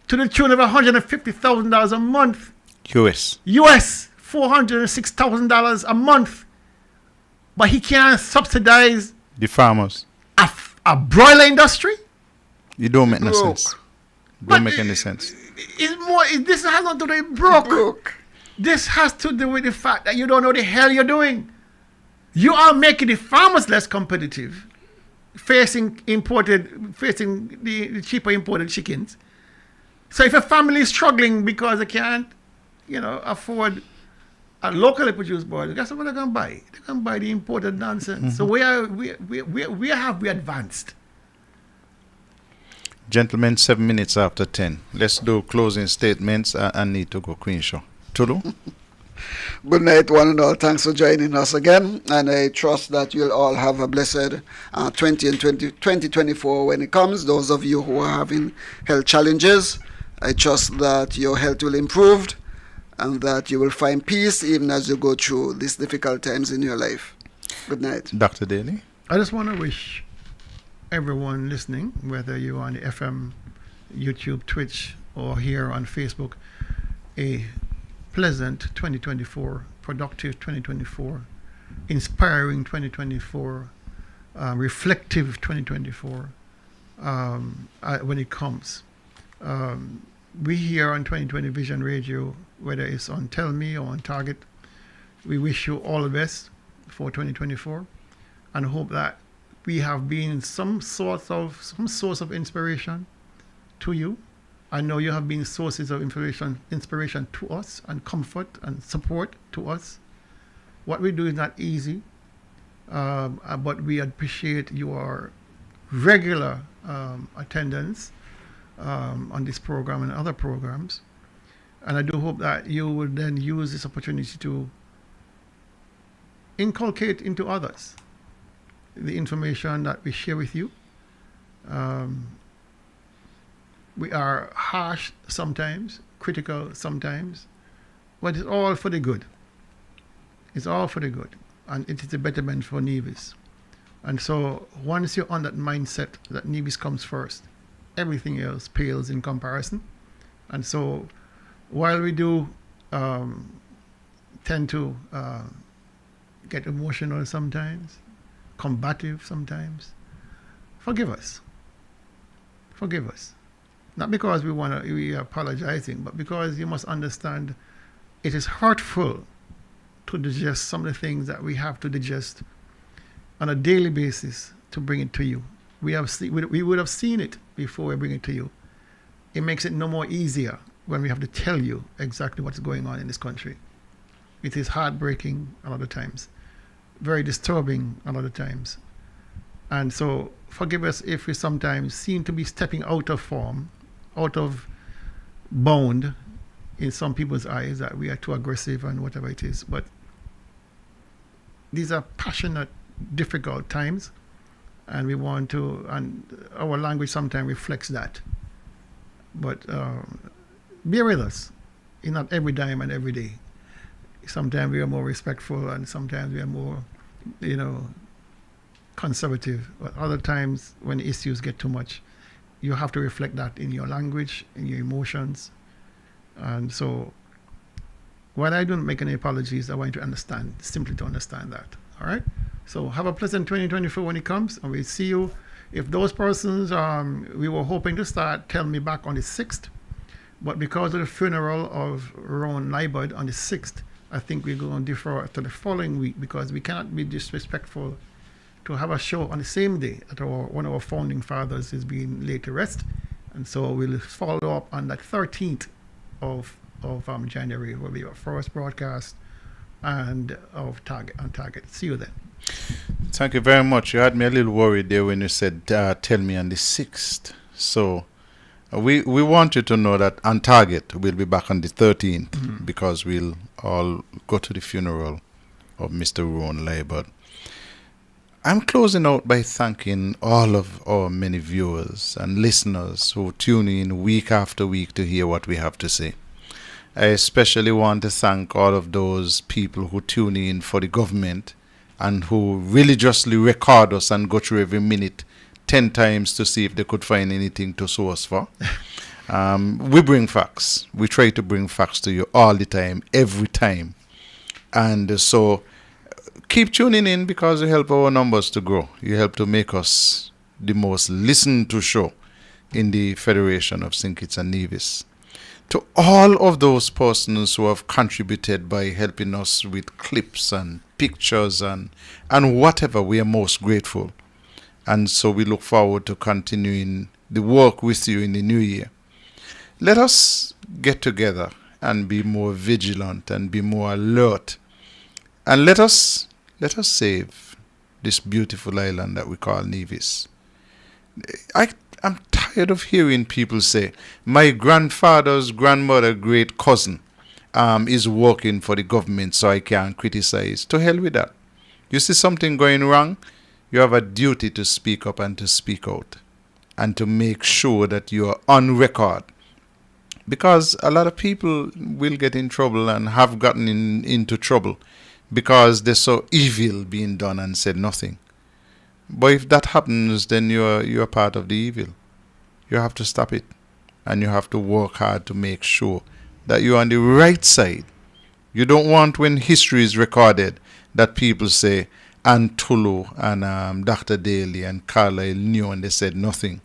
to the tune of $150,000 a month. US $406,000 a month. But he can't subsidize the farmers. A broiler industry? It don't make no sense. Don't make any sense. This has not to do with broke. This has to do with the fact that you don't know the hell you're doing. You are making the farmers less competitive, facing the cheaper imported chickens. So if a family is struggling because they can't, afford a locally produced broiler, guess what they're gonna buy? They're gonna buy the imported nonsense. So where have we advanced? Gentlemen, 7 minutes after 10. Let's do closing statements. I need to go Queen Show. Tulu? Good night, one and all. Thanks for joining us again. And I trust that you'll all have a blessed 2024 when it comes. Those of you who are having health challenges, I trust that your health will improve and that you will find peace even as you go through these difficult times in your life. Good night. Dr. Daly? I just want to wish everyone listening, whether you're on the FM, YouTube, Twitch, or here on Facebook, a pleasant 2024, productive 2024, inspiring 2024, reflective 2024 when it comes. We here on 2020 Vision Radio, whether it's on Tell Me or on Target, we wish you all the best for 2024 and hope that we have been some source of inspiration to you. I know you have been sources of inspiration to us and comfort and support to us. What we do is not easy, but we appreciate your regular attendance on this program and other programs. And I do hope that you will then use this opportunity to inculcate into others the information that we share with you. We are harsh sometimes, critical sometimes, but it's all for the good. It's all for the good, and it is a betterment for Nevis. And so once you're on that mindset that Nevis comes first, everything else pales in comparison. And so while we do tend to get emotional sometimes, combative sometimes. Forgive us. Forgive us. Not because we are apologizing, but because you must understand it is hurtful to digest some of the things that we have to digest on a daily basis to bring it to you. We would have seen it before we bring it to you. It makes it no more easier when we have to tell you exactly what's going on in this country. It is heartbreaking a lot of times, very disturbing a lot of times. And so forgive us if we sometimes seem to be stepping out of form, out of bound in some people's eyes, that we are too aggressive and whatever it is. But these are passionate, difficult times, and we want to, and our language sometimes reflects that. But bear with us, not every time and every day. Sometimes we are more respectful, and sometimes we are more, conservative. But other times, when issues get too much, you have to reflect that in your language, in your emotions. And so, while I don't make any apologies, I want you to understand, simply to understand that. All right? So have a pleasant 2024 when it comes, and we'll see you. If those persons we were hoping to start Tell Me back on the 6th, but because of the funeral of Ron Liebert on the 6th, I think we're going to defer to the following week, because we cannot be disrespectful to have a show on the same day that one of our founding fathers is being laid to rest. And so we'll follow up on that 13th of January, will be our first broadcast and of Target. See you then. Thank you very much. You had me a little worried there when you said tell me on the 6th. So we want you to know that on Target we'll be back on the 13th, because we'll all go to the funeral of Mr. Ron Liebert. I'm closing out by thanking all of our many viewers and listeners who tune in week after week to hear what we have to say. I especially want to thank all of those people who tune in for the government and who religiously record us and go through every minute 10 times to see if they could find anything to sue us for. We bring facts. We try to bring facts to you all the time, every time. And so keep tuning in, because you help our numbers to grow. You help to make us the most listened to show in the Federation of St. Kitts and Nevis. To all of those persons who have contributed by helping us with clips and pictures and whatever, we are most grateful. And so we look forward to continuing the work with you in the new year. Let us get together and be more vigilant and be more alert. And let us save this beautiful island that we call Nevis. I'm tired of hearing people say, my grandfather's grandmother, great cousin, is working for the government, so I can't criticize. To hell with that. You see something going wrong, you have a duty to speak up and to speak out, and to make sure that you are on record. Because a lot of people will get in trouble and have gotten into trouble because they saw evil being done and said nothing. But if that happens, then you're part of the evil. You have to stop it, and you have to work hard to make sure that you're on the right side. You don't want, when history is recorded, that people say, and Tulu and Dr. Daly and Carlyle knew and they said nothing.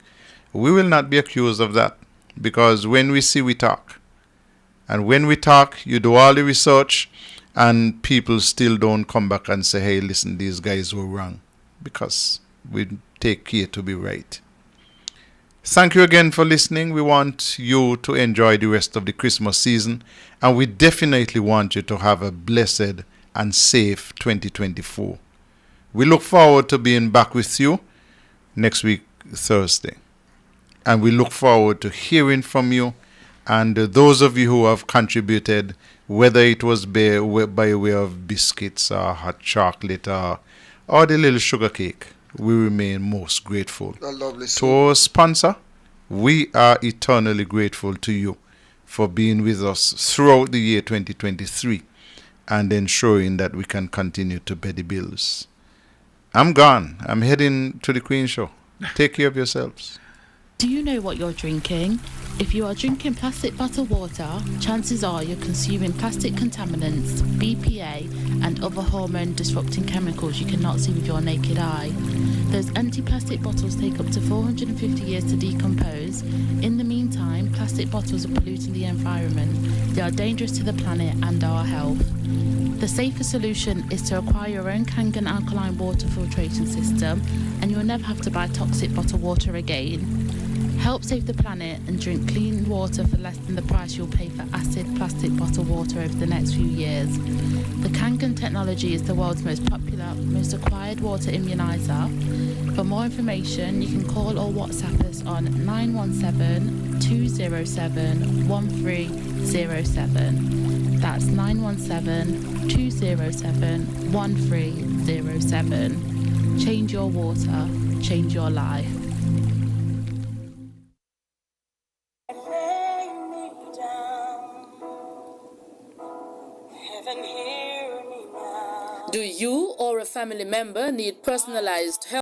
We will not be accused of that, because when we see, we talk. And when we talk, you do all the research, and people still don't come back and say, hey, listen, these guys were wrong, because we take care to be right. Thank you again for listening. We want you to enjoy the rest of the Christmas season, and we definitely want you to have a blessed and safe 2024. We look forward to being back with you next week, Thursday. And we look forward to hearing from you, and those of you who have contributed, whether it was by way of biscuits or hot chocolate or the little sugar cake, we remain most grateful. To our sponsor, we are eternally grateful to you for being with us throughout the year 2023 and ensuring that we can continue to pay the bills. I'm gone. I'm heading to the Queen Show. Take care of yourselves. Do you know what you're drinking? If you are drinking plastic bottled water, chances are you're consuming plastic contaminants, BPA, and other hormone-disrupting chemicals you cannot see with your naked eye. Those empty plastic bottles take up to 450 years to decompose. In the meantime, plastic bottles are polluting the environment. They are dangerous to the planet and our health. The safer solution is to acquire your own Kangen alkaline water filtration system, and you'll never have to buy toxic bottled water again. Help save the planet and drink clean water for less than the price you'll pay for acid plastic bottled water over the next few years. The Kangen technology is the world's most popular, most acquired water immunizer. For more information, you can call or WhatsApp us on 917-207-1307. That's 917-207-1307. Change your water, change your life. Do you or a family member need personalized help?